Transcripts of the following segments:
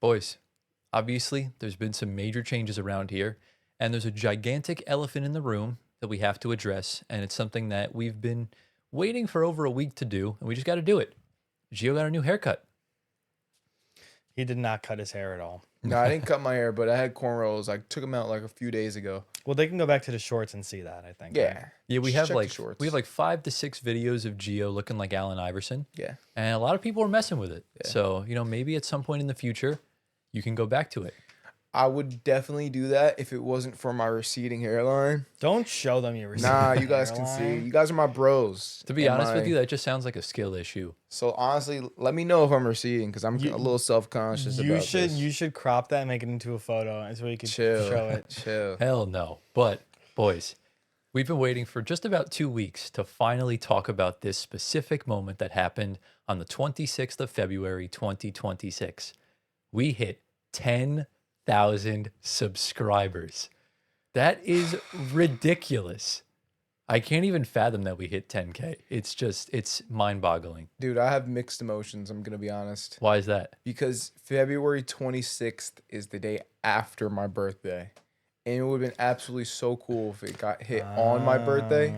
Boys, obviously, there's been some major changes around here, and there's a gigantic elephant in the room that we have to address, and it's something that we've been waiting for over a week to do, and we just got to do it. Gio got a new haircut. He did not cut his hair at all. No, I didn't cut my hair, but I had cornrows. I took them out like a few days ago. Well, they can go back to the shorts and see that, I think. Yeah. Right? Yeah, we Just have check the like shorts. 5 to 6 videos of Gio looking like Allen Iverson, Yeah. and a lot of people are messing with it. Yeah. So maybe at some point in the future, you can go back to it. I would definitely do that if it wasn't for my receding hairline. Don't show them your receding Nah, you guys can see. hairline. You guys are my bros. To be And honest with my- you, that just sounds like a skill issue. So honestly, let me know if I'm receding because I'm a little self-conscious You about should this. you should crop that and make it into a photo and so you can Chill. show it. Chill. Hell no. But, boys, we've been waiting for just about 2 weeks to finally talk about this specific moment that happened on the 26th of February, 2026. We hit 10,000 subscribers. That is ridiculous. I can't even fathom that we hit 10K. It's mind-boggling. Dude, I have mixed emotions, I'm going to be honest. Why is that? Because February 26th is the day after my birthday. And it would have been absolutely so cool if it got hit on my birthday.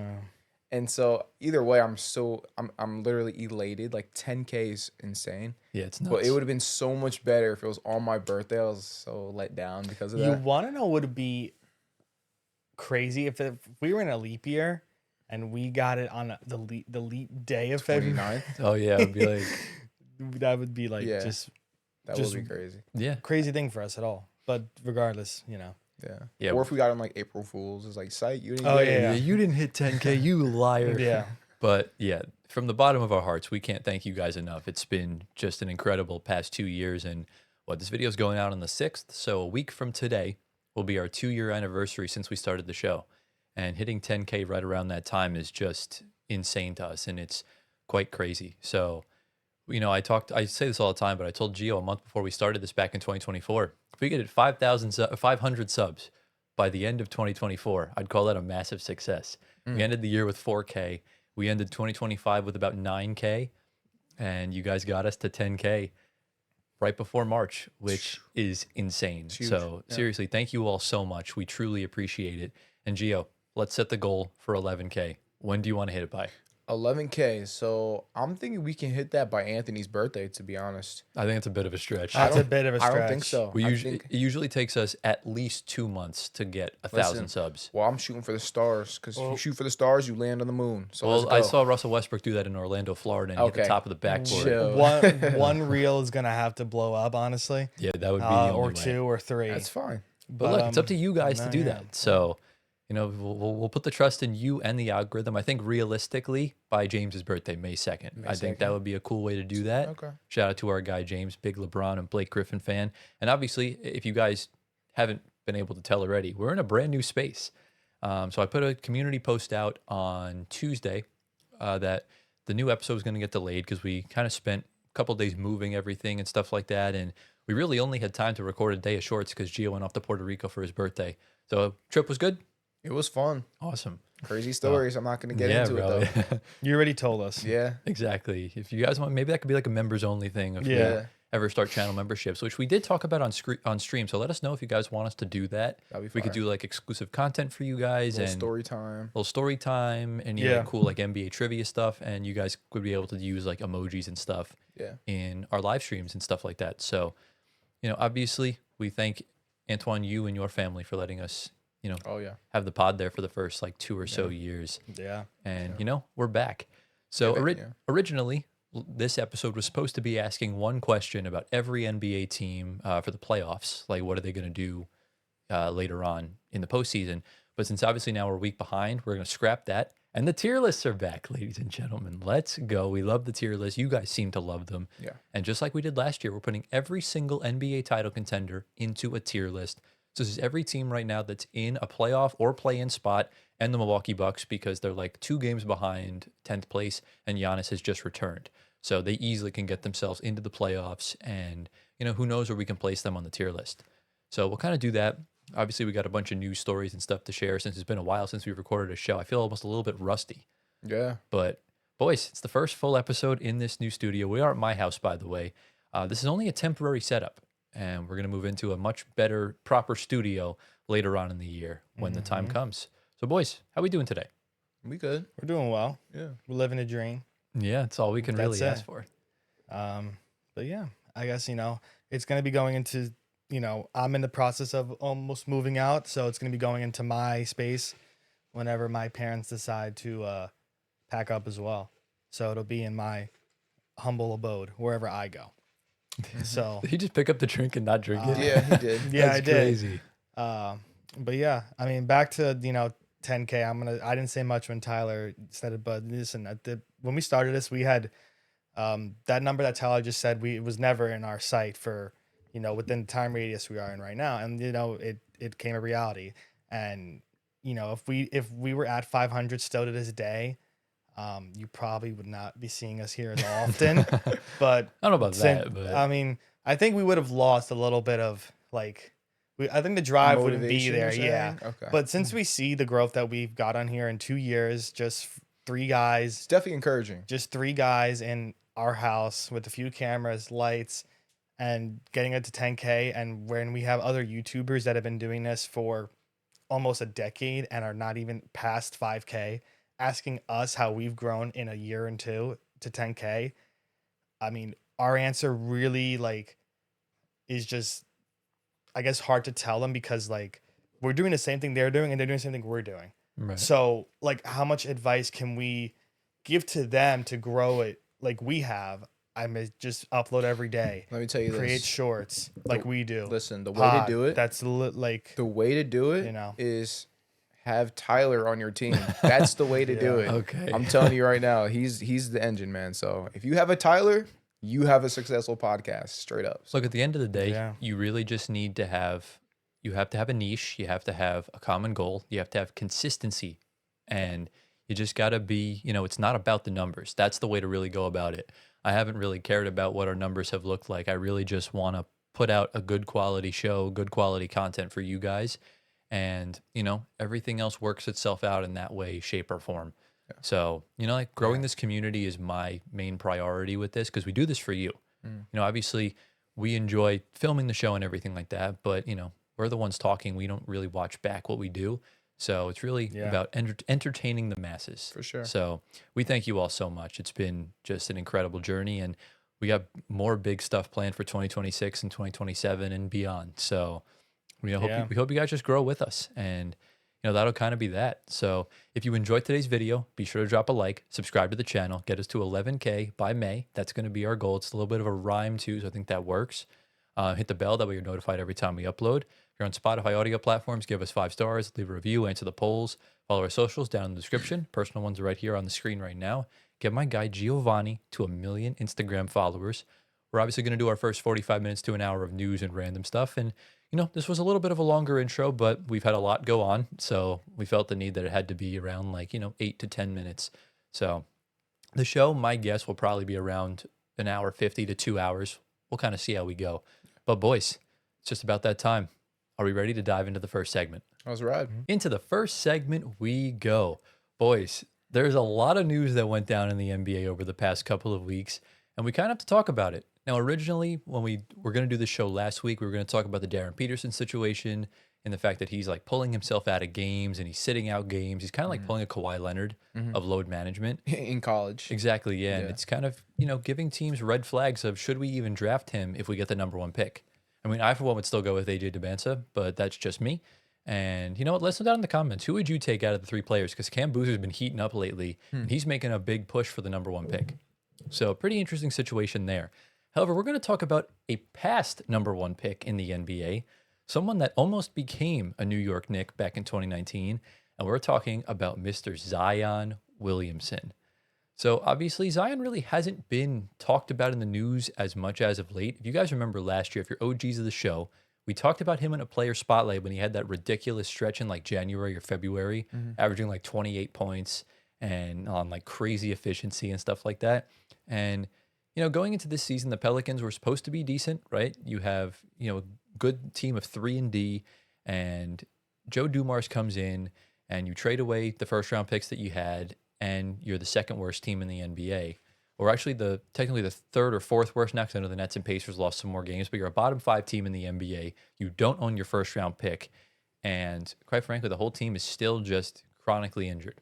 And so either way, I'm literally elated. Like 10K is insane. Yeah, it's nuts. But it would have been so much better if it was on my birthday. I was so let down because of You that. want to know what would be crazy if we were in a leap year and we got it on the leap day of February? 29th? Oh, yeah, it'd be like, That would be like Yeah. just That Just- would be crazy. yeah. crazy thing for us at all. But regardless, Yeah. Yeah. Or if we got on like April Fools, it's like, sight, you didn't Oh, get it. yeah. You didn't hit 10K, you liar. Yeah. But yeah, from the bottom of our hearts, we can't thank you guys enough. It's been just an incredible past 2 years. And this video is going out on the 6th. So a week from today will be our 2-year anniversary since we started the show. And hitting 10K right around that time is just insane to us. And it's quite crazy. So, I say this all the time, but I told Gio a month before we started this back in 2024, if we get at 500 subs by the end of 2024, I'd call that a massive success. We ended the year with 4K. We ended 2025 with about 9K, and you guys got us to 10K right before March, which is insane. It's huge. So Yeah. seriously, thank you all so much. We truly appreciate it. And Gio, let's set the goal for 11K. When do you want to hit it by? 11K. So I'm thinking we can hit that by Anthony's birthday, to be honest. I think it's a bit of a stretch. That's a don't- bit of a I stretch. don't think so. We I usually think- it usually takes us at least 2 months to get 1,000 Listen, subs. Well, I'm shooting for the stars because if Well- you shoot for the stars, you land on the moon. So Well, let's I go. saw Russell Westbrook do that in Orlando, Florida, and hit the Okay. top of the backboard. Chill. One reel is gonna have to blow up, honestly, Yeah, that would be the only or way. 2 or 3. That's fine. But look, it's up to you guys to no, do yeah. that. So, we'll put the trust in you and the algorithm. I think realistically by James's birthday, May 2nd. May I think that 2nd. would be a cool way to do that. Okay. Shout out to our guy James, big LeBron and Blake Griffin fan. And obviously, if you guys haven't been able to tell already, we're in a brand new space. So I put a community post out on Tuesday that the new episode was going to get delayed because we kind of spent a couple days moving everything and stuff like that. And we really only had time to record a day of shorts because Gio went off to Puerto Rico for his birthday. So trip was good. It was fun. Awesome. Crazy stories. I'm not going to get into it, though. You already told us. Yeah. Exactly. If you guys want, maybe that could be like a members only thing. If we Yeah. ever start channel memberships, which we did talk about on stream. So let us know if you guys want us to do that. That'd be We could fire. do like exclusive content for you guys Little and story time. little story time, any Yeah. other cool like NBA trivia stuff, and you guys would be able to use like emojis and stuff Yeah. in our live streams and stuff like that. So, obviously we thank Antoine, you and your family for letting us, Oh, yeah. have the pod there for the first like 2 or so years. Yeah. And we're back. So Yeah. originally, this episode was supposed to be asking one question about every NBA team for the playoffs. Like, what are they going to do later on in the postseason? But since obviously now we're a week behind, we're going to scrap that. And the tier lists are back, ladies and gentlemen. Let's go. We love the tier list. You guys seem to love them. Yeah. And just like we did last year, we're putting every single NBA title contender into a tier list. So this is every team right now that's in a playoff or play-in spot, and the Milwaukee Bucks, because they're like 2 games behind 10th place, and Giannis has just returned. So they easily can get themselves into the playoffs, and who knows where we can place them on the tier list. So we'll kind of do that. Obviously, we got a bunch of news stories and stuff to share since it's been a while since we've recorded a show. I feel almost a little bit rusty. Yeah. But boys, it's the first full episode in this new studio. We are at my house, by the way. This is only a temporary setup. and we're going to move into a much better, proper studio later on in the year when the time Mm-hmm. comes. So, boys, how we doing today? We good. We're doing well. Yeah. We're living a dream. Yeah, it's all we can really That's ask it. for. But yeah, I guess, it's going to be going into, I'm in the process of almost moving out. So it's going to be going into my space whenever my parents decide to pack up as well. So it'll be in my humble abode wherever I go. So, Did he just pick up the drink and not drink it? Yeah, he did. yeah, That's I did. crazy. But yeah, I mean, back to 10K. I didn't say much when Tyler said it, but listen, when we started this, we had that number that Tyler just said. It was never in our sight for within the time radius we are in right now, and it came a reality. And if we were at 500 still to this day, you probably would not be seeing us here as often. But I don't know about that, but I mean, I think we would have lost a little bit of I think the drive wouldn't be Motivation, there. you're Yeah. saying? Okay. But since we see the growth that we've got on here in 2 years, just three guys, It's definitely encouraging. just 3 guys in our house with a few cameras, lights, and getting it to 10K. And when we have other YouTubers that have been doing this for almost a decade and are not even past 5K, asking us how we've grown in a year and 2 to 10K, I mean, our answer really is just, I guess, hard to tell them because we're doing the same thing they're doing and they're doing the same thing we're doing. right. So how much advice can we give to them to grow it like we have? I mean, just upload every day, Let me tell you create this. shorts like we do. Listen, the way Pod, to do it, that's the way to do it is have Tyler on your team. That's the way to do it. Okay. I'm telling you right now, he's the engine, man. So if you have a Tyler, you have a successful podcast, straight up. Look, at the end of the day, Yeah. you really just need to have a niche, you have to have a common goal, you have to have consistency, and you just got to be, it's not about the numbers. That's the way to really go about it. I haven't really cared about what our numbers have looked like. I really just want to put out a good quality show, good quality content for you guys. And, everything else works itself out in that way, shape, or form. So, growing this community is my main priority with this because we do this for you. Obviously, we enjoy filming the show and everything like that, but, we're the ones talking. We don't really watch back what we do. So it's really about entertaining the masses. For sure. So we thank you all so much. It's been just an incredible journey, and we got more big stuff planned for 2026 and 2027 and beyond. So we hope you guys just grow with us, and that'll kind of be that. So if you enjoyed today's video, be sure to drop a like, subscribe to the channel, get us to 11K by May. That's going to be our goal. It's a little bit of a rhyme too, so I think that works. Hit the bell, that way you're notified every time we upload. If you're on Spotify audio platforms, give us 5 stars, leave a review, answer the polls, follow our socials down in the description. Personal ones are right here on the screen right now. Get my guy Giovanni to 1 million Instagram followers. We're obviously going to do our first 45 minutes to an hour of news and random stuff. And, this was a little bit of a longer intro, but we've had a lot go on. So we felt the need that it had to be around 8 to 10 minutes. So the show, my guess, will probably be around an hour 50 to 2 hours. We'll kind of see how we go. But boys, it's just about that time. Are we ready to dive into the first segment? That was right. Into the first segment we go. Boys, there's a lot of news that went down in the NBA over the past couple of weeks, and we kind of have to talk about it. Now, originally, when we were going to do the show last week, we were going to talk about the Darren Peterson situation and the fact that he's pulling himself out of games and he's sitting out games. He's kind of like pulling a Kawhi Leonard of load management. In college. Exactly, yeah. And it's kind of, giving teams red flags of should we even draft him if we get the number 1 pick? I mean, I, for one, would still go with AJ DeBansa, but that's just me. And you know what? Let us know down in the comments. Who would you take out of the 3 players? Because Cam Boozer's been heating up lately, and he's making a big push for the number 1 pick. So pretty interesting situation there. However, we're going to talk about a past number 1 pick in the NBA, someone that almost became a New York Knick back in 2019, and we're talking about Mr. Zion Williamson. So obviously Zion really hasn't been talked about in the news as much as of late. If you guys remember last year, if you're OGs of the show, we talked about him in a player spotlight when he had that ridiculous stretch in January or February, averaging 28 points and on crazy efficiency and stuff like that. And, going into this season, the Pelicans were supposed to be decent, right? You have, a good team of 3-D, and Joe Dumars comes in and you trade away the first round picks that you had, and you're the second worst team in the NBA, or actually technically the third or fourth worst now, because I know the Nets and Pacers lost some more games, but you're a bottom 5 team in the NBA. You don't own your first round pick. And quite frankly, the whole team is still just chronically injured.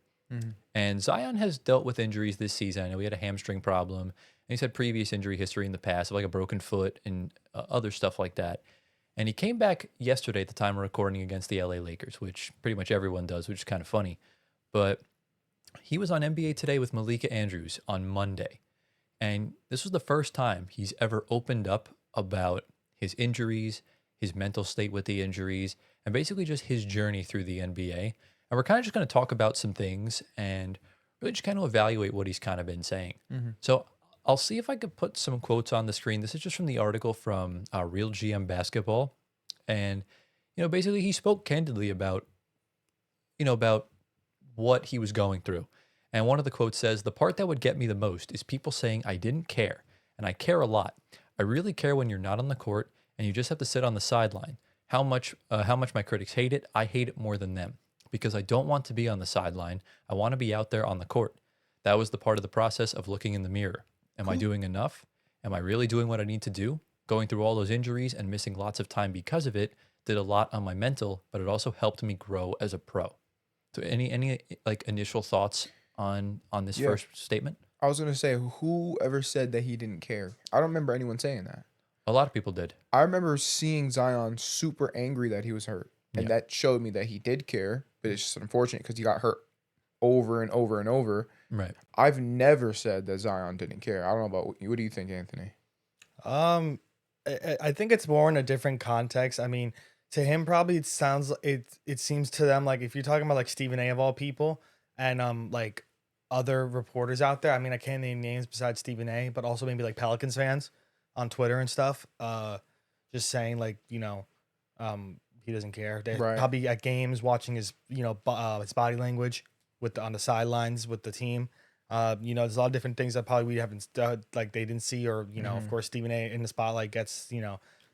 And Zion has dealt with injuries this season. I know he had a hamstring problem, and he's had previous injury history in the past, like a broken foot and other stuff like that. And he came back yesterday at the time of recording against the LA Lakers, which pretty much everyone does, which is kind of funny. But he was on NBA Today with Malika Andrews on Monday. And this was the first time he's ever opened up about his injuries, his mental state with the injuries, and basically just his journey through the NBA. And we're kind of just going to talk about some things and really just kind of evaluate what he's kind of been saying. So I'll see if I could put some quotes on the screen. This is just from the article from Real GM Basketball. And, basically he spoke candidly about what he was going through. And one of the quotes says, "The part that would get me the most is people saying I didn't care. And I care a lot. I really care when you're not on the court and you just have to sit on the sideline. How much my critics hate it, I hate it more than them. Because I don't want to be on the sideline. I want to be out there on the court. That was the part of the process of looking in the mirror. Am I doing enough? Am I really doing what I need to do? Going through all those injuries and missing lots of time because of it did a lot on my mental, but it also helped me grow as a pro." So any like initial thoughts on this first statement? I was gonna say, whoever said that he didn't care? I don't remember anyone saying that. A lot of people did. I remember seeing Zion super angry that he was hurt, and that showed me that he did care. But it's just unfortunate because he got hurt over and over and over. Right. I've never said that Zion didn't care. I don't know about what do you think, Anthony? I think it's more in a different context. I mean, to him, probably it seems to them like if you're talking about like Stephen A. of all people and like other reporters out there. I mean, I can't name names besides Stephen A., but also maybe like Pelicans fans on Twitter and stuff. Just saying like he doesn't care. They're probably at games watching his his body language on the sidelines with the team. There's a lot of different things that probably we haven't like they didn't see, or of course Stephen A. in the spotlight gets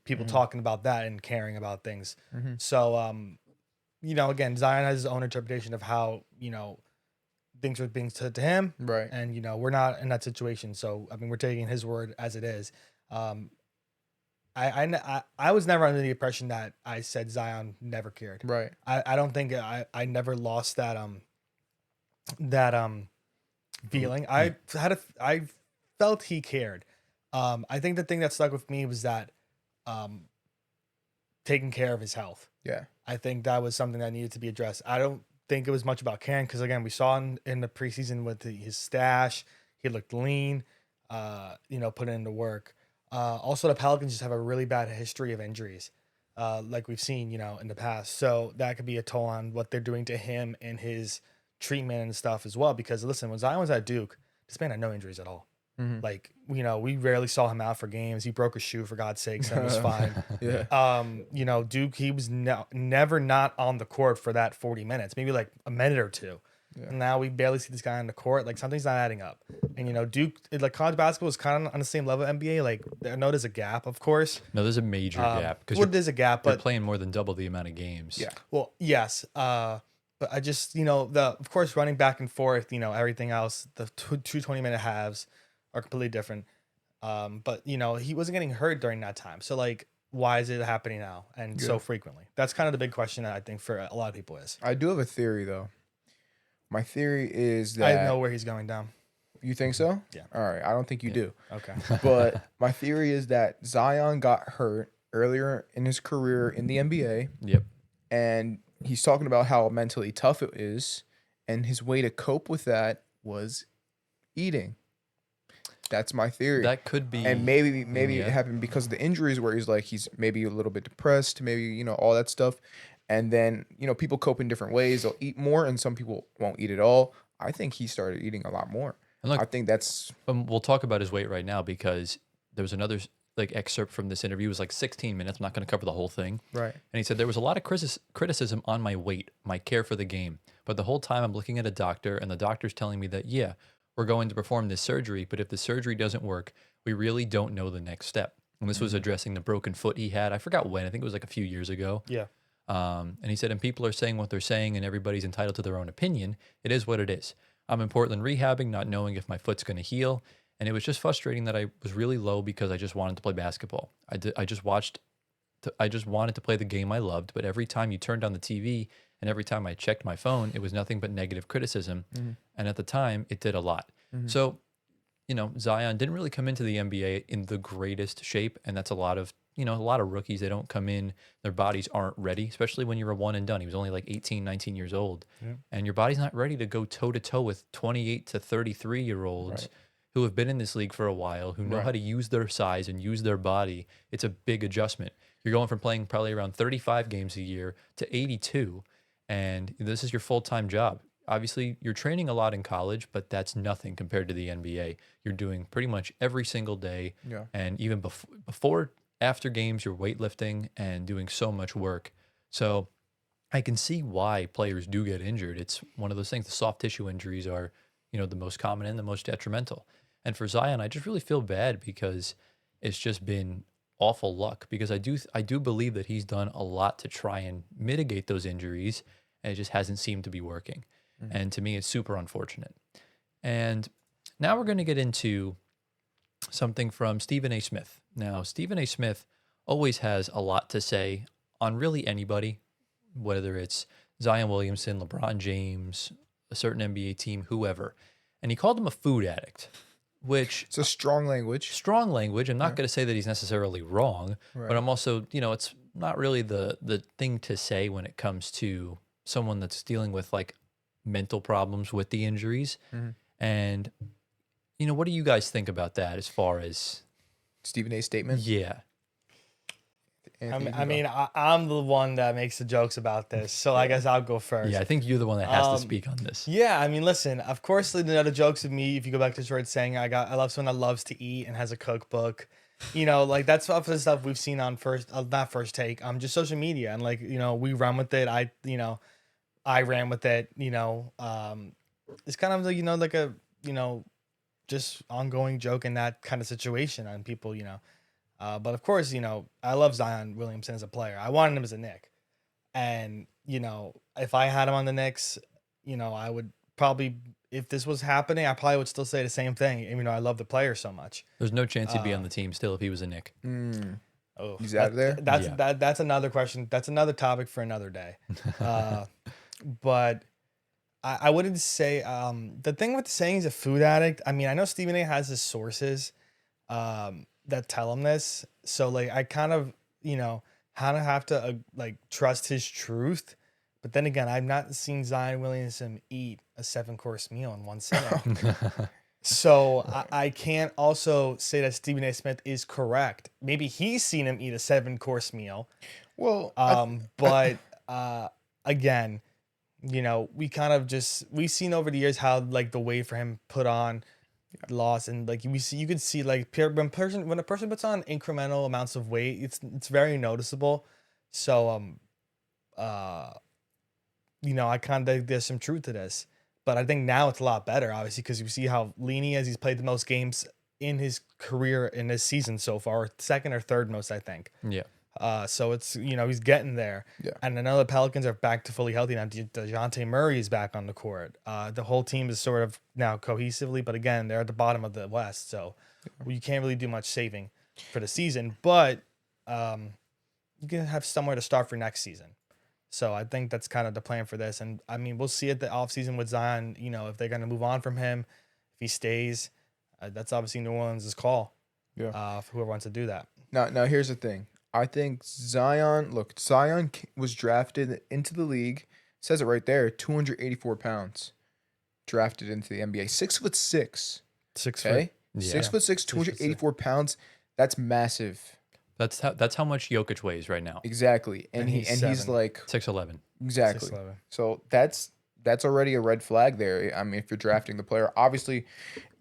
people talking about that and caring about things. So again, Zion has his own interpretation of how things are being said to him, right? And we're not in that situation, so I mean we're taking his word as it is. I was never under the impression that I said Zion never cared. Right. I don't think I never lost that feeling. I felt he cared. I think the thing that stuck with me was that taking care of his health. Yeah. I think that was something that needed to be addressed. I don't think it was much about caring because again, we saw in the preseason with his stash, he looked lean, put into work. Also, the Pelicans just have a really bad history of injuries, like we've seen, in the past. So that could be a toll on what they're doing to him and his treatment and stuff as well. Because listen, when Zion was at Duke, this man had no injuries at all. Like, we rarely saw him out for games. He broke a shoe, for God's sakes, and was fine. Yeah. Duke, he was never not on the court for that 40 minutes, maybe like a minute or two. Yeah. And now we barely see this guy on the court. Like something's not adding up. And Duke, like college basketball is kind of on the same level of NBA. Like I know there's a gap, of course. No, there's a major gap because there's a gap, but you're playing more than double the amount of games. Yeah. Well, yes. But I just of course running back and forth. Everything else. The two 20-minute halves are completely different. But he wasn't getting hurt during that time. So like, why is it happening now and so frequently? That's kind of the big question that I think for a lot of people is. I do have a theory though. My theory is that I know where he's going down. You think so? Yeah. All right. I don't think you do. Okay. But my theory is that Zion got hurt earlier in his career in the NBA. Yep. And he's talking about how mentally tough it is, and his way to cope with that was eating. That's my theory. That could be. And maybe it happened because of the injuries where he's maybe a little bit depressed, maybe, all that stuff. And then, people cope in different ways. They'll eat more and some people won't eat at all. I think he started eating a lot more. And look, I think that's... we'll talk about his weight right now because there was another excerpt from this interview. It was like 16 minutes. I'm not going to cover the whole thing. Right. And he said, there was a lot of criticism on my weight, my care for the game. But the whole time I'm looking at a doctor and the doctor's telling me that, we're going to perform this surgery, but if the surgery doesn't work, we really don't know the next step. And this was addressing the broken foot he had. I forgot when. I think it was like a few years ago. Yeah. And he said, and people are saying what they're saying and everybody's entitled to their own opinion. It is what it is. I'm in Portland rehabbing, not knowing if my foot's going to heal. And it was just frustrating that I was really low because I just wanted to play basketball. I just wanted to play the game I loved, but every time you turned on the TV and every time I checked my phone, it was nothing but negative criticism. And at the time, it did a lot. So, Zion didn't really come into the NBA in the greatest shape, and that's a lot of rookies. They don't come in, their bodies aren't ready, especially when you're a one and done. He was only like 18, 19 years old, and your body's not ready to go toe to toe with 28 to 33-year-olds who have been in this league for a while, who know how to use their size and use their body. It's a big adjustment. You're going from playing probably around 35 games a year to 82, and this is your full-time job. Obviously, you're training a lot in college, but that's nothing compared to the NBA. You're doing pretty much every single day, and even before, after games, you're weightlifting and doing so much work. So I can see why players do get injured. It's one of those things. The soft tissue injuries are, the most common and the most detrimental. And for Zion, I just really feel bad because it's just been awful luck, because I do believe that he's done a lot to try and mitigate those injuries, and it just hasn't seemed to be working. And to me, it's super unfortunate. And now we're going to get into something from Stephen A. Smith. Now, Stephen A. Smith always has a lot to say on really anybody, whether it's Zion Williamson, LeBron James, a certain NBA team, whoever. And he called him a food addict, which... It's a strong language. Strong language. I'm not going to say that he's necessarily wrong, but I'm also, it's not really the thing to say when it comes to someone that's dealing with like mental problems with the injuries. And, what do you guys think about that as far as... Stephen A.'s statement? Yeah. I'm the one that makes the jokes about this, so I guess I'll go first. Yeah, I think you're the one that has to speak on this. Yeah, listen, of course, the jokes of me, if you go back to Short saying, I love someone that loves to eat and has a cookbook. Like that's some of the stuff we've seen on not First Take, just social media. And like, we run with it. I ran with it, it's kind of like, like a, just ongoing joke in that kind of situation on people, but of course, I love Zion Williamson as a player. I wanted him as a Knick. And, if I had him on the Knicks, I would probably, if this was happening, I probably would still say the same thing, even though I love the player so much. There's no chance he'd be on the team still if he was a Knick. Oh, he's out of there? That's another question. That's another topic for another day. But I wouldn't say, the thing with saying he's a food addict, I know Stephen A. has his sources that tell him this. So like, I kind of, have to trust his truth. But then again, I've not seen Zion Williamson eat a 7-course meal in one sitting. So I can't also say that Stephen A. Smith is correct. Maybe he's seen him eat a 7-course meal. Well, but again, we've seen over the years how like the weight for him put on loss, and like you could see like when a person puts on incremental amounts of weight, it's very noticeable. So I kind of there's some truth to this, but I think now it's a lot better, obviously, because you see how lean he is. He's played the most games in his career in this season so far, second or third most, I think. Yeah. So it's, he's getting there. Yeah. And I know the Pelicans are back to fully healthy now. DeJounte Murray is back on the court. The whole team is sort of now cohesively, but again, they're at the bottom of the West. So you can't really do much saving for the season, but you can have somewhere to start for next season. So I think that's kind of the plan for this. And we'll see at the offseason with Zion, if they're going to move on from him, if he stays, that's obviously New Orleans' call. Yeah. For whoever wants to do that. Now here's the thing. I think Zion was drafted into the league. It says it right there, 284 pounds. Drafted into the NBA. 6'6". 6 okay? foot. Yeah. 6'6", 284 pounds. That's massive. That's how much Jokic weighs right now. Exactly. And he's like 6'11". Exactly. 6'11". So that's already a red flag there. If you're drafting the player, obviously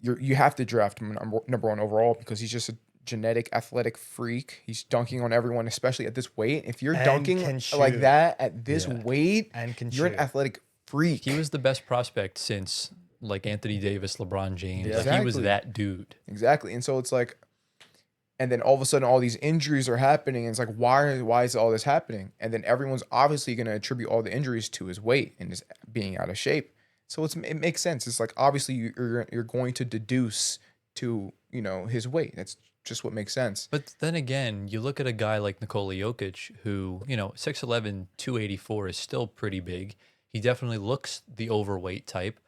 you have to draft him number one overall because he's just a genetic athletic freak. He's dunking on everyone, especially at this weight. If you're dunking like that at this weight, you're an athletic freak. He was the best prospect since like Anthony Davis, LeBron James. Yeah. Like, he was that dude. Exactly. And so it's like, and then all of a sudden all these injuries are happening, and it's like, why is all this happening? And then everyone's obviously going to attribute all the injuries to his weight and his being out of shape. So it makes sense. It's like, obviously you're going to deduce to, his weight. That's just what makes sense. But then again, you look at a guy like Nikola Jokic, who, 6'11", 284 is still pretty big. He definitely looks the overweight type,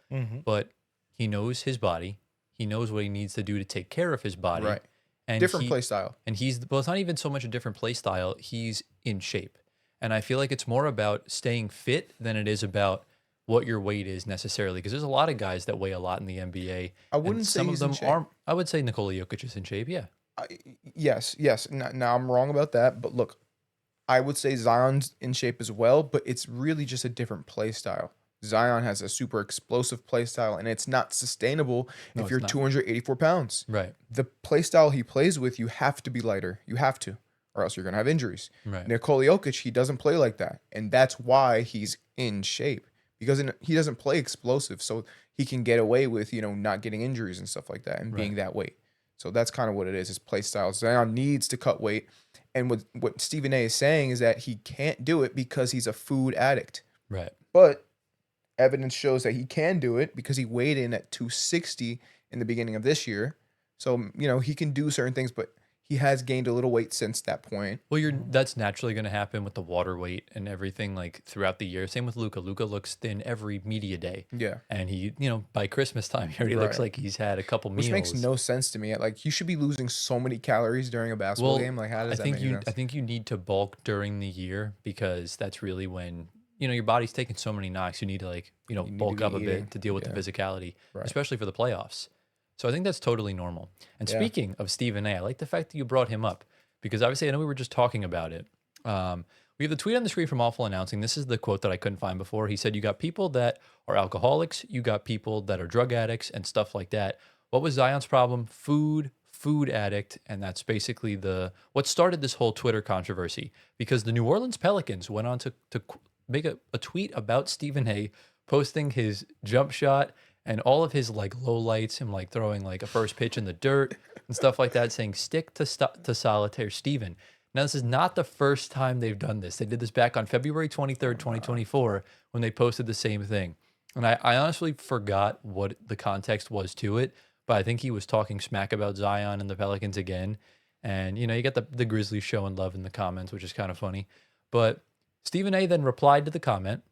but he knows his body. He knows what he needs to do to take care of his body. Right. And Different play style. And well, it's not even so much a different play style. He's in shape. And I feel like it's more about staying fit than it is about what your weight is necessarily. Because there's a lot of guys that weigh a lot in the NBA. I wouldn't say some he's of in them shape. aren't. I would say Nikola Jokic is in shape, yeah. Yes. Now I'm wrong about that, but look, I would say Zion's in shape as well, but it's really just a different play style. Zion has a super explosive play style, and it's not sustainable if you're 284 pounds. Right. The play style he plays with, you have to be lighter. You have to, or else you're going to have injuries. Right. Nikola Jokic, he doesn't play like that, and that's why he's in shape, because he doesn't play explosive, so he can get away with, not getting injuries and stuff like that and being that weight. So that's kind of what it is, his play style. Zion needs to cut weight, and what Stephen A is saying is that he can't do it because he's a food addict. Right. But evidence shows that he can do it because he weighed in at 260 in the beginning of this year. So, he can do certain things, but he has gained a little weight since that point. Well, that's naturally going to happen with the water weight and everything like throughout the year. Same with Luka. Luka looks thin every media day. Yeah. And he, by Christmas time, he already looks like he's had a couple meals. Which makes no sense to me. Like, you should be losing so many calories during a basketball game. Like, how does that make sense? I think you need to bulk during the year because that's really when, your body's taking so many knocks. You need to bulk up a bit to deal with the physicality, especially for the playoffs. So I think that's totally normal. And speaking of Stephen A, I like the fact that you brought him up because obviously I know we were just talking about it. We have the tweet on the screen from Awful Announcing. This is the quote that I couldn't find before. He said, you got people that are alcoholics, you got people that are drug addicts and stuff like that. What was Zion's problem? Food addict. And that's basically what started this whole Twitter controversy because the New Orleans Pelicans went on to make a tweet about Stephen A posting his jump shot and all of his low lights, him throwing a first pitch in the dirt and stuff like that, saying stick to solitaire Stephen. Now, this is not the first time they've done this. They did this back on February 23rd, 2024, when they posted the same thing. And I honestly forgot what the context was to it, but I think he was talking smack about Zion and the Pelicans again. And, you got the Grizzlies showing love in the comments, which is kind of funny. But Stephen A then replied to the comment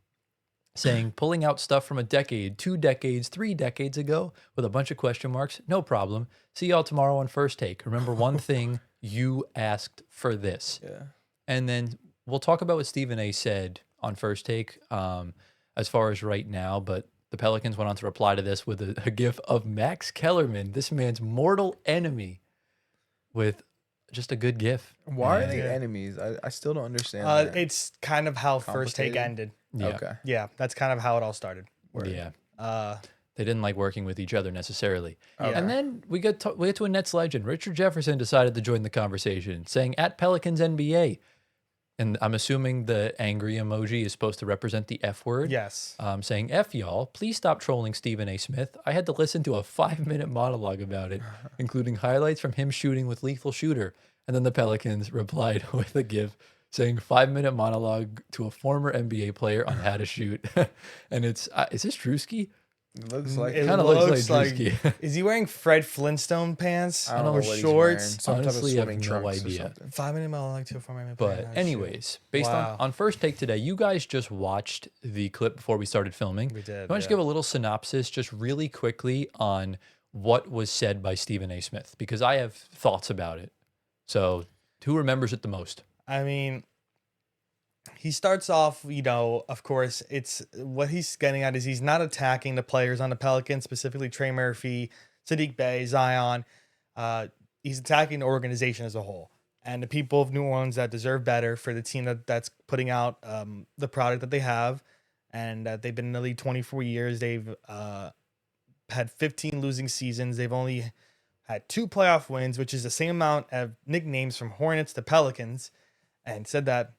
saying, pulling out stuff from a decade, 2 decades, 3 decades ago with a bunch of question marks. No problem. See y'all tomorrow on First Take. Remember one thing, you asked for this. Yeah. And then we'll talk about what Stephen A said on First Take as far as right now. But the Pelicans went on to reply to this with a gif of Max Kellerman, this man's mortal enemy, with just a good gif. Why are they enemies? I still don't understand that. It's kind of how First Take ended. Yeah. Okay. Yeah, that's kind of how it all started. Yeah. Uh, They didn't like working with each other necessarily. Okay. And then we get to a Nets legend. Richard Jefferson decided to join the conversation, saying at Pelicans NBA. And I'm assuming the angry emoji is supposed to represent the F word. yes. Saying, F y'all, please stop trolling Stephen A. Smith. I had to listen to a 5-minute monologue about it, including highlights from him shooting with Lethal Shooter. And then the Pelicans replied with a gif saying 5-minute monologue to a former NBA player on how to shoot. And it's, is this Drewski? It looks like It Kind of looks looks like like- Drewski. Is he wearing Fred Flintstone pants I don't know or what he's shorts? wearing. Some type of Honestly, I have swimming no trunks or idea. something. 5-minute monologue to a former NBA But player. anyways, based Wow. on First Take today, you guys just watched the clip before we started filming. We did. I want to give a little synopsis just really quickly on what was said by Stephen A. Smith, because I have thoughts about it. So who remembers it the most? I mean, he starts off, of course, it's what he's getting at is he's not attacking the players on the Pelicans, specifically Trey Murphy, Sadiq Bey, Zion. He's attacking the organization as a whole and the people of New Orleans that deserve better for the team that's putting out the product that they have. And they've been in the league 24 years. They've had 15 losing seasons. They've only had 2 playoff wins, which is the same amount of nicknames from Hornets to Pelicans, and said that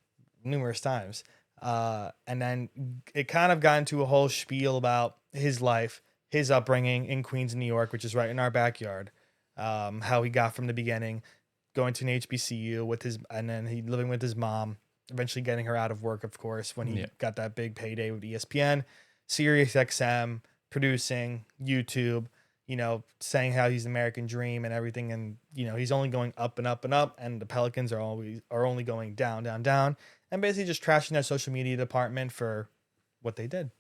numerous times. And then it kind of got into a whole spiel about his life, his upbringing in Queens, New York, which is right in our backyard. How he got from the beginning, going to an HBCU and then he living with his mom, eventually getting her out of work, of course, when he got that big payday with ESPN, Sirius XM, producing, YouTube. saying how he's the American dream and everything, and he's only going up and up and up, and the Pelicans are only going down, down, down, and basically just trashing their social media department for what they did.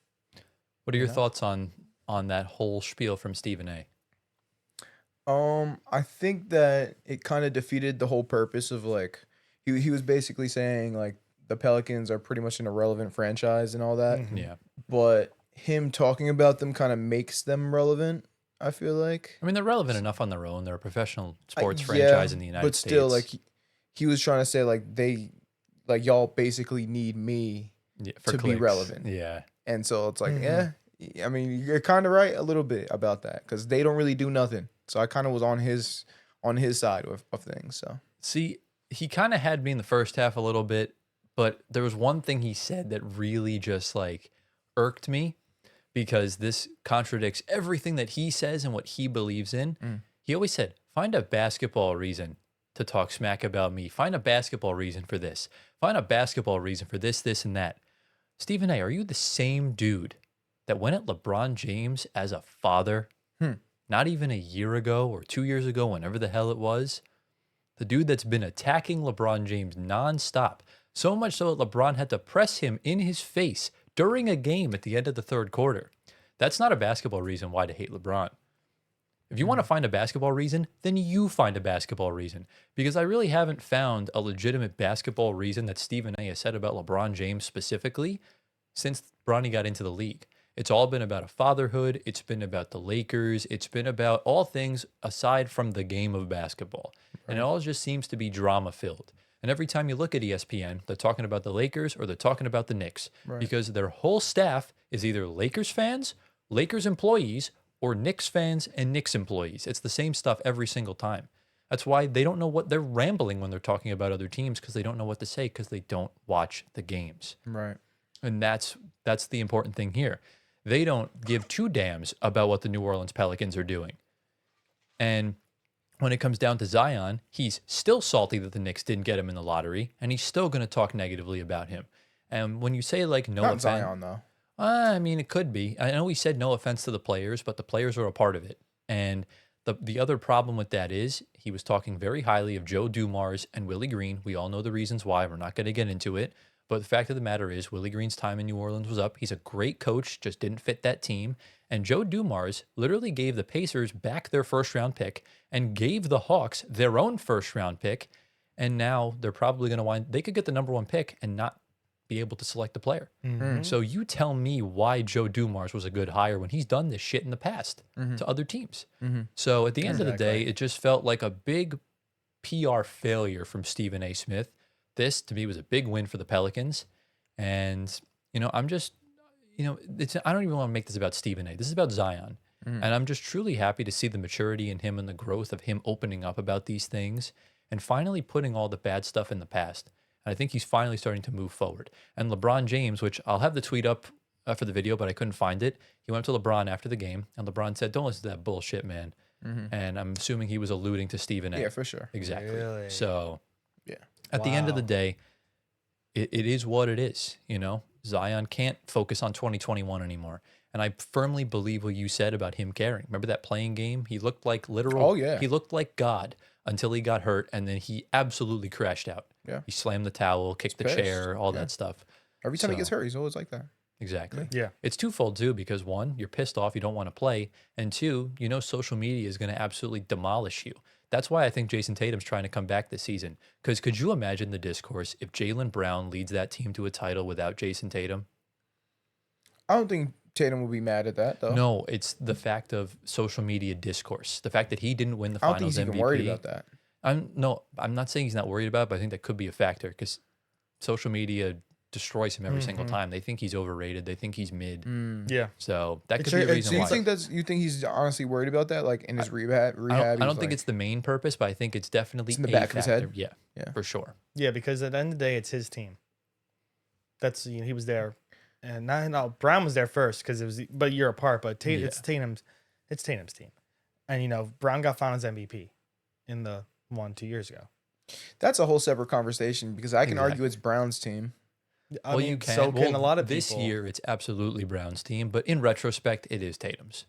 What are your thoughts on that whole spiel from Stephen A? I think that it kind of defeated the whole purpose of like he was basically saying like the Pelicans are pretty much an irrelevant franchise and all that. Yeah. But him talking about them kind of makes them relevant, I feel like. I mean, they're relevant enough on their own. They're a professional sports franchise in the United States. But still, like he was trying to say like y'all basically need me to be relevant. Yeah. And so it's like, I mean, you're kind of right a little bit about that because they don't really do nothing. So I kind of was on his side of things. So see, he kind of had me in the first half a little bit, but there was one thing he said that really just like irked me because this contradicts everything that he says and what he believes in. He always said, find a basketball reason to talk smack about me. Find a basketball reason for this. Find a basketball reason for this, this, and that. Stephen A., are you the same dude that went at LeBron James as a father? Not even a year ago or 2 years ago, whenever the hell it was. The dude that's been attacking LeBron James nonstop. So much so that LeBron had to press him in his face during a game at the end of the third quarter. That's not a basketball reason why to hate LeBron. If you want to find a basketball reason, then you find a basketball reason. Because I really haven't found a legitimate basketball reason that Stephen A. has said about LeBron James specifically since Bronny got into the league. It's all been about a fatherhood. It's been about the Lakers. It's been about all things aside from the game of basketball. And it all just seems to be drama filled. And every time you look at ESPN, they're talking about the Lakers or they're talking about the Knicks because their whole staff is either Lakers fans, Lakers employees, or Knicks fans and Knicks employees. It's the same stuff every single time. That's why they don't know what they're rambling when they're talking about other teams because they don't know what to say because they don't watch the games. Right. And that's the important thing here. They don't give two damns about what the New Orleans Pelicans are doing. And when it comes down to Zion, he's still salty that the Knicks didn't get him in the lottery, and he's still going to talk negatively about him. And when you say like no offense, Zion though. I mean, it could be. I know he said no offense to the players, but the players are a part of it. And the other problem with that is he was talking very highly of Joe Dumars and Willie Green. We all know the reasons why. We're not going to get into it. But the fact of the matter is Willie Green's time in New Orleans was up. He's a great coach, just didn't fit that team. And Joe Dumars literally gave the Pacers back their first-round pick and gave the Hawks their own first-round pick. And now they're probably going to they could get the number one pick and not be able to select the player. So you tell me why Joe Dumars was a good hire when he's done this shit in the past to other teams. So at the end of the day, it just felt like a big PR failure from Stephen A. Smith. This, to me, was a big win for the Pelicans. And, I'm just, I don't even want to make this about Stephen A. This is about Zion. And I'm just truly happy to see the maturity in him and the growth of him opening up about these things and finally putting all the bad stuff in the past. And I think he's finally starting to move forward. And LeBron James, which I'll have the tweet up for the video, but I couldn't find it. He went to LeBron after the game, and LeBron said, "Don't listen to that bullshit, man." And I'm assuming he was alluding to Stephen A. Yeah, for sure. Exactly. Really? So... yeah. At the end of the day, it is what it is. Zion can't focus on 2021 anymore. And I firmly believe what you said about him caring. Remember that playing game? He looked like literal. Oh, yeah. He looked like God until he got hurt. And then he absolutely crashed out. Yeah. He slammed the towel, kicked the chair, all that stuff. Every time he gets hurt, he's always like that. Exactly. Yeah. It's twofold too, because one, you're pissed off, you don't want to play. And two, social media is going to absolutely demolish you. That's why I think Jason Tatum's trying to come back this season. Because could you imagine the discourse if Jaylen Brown leads that team to a title without Jason Tatum? I don't think Tatum will be mad at that, though. No, it's the fact of social media discourse. The fact that he didn't win the I don't Finals think he's MVP. even worried about that. I'm not saying he's not worried about it, but I think that could be a factor because social media destroys him every single time. They think he's overrated. They think he's mid. Yeah. So that could be a reason So why. you think he's honestly worried about that, like in his rehab? I don't think it's the main purpose, but I think it's definitely in the a back of his factor. head. Yeah, for sure. Yeah, because at the end of the day, it's his team. He was there, and Brown was there first because it was but a year apart. But it's Tatum's team, and Brown got Finals MVP in the 2 years ago. That's a whole separate conversation because I can argue it's Brown's team. You can. So can a lot of this people. year. It's absolutely Brown's team, but in retrospect, it is Tatum's.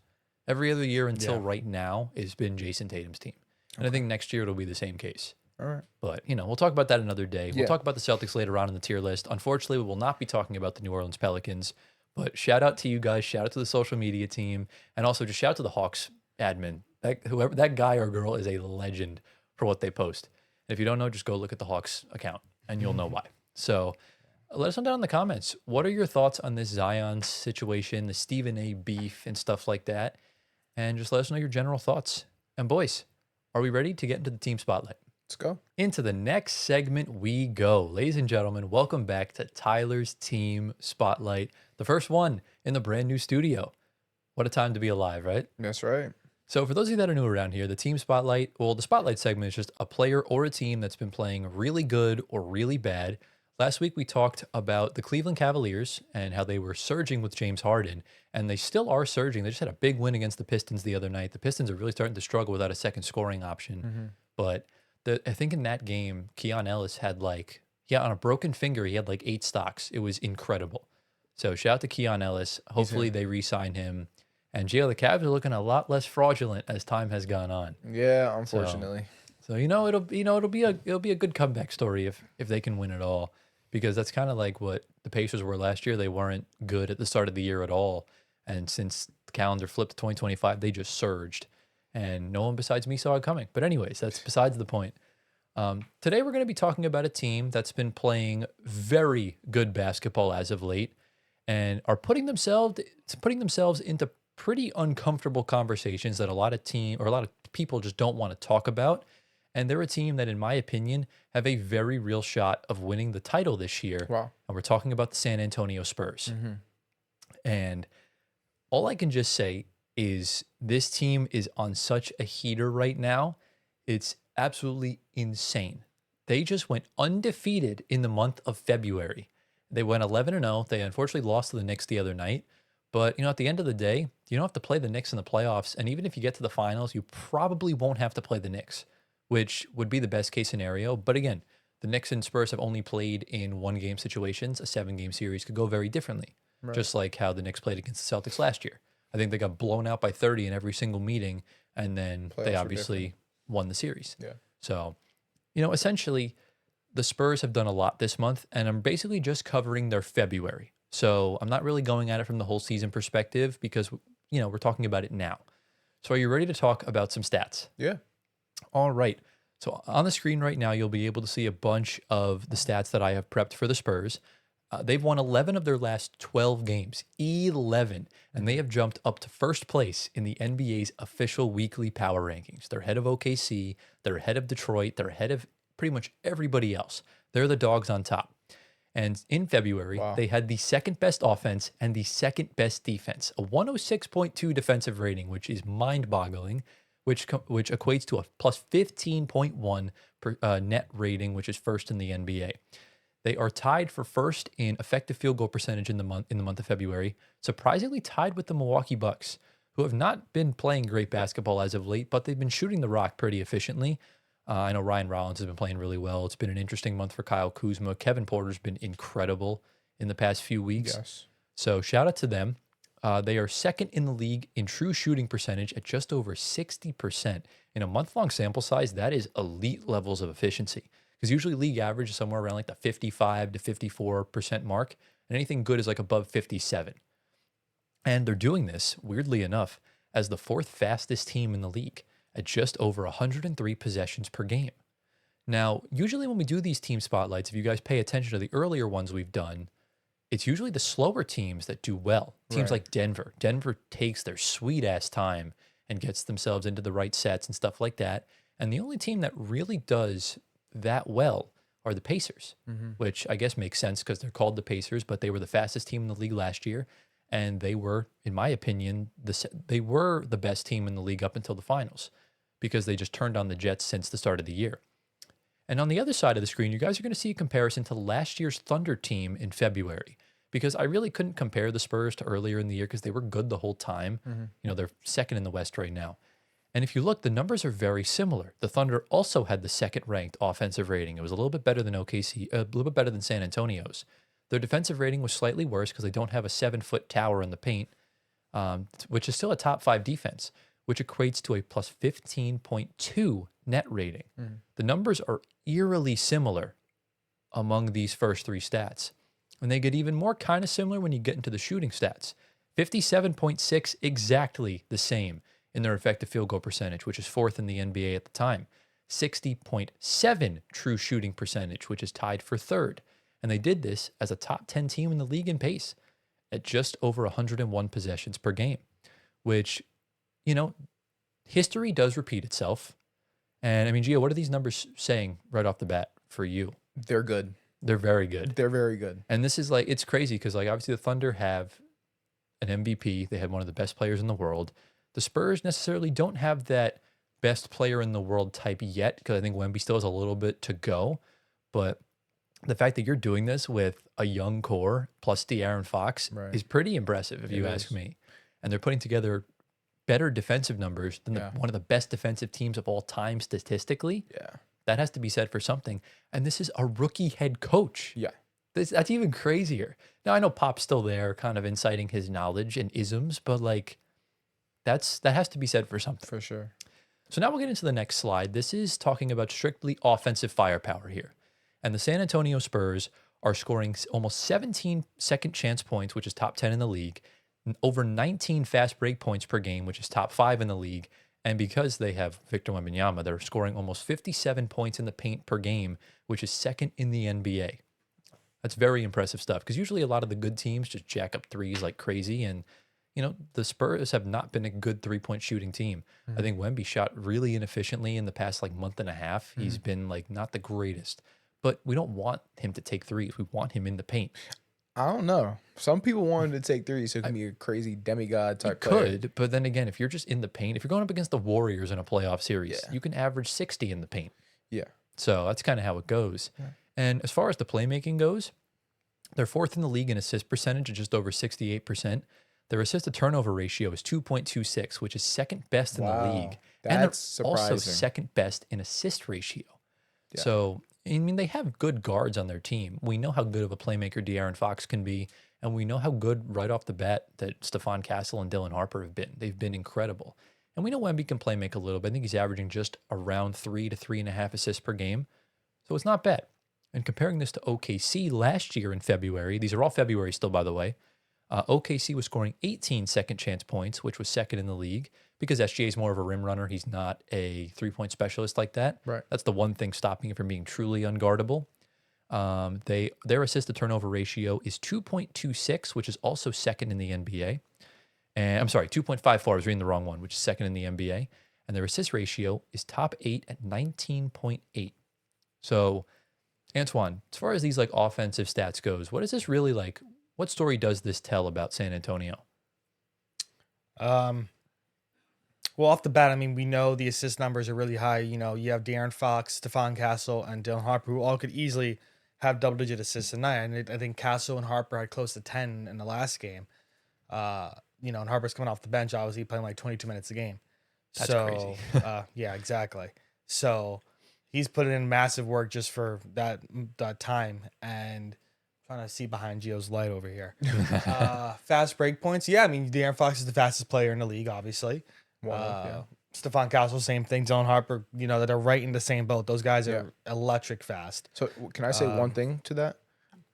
Every other year until Yeah. right now has been Jason Tatum's team. And I think next year it'll be the same case. All right. But, we'll talk about that another day. We'll Yeah. talk about the Celtics later on in the tier list. Unfortunately, we will not be talking about the New Orleans Pelicans. But shout out to you guys. Shout out to the social media team. And also just shout out to the Hawks admin. That guy or girl is a legend for what they post. And if you don't know, just go look at the Hawks account and you'll know why. So let us know down in the comments. What are your thoughts on this Zion situation, the Stephen A beef and stuff like that? And just let us know your general thoughts. And boys, are we ready to get into the team spotlight? Let's go. Into the next segment we go. Ladies and gentlemen, welcome back to Tyler's Team Spotlight, the first one in the brand new studio. What a time to be alive, right? That's right. So for those of you that are new around here, the Team Spotlight, well, the Spotlight segment is just a player or a team that's been playing really good or really bad. Last week we talked about the Cleveland Cavaliers and how they were surging with James Harden, and they still are surging. They just had a big win against the Pistons the other night. The Pistons are really starting to struggle without a second scoring option. But I think in that game, Keon Ellis had on a broken finger, he had 8 stocks. It was incredible. So shout out to Keon Ellis. Hopefully they re-sign him. And the Cavs are looking a lot less fraudulent as time has gone on. Yeah, unfortunately. So it'll be a good comeback story if they can win it all, because that's kind of like what the Pacers were last year. They weren't good at the start of the year at all, and since the calendar flipped to 2025, they just surged, and no one besides me saw it coming. But anyways, that's besides the point. Today we're going to be talking about a team that's been playing very good basketball as of late, and are putting themselves into pretty uncomfortable conversations that a lot of people just don't want to talk about. And they're a team that, in my opinion, have a very real shot of winning the title this year. Wow. And we're talking about the San Antonio Spurs. And all I can just say is this team is on such a heater right now. It's absolutely insane. They just went undefeated in the month of February. They went 11-0. They unfortunately lost to the Knicks the other night. But, at the end of the day, you don't have to play the Knicks in the playoffs. And even if you get to the finals, you probably won't have to play the Knicks, which would be the best case scenario. But again, the Knicks and Spurs have only played in 1-game situations. A 7-game series could go very differently, just like how the Knicks played against the Celtics last year. I think they got blown out by 30 in every single meeting, and then they obviously won the series. Yeah. So, essentially, the Spurs have done a lot this month, and I'm basically just covering their February. So I'm not really going at it from the whole season perspective because, we're talking about it now. So are you ready to talk about some stats? Yeah. All right. So on the screen right now, you'll be able to see a bunch of the stats that I have prepped for the Spurs. They've won 11 of their last 12 games, 11, and they have jumped up to first place in the NBA's official weekly power rankings. They're ahead of OKC, they're ahead of Detroit, they're ahead of pretty much everybody else. They're the dogs on top. And in February, they had the second best offense and the second best defense, a 106.2 defensive rating, which is mind-boggling, which equates to a plus 15.1 net rating, which is first in the NBA. They are tied for first in effective field goal percentage in the month of February, surprisingly tied with the Milwaukee Bucks, who have not been playing great basketball as of late, but they've been shooting the rock pretty efficiently. I know Ryan Rollins has been playing really well. It's been an interesting month for Kyle Kuzma. Kevin Porter's been incredible in the past few weeks. Yes. So shout out to them. They are second in the league in true shooting percentage at just over 60%. In a month-long sample size, that is elite levels of efficiency. Because usually league average is somewhere around the 55 to 54% mark, and anything good is above 57. And they're doing this, weirdly enough, as the fourth fastest team in the league at just over 103 possessions per game. Now, usually when we do these team spotlights, if you guys pay attention to the earlier ones we've done, it's usually the slower teams that do well. Teams like Denver. Denver takes their sweet-ass time and gets themselves into the right sets and stuff like that. And the only team that really does that well are the Pacers, which I guess makes sense because they're called the Pacers, but they were the fastest team in the league last year. And they were, in my opinion, they were the best team in the league up until the finals because they just turned on the Jets since the start of the year. And on the other side of the screen, you guys are going to see a comparison to last year's Thunder team in February because I really couldn't compare the Spurs to earlier in the year because they were good the whole time. They're second in the West right now. And if you look, the numbers are very similar. The Thunder also had the second-ranked offensive rating. It was a little bit better than OKC, a little bit better than San Antonio's. Their defensive rating was slightly worse because they don't have a 7-foot tower in the paint. which is still a top 5 defense, which equates to a plus 15.2 net rating. The numbers are eerily similar among these first 3 stats. And they get even more kind of similar when you get into the shooting stats. 57.6, exactly the same in their effective field goal percentage, which is 4th in the NBA at the time. 60.7 true shooting percentage, which is tied for 3rd. And they did this as a top 10 team in the league in pace at just over 101 possessions per game, which, you know, history does repeat itself. And I mean, Gio, what are these numbers saying right off the bat for you? They're good. They're very good. They're very good. And this is like, it's crazy because, like, obviously the Thunder have an MVP. They had one of the best players in the world. The Spurs necessarily don't have that best player in the world type yet because I think Wemby still has a little bit to go. But the fact that you're doing this with a young core plus De'Aaron Fox is pretty impressive, if you ask me. And they're putting together better defensive numbers than one of the best defensive teams of all time statistically. Yeah. That has to be said for something. And this is a rookie head coach. Yeah. That's even crazier. Now, I know Pop's still there, kind of inciting his knowledge and isms, but like that has to be said for something. For sure. So now we'll get into the next slide. This is talking about strictly offensive firepower here. And the San Antonio Spurs are scoring almost 17 second chance points, which is top 10 in the league, over 19 fast break points per game, which is top 5 in the league. And because they have Victor Wembanyama, they're scoring almost 57 points in the paint per game, which is 2nd in the NBA. That's very impressive stuff because usually a lot of the good teams just jack up threes like crazy. And, you know, the Spurs have not been a good 3-point shooting team. I think Wemby shot really inefficiently in the past like month and a half. He's been like not the greatest, but we don't want him to take threes. We want him in the paint. I don't know. Some people want him to take threes, so it can be a crazy demigod type player. Could, but then again, if you're just in the paint, if you're going up against the Warriors in a playoff series, you can average 60 in the paint. Yeah. So that's kind of how it goes. Yeah. And as far as the playmaking goes, they're 4th in the league in assist percentage at just over 68%. Their assist to turnover ratio is 2.26, which is 2nd best in the league. And they're also 2nd best in assist ratio. Yeah. So, I mean, they have good guards on their team. We know how good of a playmaker De'Aaron Fox can be, and we know how good right off the bat that Stephon Castle and Dylan Harper have been. They've been incredible. And we know Wemby can play make a little bit. I think he's averaging just around 3 to 3.5 assists per game. So it's not bad. And comparing this to OKC last year in February, these are all February still, by the way, OKC was scoring 18 second chance points, which was 2nd in the league because SGA is more of a rim runner. He's not a 3-point specialist like that. Right. That's the one thing stopping him from being truly unguardable. Their assist to turnover ratio is 2.26, which is also 2nd in the NBA. And I'm sorry, 2.54. I was reading the wrong one, which is 2nd in the NBA. And their assist ratio is top 8 at 19.8. So, Antoine, as far as these like offensive stats goes, what is this really like? What story does this tell about San Antonio? Well, off the bat, I mean, we know the assist numbers are really high. You know, you have De'Aaron Fox, Stephon Castle, and Dylan Harper, who all could easily have double-digit assists a night. And I think Castle and Harper had close to 10 in the last game. You know, and Harper's coming off the bench, obviously playing like 22 minutes a game. That's crazy. Yeah, exactly. So he's put in massive work just for that time. And trying to see behind Gio's light over here. Fast break points. Yeah, I mean, De'Aaron Fox is the fastest player in the league, obviously. Stephon Castle, same thing. Dylan Harper, you know, that are right in the same boat. Those guys are electric fast. So can I say one thing to that?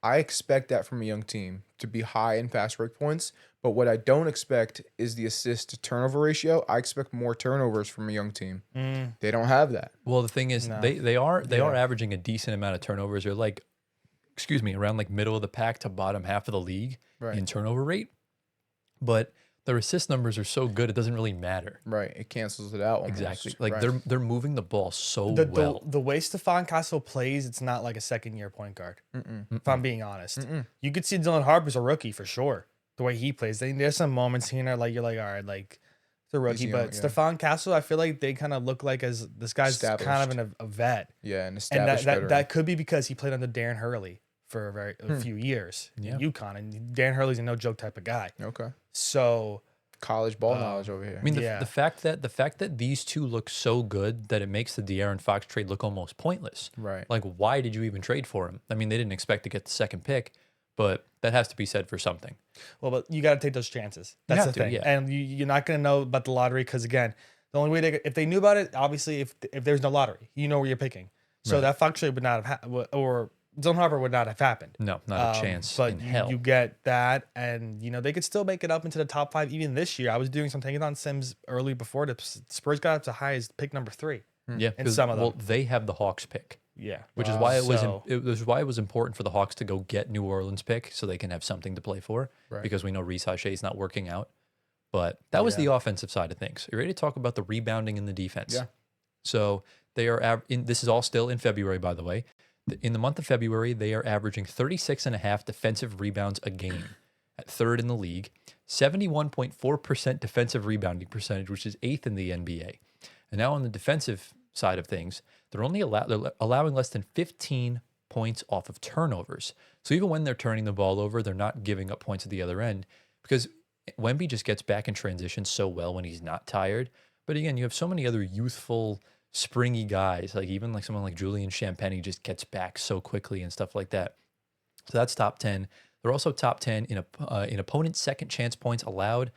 I expect that from a young team to be high in fast break points, but what I don't expect is the assist to turnover ratio. I expect more turnovers from a young team. They don't have that. Well, the thing is, they are averaging a decent amount of turnovers. They're like, around like middle of the pack to bottom half of the league in turnover rate. But their assist numbers are so good, it doesn't really matter. Right. It cancels it out almost. Exactly. Like they're moving the ball so well. The way Stephon Castle plays, it's not like a second-year point guard, if I'm being honest. You could see Dylan Harper's a rookie for sure, the way he plays. There's some moments here and there, like you're like, all right, like it's a rookie. But Stephon Castle, I feel like they kind of look like as this guy's kind of a vet. Yeah, an established veteran. That could be because he played under Darren Hurley for a few years in UConn, and Darren Hurley's a no joke type of guy. Okay. So college ball knowledge over here. I mean, the fact that these two look so good that it makes the De'Aaron Fox trade look almost pointless. Right. Like, why did you even trade for him? I mean, they didn't expect to get the 2nd pick, but that has to be said for something. Well, but you got to take those chances. That's the thing. Yeah. And you're not going to know about the lottery because, again, the only way if they knew about it, obviously, if there's no lottery, you know where you're picking. So Right. that fluctuate would not have or zone hopper would not have happened. No, not a chance But in hell. you get that, and they could still make it up into the top 5 even this year. I was doing some Tankathon sims early before the Spurs got up to high as pick number 3. Yeah, and some of them. well, they have the Hawks pick, Yeah, which is why So- it was why it was important for the Hawks to go get New Orleans pick so they can have something to play for. Right. Because we know Reece Hashay's not working out. But that was the offensive side of things. Are you ready to talk about the rebounding and the defense? Yeah. So they are this is all still in February, by the way. In the month of February, they are averaging 36.5 defensive rebounds a game, at 3rd in the league, 71.4% defensive rebounding percentage, which is 8th in the NBA. And now on the defensive side of things, they're allowing less than 15 points off of turnovers. So even when they're turning the ball over, they're not giving up points at the other end because Wemby just gets back in transition so well when he's not tired. But again, you have so many other youthful, springy guys, like even like someone like Julian Champagny just gets back so quickly and stuff like that. So that's top 10. They're also top 10 in opponent second chance points allowed,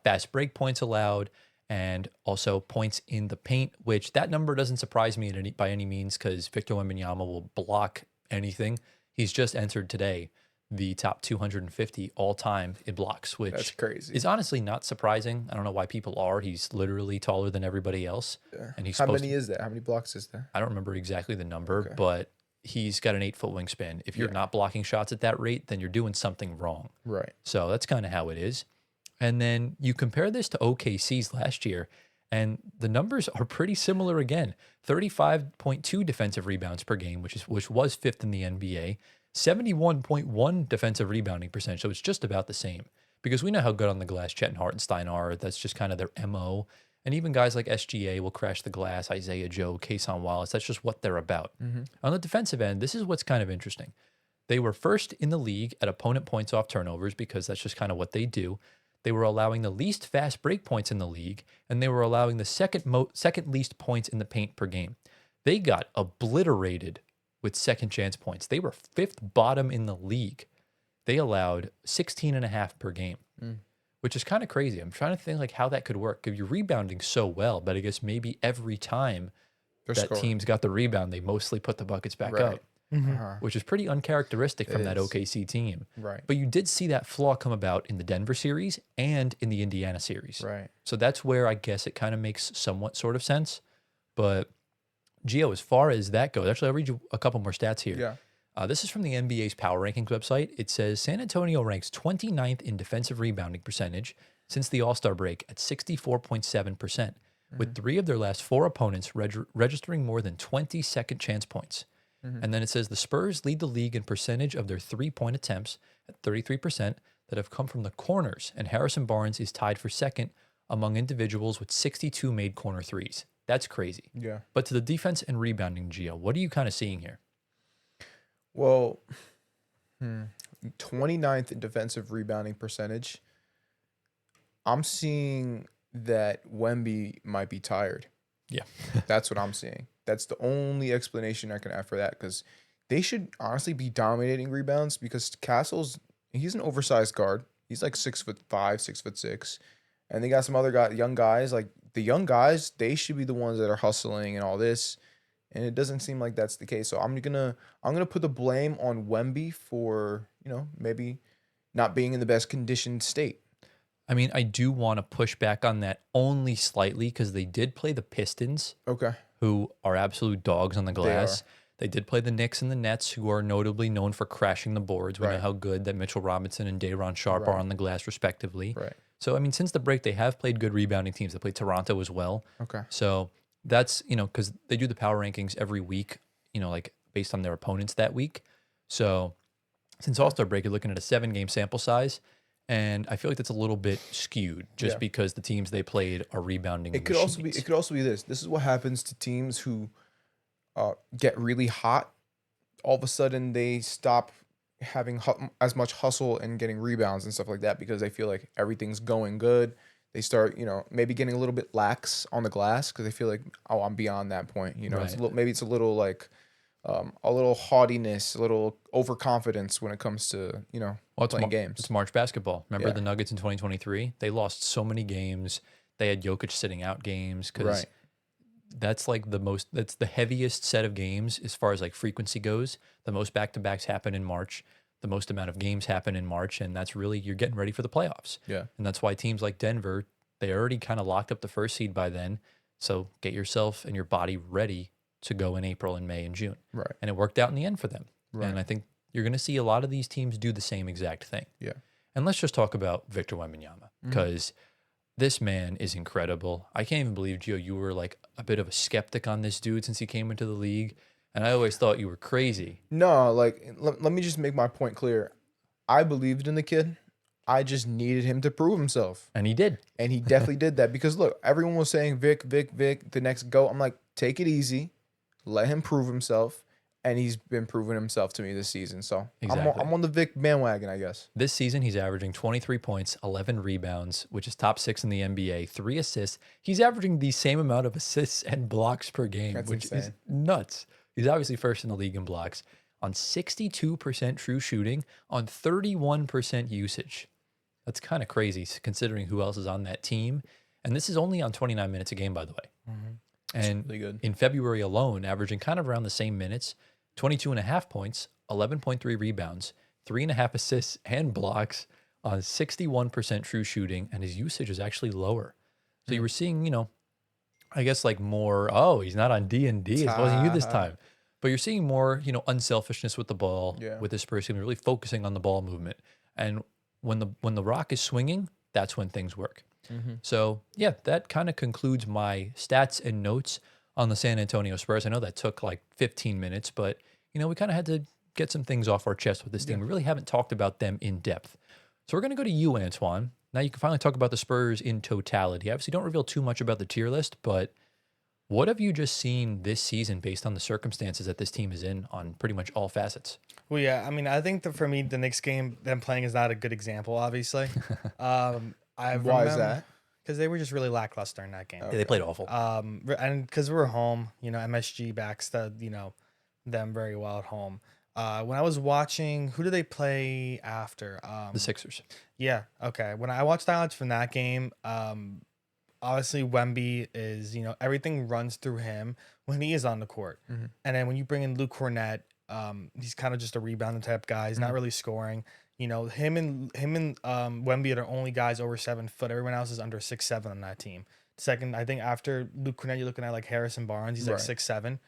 fast break points allowed, and also points in the paint, which that number doesn't surprise me by any means because Victor Wembanyama will block anything. He's just entered today the top 250 all time in blocks, which That's crazy. is honestly not surprising. I don't know why people are. He's literally taller than everybody else. Yeah. And he's How supposed many is that? How many blocks is that? I don't remember exactly the number, Okay. but he's got an 8-foot wingspan. If you're not blocking shots at that rate, then you're doing something wrong. Right. So that's kind of how it is. And then you compare this to OKC's last year, and the numbers are pretty similar again. 35.2 defensive rebounds per game, which was 5th in the NBA. 71.1 defensive rebounding percentage. So it's just about the same because we know how good on the glass Chet and Hartenstein are. That's just kind of their MO. And even guys like SGA will crash the glass, Isaiah Joe, Kason Wallace. That's just what they're about. On the defensive end, this is what's kind of interesting. They were first in the league at opponent points off turnovers because that's just kind of what they do. They were allowing the least fast break points in the league, and they were allowing the second least points in the paint per game. They got obliterated with second chance points. They were 5th bottom in the league. They allowed 16.5 per game, which is kind of crazy. I'm trying to think like how that could work. If you're rebounding so well, but I guess maybe every time teams got the rebound, they mostly put the buckets back up, which is pretty uncharacteristic from that OKC team. Right. But you did see that flaw come about in the Denver series and in the Indiana series. Right. So that's where I guess it kind of makes somewhat sort of sense. But Gio, as far as that goes, actually, I'll read you a couple more stats here. Yeah. This is from the NBA's Power Rankings website. It says San Antonio ranks 29th in defensive rebounding percentage since the All-Star break at 64.7%, with 3 of their last 4 opponents registering more than 20 second chance points. And then it says the Spurs lead the league in percentage of their 3-point attempts at 33% that have come from the corners, and Harrison Barnes is tied for second among individuals with 62 made corner threes. That's crazy. Yeah. But to the defense and rebounding, Gio, what are you kind of seeing here? Well, 29th in defensive rebounding percentage. I'm seeing that Wemby might be tired. Yeah. That's what I'm seeing. That's the only explanation I can have for that because they should honestly be dominating rebounds because Castle's, he's an oversized guard. He's like 6'5", 6'6". And they got some other young guys. Like the young guys, they should be the ones that are hustling and all this. And it doesn't seem like that's the case. So I'm gonna put the blame on Wemby for, maybe not being in the best conditioned state. I mean, I do want to push back on that only slightly because they did play the Pistons, Okay. who are absolute dogs on the glass. They did play the Knicks and the Nets, who are notably known for crashing the boards. We know how good that Mitchell Robinson and Day'Ron Sharpe are on the glass, respectively. Right. So, I mean, since the break, they have played good rebounding teams. They played Toronto as well. Okay. So that's, because they do the power rankings every week, like based on their opponents that week. So since All-Star break, you're looking at a 7-game sample size. And I feel like that's a little bit skewed just because the teams they played are rebounding. It could also be this. This is what happens to teams who get really hot. All of a sudden, they stop having as much hustle and getting rebounds and stuff like that because they feel like everything's going good. They start, maybe getting a little bit lax on the glass because they feel like, oh, I'm beyond that point. Right. Maybe it's a little like a little haughtiness, a little overconfidence when it comes to Well, playing games. It's March basketball. Remember Yeah. the Nuggets in 2023? They lost so many games. They had Jokic sitting out games because Right. that's like that's the heaviest set of games as far as like frequency goes. The most back-to-backs happen in March. The most amount of games happen in March, and that's really, you're getting ready for the playoffs. Yeah. And that's why teams like Denver, they already kind of locked up the first seed by then. So get yourself and your body ready to go in April and May and June. Right. And it worked out in the end for them. Right. And I think you're going to see a lot of these teams do the same exact thing. Yeah. And let's just talk about Victor Wembanyama, because this man is incredible. I can't even believe, Gio, you were like a bit of a skeptic on this dude since he came into the league. And I always thought you were crazy. No, like let me just make my point clear. I believed in the kid. I just needed him to prove himself. And he did. And he definitely did that, because look, everyone was saying Vic, the next GOAT. I'm like, take it easy. Let him prove himself. And he's been proving himself to me this season. So Exactly. I'm on the Vic bandwagon, I guess. This season, he's averaging 23 points, 11 rebounds, which is top 6 in the NBA, 3 assists. He's averaging the same amount of assists and blocks per game, That's which is insane. nuts. He's obviously first in the league in blocks, on 62% true shooting, on 31% usage. That's kind of crazy considering who else is on that team. And this is only on 29 minutes a game, by the way. And really good. in February alone, averaging kind of around the same minutes, 22.5 points, 11.3 rebounds, 3.5 assists and blocks on 61% true shooting, and his usage is actually lower. So you were seeing, I guess like more, oh, he's not on D&D. It wasn't you this time. But you're seeing more, unselfishness with the ball, with the Spurs team, really focusing on the ball movement. And when the rock is swinging, that's when things work. So, yeah, that kind of concludes my stats and notes on the San Antonio Spurs. I know that took like 15 minutes, but, we kind of had to get some things off our chest with this team. We really haven't talked about them in depth. So we're going to go to you, Antoine. Now you can finally talk about the Spurs in totality. Obviously, don't reveal too much about the tier list, but what have you just seen this season based on the circumstances that this team is in on pretty much all facets? Well, yeah, I mean, I think that for me, the Knicks game, them playing is not a good example, obviously. Why is that? Because they were just really lackluster in that game. Yeah, they played awful. And because we were home, MSG backs them very well at home. When I was watching, who did they play after? The Sixers. Yeah, okay. When I watched highlights from that game, obviously Wemby is, everything runs through him when he is on the court. And then when you bring in Luke Cornett, he's kind of just a rebounding type guy. He's not really scoring. Him and Wemby are the only guys over 7 foot. Everyone else is under 6'7" on that team. Second, I think after Luke Cornett, you're looking at like Harrison Barnes. He's like 6'7".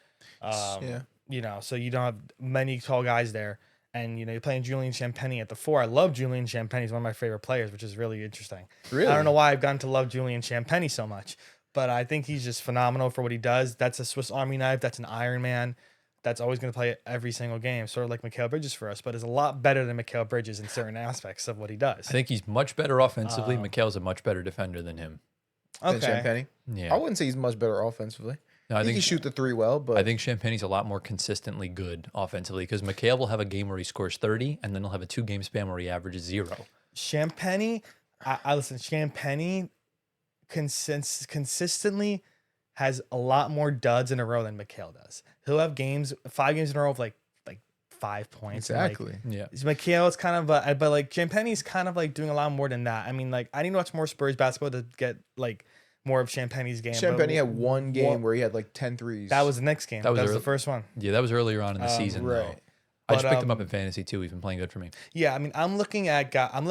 So you don't have many tall guys there. And, you're playing Julian Champagnie at the 4. I love Julian Champagnie. He's one of my favorite players, which is really interesting. Really? I don't know why I've gotten to love Julian Champagnie so much, but I think he's just phenomenal for what he does. That's a Swiss Army knife. That's an Iron Man. That's always going to play every single game, sort of like Mikal Bridges for us, but is a lot better than Mikal Bridges in certain aspects of what he does. I think he's much better offensively. Mikal's a much better defender than him. Than Champagnie? Yeah. I wouldn't say he's much better offensively. No, I think he shoot the 3 well, but I think Champagnie's a lot more consistently good offensively, because Mikal will have a game where he scores 30, and then he'll have a 2-game span where he averages 0. Champagnie, I listen. Champagnie consistently has a lot more duds in a row than Mikal does. He'll have 5 games in a row of like 5 points. exactly. Yeah. Mikal is kind of, but like Champagnie's kind of like doing a lot more than that. I mean, like I need to watch more Spurs basketball to get like more of Champagnie's game. Champagnie had one game where he had like 10 threes. That was the next game. That was the first one. Yeah, that was earlier on in the season, though. right. I just But, picked him up in fantasy too. He's been playing good for me. Yeah, I mean, I'm looking at Devin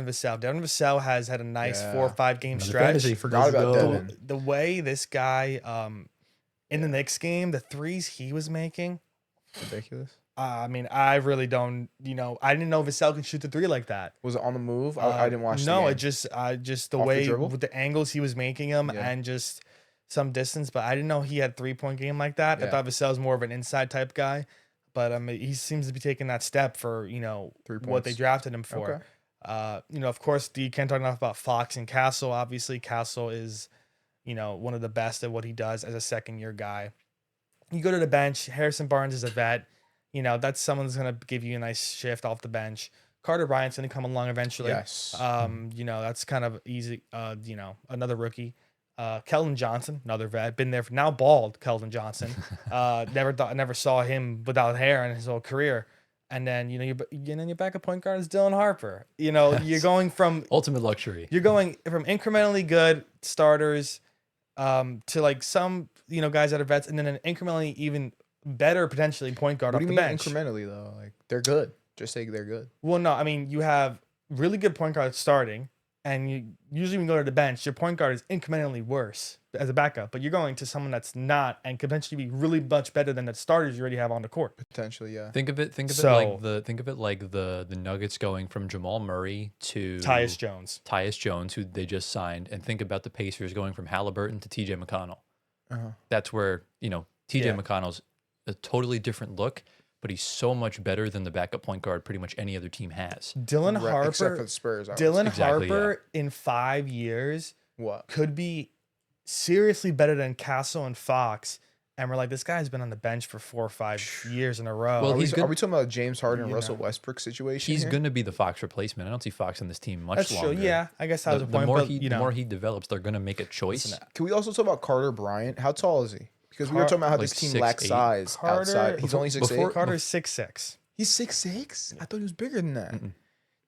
Vassell. Devin Vassell has had a nice 4 or 5 game Another stretch. fantasy. Forgot about Let's go. Devin. The way this guy in the Knicks game, the threes he was making, Ridiculous. I mean, I really don't. I didn't know Vassell can shoot the 3 like that. Was it on the move? I didn't watch the No, game. it just the Off the way dribble? with the angles he was making them Yeah. and just some distance. But I didn't know he had 3-point game like that. I Yeah. thought Vassell was more of an inside type guy. But he seems to be taking that step for 3 what they points. drafted him for. Okay. Of course, you can't talk enough about Fox and Castle. Obviously, Castle is one of the best at what he does as a second-year guy. You go to the bench. Harrison Barnes is a vet. That's someone that's gonna give you a nice shift off the bench. Carter Bryant's gonna come along eventually. Yes. That's kind of easy. Another rookie. Keldon Johnson, another vet, been there for now bald. Keldon Johnson, never saw him without hair in his whole career. And then your backup point guard is Dylan Harper. You're going from Ultimate luxury. You're going from incrementally good starters to like some guys that are vets, and then an incrementally even better potentially point guard What off do the you mean bench. incrementally though? Like they're good. Just say they're good. Well, no, I mean you have really good point guards starting, and you usually when you go to the bench, your point guard is incrementally worse as a backup, but you're going to someone that's not and could potentially be really much better than the starters you already have on the court. Potentially, yeah. Think of it like the Nuggets going from Jamal Murray to Tyus Jones, who they just signed, and think about the Pacers going from Halliburton to TJ McConnell. Uh-huh. That's where TJ Yeah. McConnell's a totally different look, but he's so much better than the backup point guard pretty much any other team has. Dylan Right, Harper, except for the Spurs. Dylan Exactly, Harper in 5 years What? could be seriously better than Castle and Fox. And we're like, this guy's been on the bench for 4 or 5 years in a row. Well, Are we he's good- talking about James Harden and You Russell know. Westbrook situation? He's here? going to be the Fox replacement. I don't see Fox on this team much That's longer. true. Yeah, I guess that was The, the the point. more But he the more he develops, they're going to make a choice. Can we also talk about Carter Bryant? How tall is he? Because we were talking about how like this team 6'8". lacks size Carter- outside. He's only 6'8". before- Carter's 6'6". He's 6'6"? I thought he was bigger than that.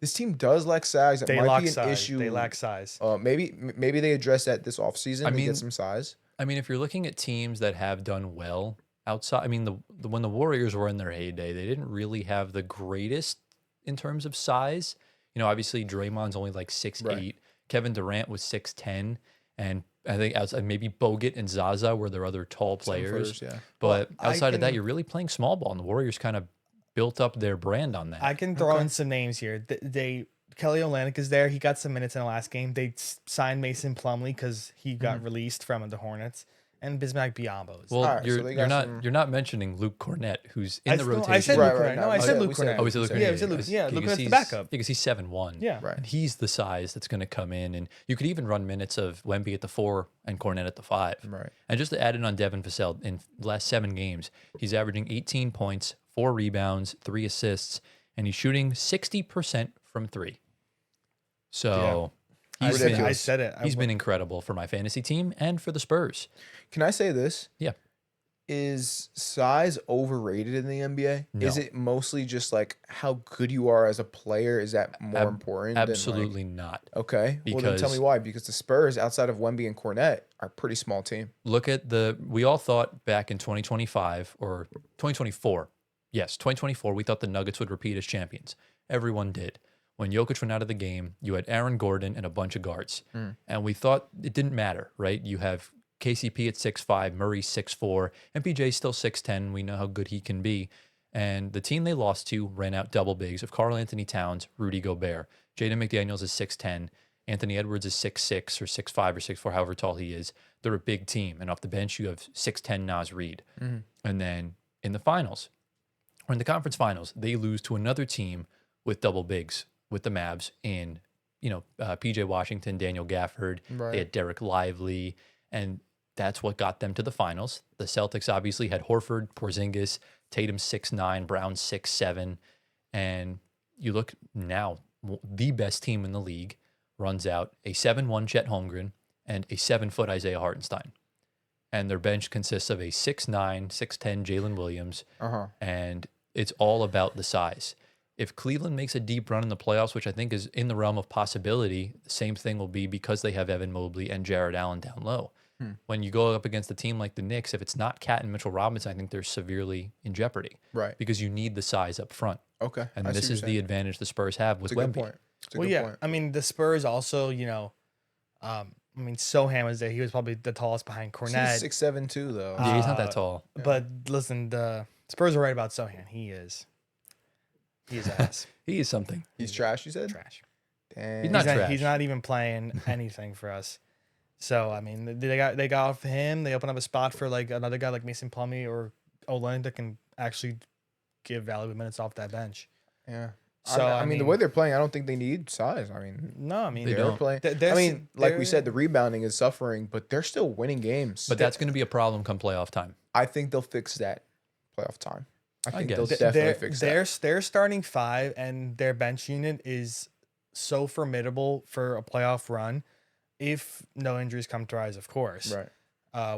This team does lack size. It They might lack be an size. issue. They lack size. Maybe they address that this offseason and mean- get some size. I mean, if you're looking at teams that have done well outside, I mean, when the Warriors were in their heyday, they didn't really have the greatest in terms of size. Obviously Draymond's only like 6'8". Right. Kevin Durant was 6'10", and I think outside maybe Bogut and Zaza were their other tall players. First, yeah. But Well, I outside of that, can- you're really playing small ball, and the Warriors kind of built up their brand on that. I can throw in some names here. Kelly Olynyk is there. He got some minutes in the last game. They signed Mason Plumlee because he got released from the Hornets, and Bismack Biyombo is well, All right, so you're, they you're got not some- you're not mentioning Luke Cornett, who's in the rotation. I said Right, Luke right, Cornett. no, No, I no, said yeah, Luke we said- Cornett. Oh, we said Luke Yeah, Cornett. we said Luke- yeah, Luke because Cornett's the he's- backup. Because he's 7'1". Yeah. Right. And he's the size that's going to come in, and you could even run minutes of Wemby at the 4 and Cornette at the 5. Right. And just to add in on Devin Vassell, in the last 7 games, he's averaging 18 points, 4 rebounds, 3 assists, and he's shooting 60% from 3. So he's Ridiculous. been, I said it. he's been incredible for my fantasy team and for the Spurs. Can I say this? Yeah. Is size overrated in the NBA? No. Is it mostly just like how good you are as a player? Is that more important? than, like- Absolutely not. Okay. Well, then tell me Because- why. Because the Spurs, outside of Wemby and Cornette, are a pretty small team. Look at we all thought back in 2025 or 2024. Yes, 2024, we thought the Nuggets would repeat as champions. Everyone did. When Jokic went out of the game, you had Aaron Gordon and a bunch of guards. And we thought it didn't matter, right? You have KCP at 6'5", Murray 6'4", and PJ's still 6'10". We know how good he can be. And the team they lost to ran out double bigs of Karl Anthony Towns, Rudy Gobert. Jaden McDaniels is 6'10". Anthony Edwards is 6'6" or 6'5" or 6'4", however tall he is. They're a big team. And off the bench, you have 6'10" Naz Reid. And then in the finals, or in the conference finals, they lose to another team with double bigs, with the Mavs in, PJ Washington, Daniel Gafford. Right. They had Derek Lively, and that's what got them to the finals. The Celtics obviously had Horford, Porzingis, Tatum 6'9", Brown 6'7", and you look now, the best team in the league runs out a 7'1" Chet Holmgren and a 7-foot Isaiah Hartenstein. And their bench consists of a 6'9", 6'10" Jalen Williams, and it's all about the size. If Cleveland makes a deep run in the playoffs, which I think is in the realm of possibility, the same thing will be because they have Evan Mobley and Jared Allen down low. When you go up against a team like the Knicks, if it's not Cat and Mitchell Robinson, I think they're severely in jeopardy. Right. Because you need the size up front. Okay. And I see this what is you're the saying. advantage the Spurs have with It's a good Wemby. point. It's a Well, good yeah. point. I mean, the Spurs also, Sohan was there. He was probably the tallest behind He's Cornette. 6'7" too, though. Yeah, he's not that tall. But listen, the Spurs are right about Sohan. He is ass. He is something. He's trash, you said? Trash. Damn. He's not trash. He's not even playing anything for us. So I mean, they got off him. They opened up a spot for like another guy like Mason Plumlee or Olynyk that can actually give valuable minutes off that bench. Yeah. So I mean, the way they're playing, I don't think they need size. I mean, no, I mean They they're don't. playing. They're- I mean, like we they're- said, the rebounding is suffering, but they're still winning games. But that's going to be a problem come playoff time. I think they'll fix that playoff time. I think they'll guess. definitely fix that. Their starting 5 and their bench unit is so formidable for a playoff run. if no injuries come to rise, of course. Right.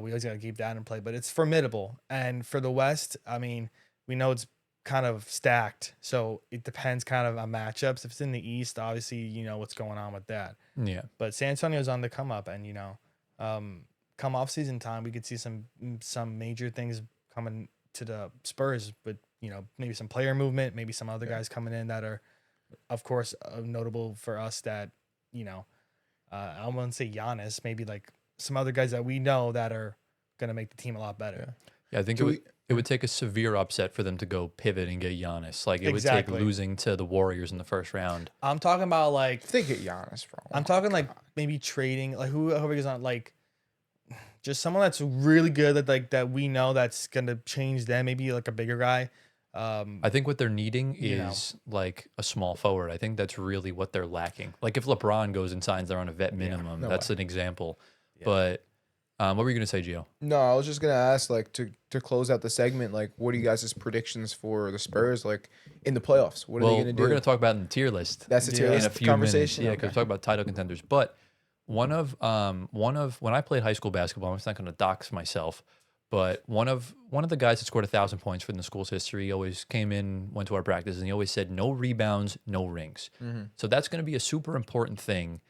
We always got to keep that in play, but it's formidable. And for the West, I mean, we know it's kind of stacked, so it depends kind of on matchups. If it's in the East, obviously, you know what's going on with that. Yeah. But San Antonio's on the come up, and come off season time, we could see some major things coming to the Spurs, with maybe some player movement, maybe some other guys coming in that are, of course, notable for us. That I wouldn't say Giannis, maybe like some other guys that we know that are gonna make the team a lot better. Yeah, I think it would take a severe upset for them to go pivot and get Giannis. Like, it would take losing to the Warriors in the first round. I'm talking about like If they get Giannis, bro. I'm talking like maybe trading, like whoever is on, like just someone that's really good that we know that's gonna change them. Maybe like a bigger guy. I think what they're needing is like a small forward. I think that's really what they're lacking. Like, if LeBron goes and signs there on a vet minimum, that's an example. Yeah. But what were you gonna say, Gio? No, I was just gonna ask, like, to close out the segment, like, what are you guys' predictions for the Spurs, like, in the playoffs? What are they gonna do? We're gonna talk about it in the tier list. That's the tier list in a few conversation. Minutes. Yeah, because we're talking about title contenders. But one of when I played high school basketball, I'm not gonna dox myself, but one of the guys that scored 1,000 points for the school's history always came in, went to our practices, and he always said, "No rebounds, no rings." Mm-hmm. So that's going to be a super important thing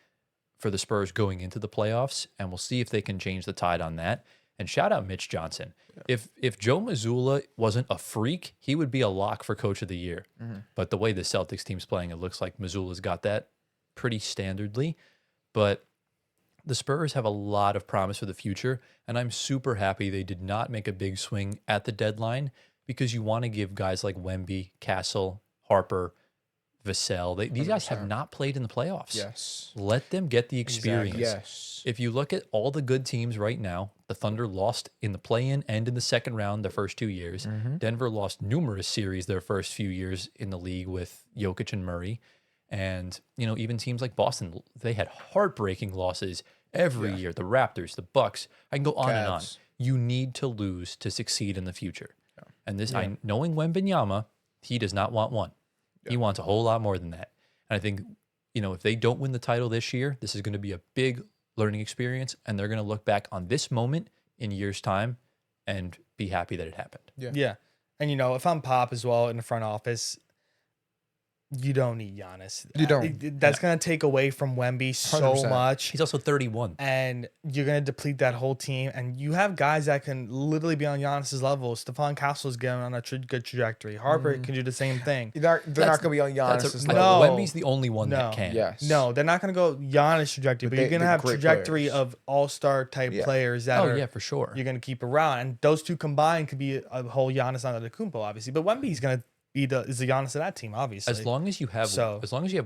for the Spurs going into the playoffs, and we'll see if they can change the tide on that. And shout out Mitch Johnson. Yeah. If Joe Mazzulla wasn't a freak, he would be a lock for Coach of the Year. Mm-hmm. But the way the Celtics team's playing, it looks like Mazzulla's got that pretty standardly. But the Spurs have a lot of promise for the future, and I'm super happy they did not make a big swing at the deadline, because you want to give guys like Wemby, Castle, Harper, Vassell, these guys have not played in the playoffs. Yes. Let them get the experience. Exactly. Yes. If you look at all the good teams right now, the Thunder lost in the play-in and in the second round their first 2 years. Mm-hmm. Denver lost numerous series their first few years in the league with Jokic and Murray. And, even teams like Boston, they had heartbreaking losses every year. The Raptors, the Bucks, I can go on and on. You need to lose to succeed in the future. Yeah. And this, knowing Wembanyama, he does not want one. Yeah. He wants a whole lot more than that. And I think, if they don't win the title this year, this is going to be a big learning experience, and they're going to look back on this moment in years' time and be happy that it happened. Yeah. And, if I'm Pop as well in the front office, you don't need Giannis. You don't. That's going to take away from Wemby so 100%. much. He's also 31. And you're going to deplete that whole team. And you have guys that can literally be on Giannis's level. Stephon Castle's getting on a good trajectory. Harper can do the same thing. They're not going to be on Giannis's level. Wemby's the only one that can. Yes. No, they're not going to go Giannis trajectory, but you're going to have trajectory of all-star type players that are, for sure. You're going to keep around. And those two combined could be a whole Giannis Antetokounmpo, obviously. But Wemby's going to is the Giannis of that team, obviously. As long as you have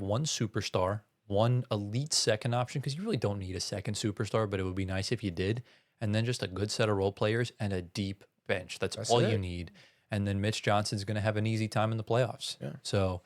one superstar, one elite second option, because you really don't need a second superstar, but it would be nice if you did, and then just a good set of role players and a deep bench. That's all you need. And then Mitch Johnson's going to have an easy time in the playoffs. Yeah. So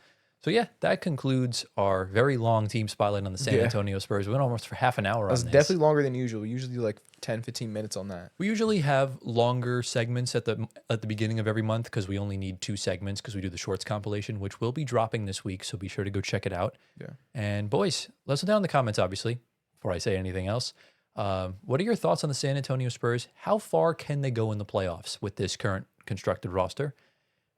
that concludes our very long team spotlight on the San Antonio Spurs. We went almost for half an hour on this. That's definitely longer than usual. We usually do like 10, 15 minutes on that. We usually have longer segments at the beginning of every month, because we only need 2 segments, because we do the shorts compilation, which will be dropping this week. So be sure to go check it out. Yeah. And boys, let us know down in the comments, obviously, before I say anything else. What are your thoughts on the San Antonio Spurs? How far can they go in the playoffs with this current constructed roster?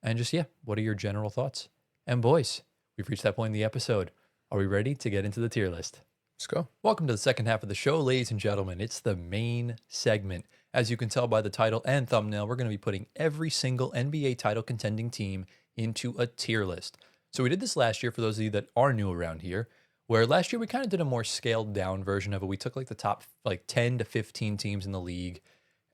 And just, what are your general thoughts? And boys, we've reached that point in the episode. Are we ready to get into the tier list? Let's go. Welcome to the second half of the show, ladies and gentlemen. It's the main segment. As you can tell by the title and thumbnail, we're going to be putting every single NBA title contending team into a tier list. So we did this last year for those of you that are new around here, where last year we kind of did a more scaled down version of it. We took like the top 10 to 15 teams in the league,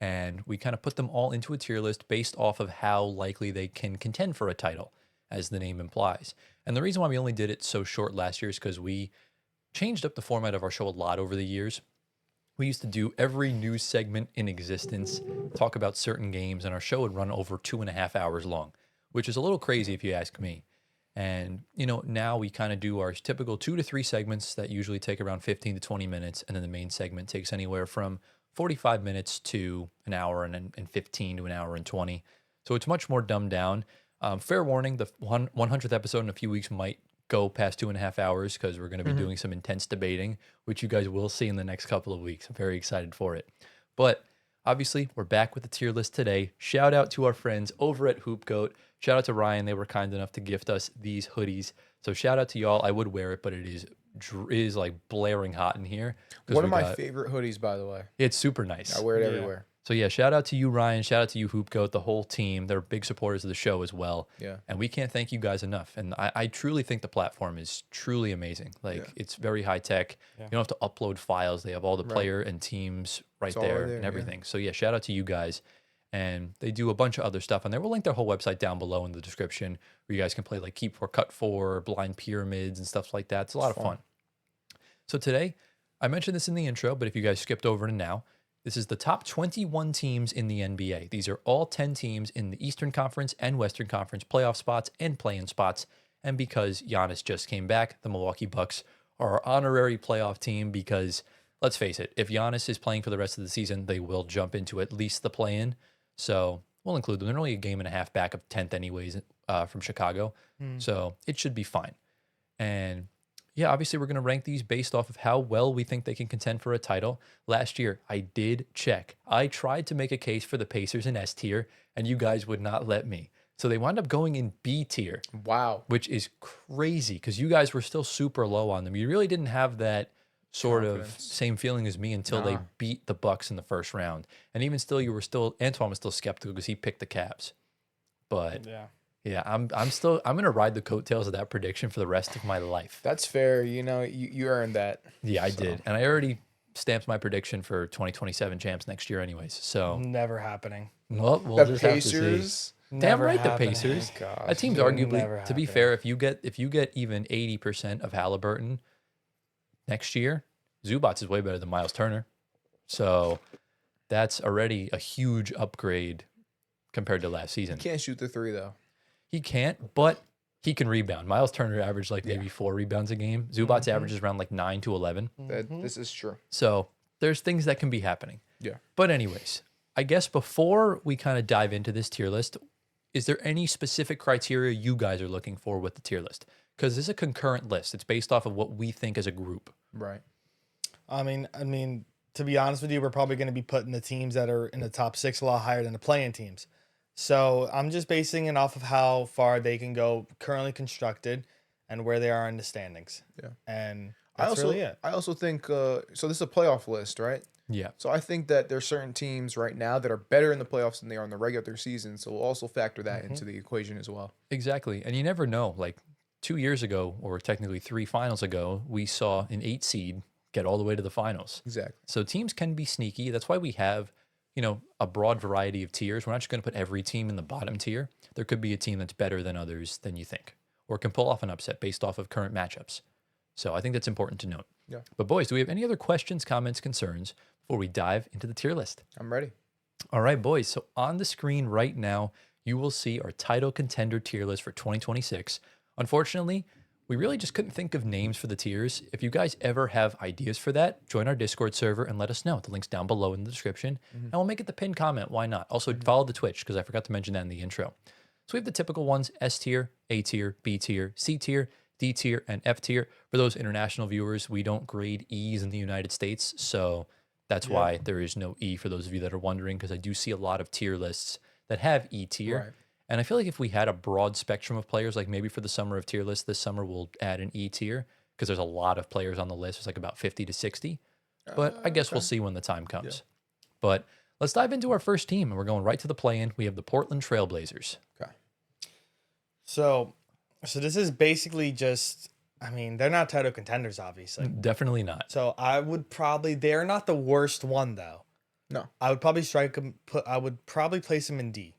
and we kind of put them all into a tier list based off of how likely they can contend for a title, as the name implies. And the reason why we only did it so short last year is because we changed up the format of our show a lot over the years. We used to do every news segment in existence, talk about certain games, and our show would run over 2.5 hours long, which is a little crazy if you ask me. And, now we kind of do our typical 2 to 3 segments that usually take around 15 to 20 minutes, and then the main segment takes anywhere from 45 minutes to an hour and 15 to an hour and 20. So it's much more dumbed down. Fair warning, the 100th episode in a few weeks might go past 2.5 hours because we're going to be doing some intense debating, which you guys will see in the next couple of weeks. I'm very excited for it. But obviously, we're back with the tier list today. Shout out to our friends over at Hoop Goat. Shout out to Ryan. They were kind enough to gift us these hoodies. So shout out to y'all. I would wear it, but it is like blaring hot in here. One of my favorite hoodies, by the way. It's super nice. I wear it everywhere. So yeah, shout out to you, Ryan. Shout out to you, Hoop Goat, the whole team. They're big supporters of the show as well. Yeah. And we can't thank you guys enough. And I truly think the platform is truly amazing. Like it's very high tech. You don't have to upload files. They have all the player and teams right there and everything. So yeah, shout out to you guys. And they do a bunch of other stuff on there. We'll link their whole website down below in the description where you guys can play like Keep 4, Cut 4, Blind Pyramids and stuff like that. It's a lot of fun. So today, I mentioned this in the intro, but if you guys skipped over to now, this is the top 21 teams in the NBA. These are all 10 teams in the Eastern Conference and Western Conference playoff spots and play-in spots. And because Giannis just came back, the Milwaukee Bucks are our honorary playoff team because, let's face it, if Giannis is playing for the rest of the season, they will jump into at least the play-in. So we'll include them. They're only a game and a half back of 10th anyways from Chicago. So it should be fine. And yeah, obviously we're going to rank these based off of how well we think they can contend for a title. Last year, I did check. I tried to make a case for the Pacers in S tier, and you guys would not let me. So they wound up going in B tier. Wow. Which is crazy because you guys were still super low on them. You really didn't have that sort of same feeling as me until they beat the Bucks in the first round. And even still, Antoine was still skeptical because he picked the Cavs. But yeah, I'm gonna ride the coattails of that prediction for the rest of my life. That's fair. You know, you earned that. Yeah, I did. And I already stamped my prediction for 2027 champs next year anyways. So never happening. Well, we'll The just have to Pacers. see. Damn right, the Pacers. Gosh, that team's arguably, to be fair, if you get even 80% of Halliburton next year, Zubats is way better than Miles Turner. So that's already a huge upgrade compared to last season. Can't shoot the three though. He can't, but he can rebound. Miles Turner averaged like maybe 4 rebounds a game. Zubats averages around like 9 to 11. This is true. So there's things that can be happening. Yeah. But anyways, I guess before we kind of dive into this tier list, is there any specific criteria you guys are looking for with the tier list? Because this is a concurrent list. It's based off of what we think as a group. Right. I mean, to be honest with you, we're probably going to be putting the teams that are in the top 6 a lot higher than the play-in teams. So I'm just basing it off of how far they can go currently constructed and where they are in the standings. Yeah. And that's really it. I also think, so this is a playoff list, right? Yeah. So I think that there's certain teams right now that are better in the playoffs than they are in the regular season. So we'll also factor that into the equation as well. Exactly. And you never know. Like 2 years ago, or technically 3 finals ago, we saw an 8 seed get all the way to the finals. Exactly. So teams can be sneaky. That's why we have, a broad variety of tiers. We're not just going to put every team in the bottom tier. There could be a team that's better than others than you think, or can pull off an upset based off of current matchups. So I think that's important to note. Yeah. But boys, do we have any other questions, comments, concerns before we dive into the tier list? I'm ready. All right, boys. So on the screen right now, you will see our title contender tier list for 2026. Unfortunately, we really just couldn't think of names for the tiers. If you guys ever have ideas for that, join our Discord server and let us know. The link's down below in the description. And we'll make it the pinned comment. Why not? Also, follow the Twitch, because I forgot to mention that in the intro. So we have the typical ones: S tier, A tier, B tier, C tier, D tier, and F tier. For those international viewers, we don't grade E's in the United States. So that's why there is no E for those of you that are wondering, because I do see a lot of tier lists that have E tier. Right. And I feel like if we had a broad spectrum of players, like maybe for the summer of tier list, this summer we'll add an E tier because there's a lot of players on the list. It's like about 50 to 60. But I guess we'll see when the time comes. Yeah. But let's dive into our first team, and we're going right to the play-in. We have the Portland Trailblazers. Okay. So this is basically just, they're not title contenders, obviously. Definitely not. So they're not the worst one, though. No. I would probably I would probably place them in D.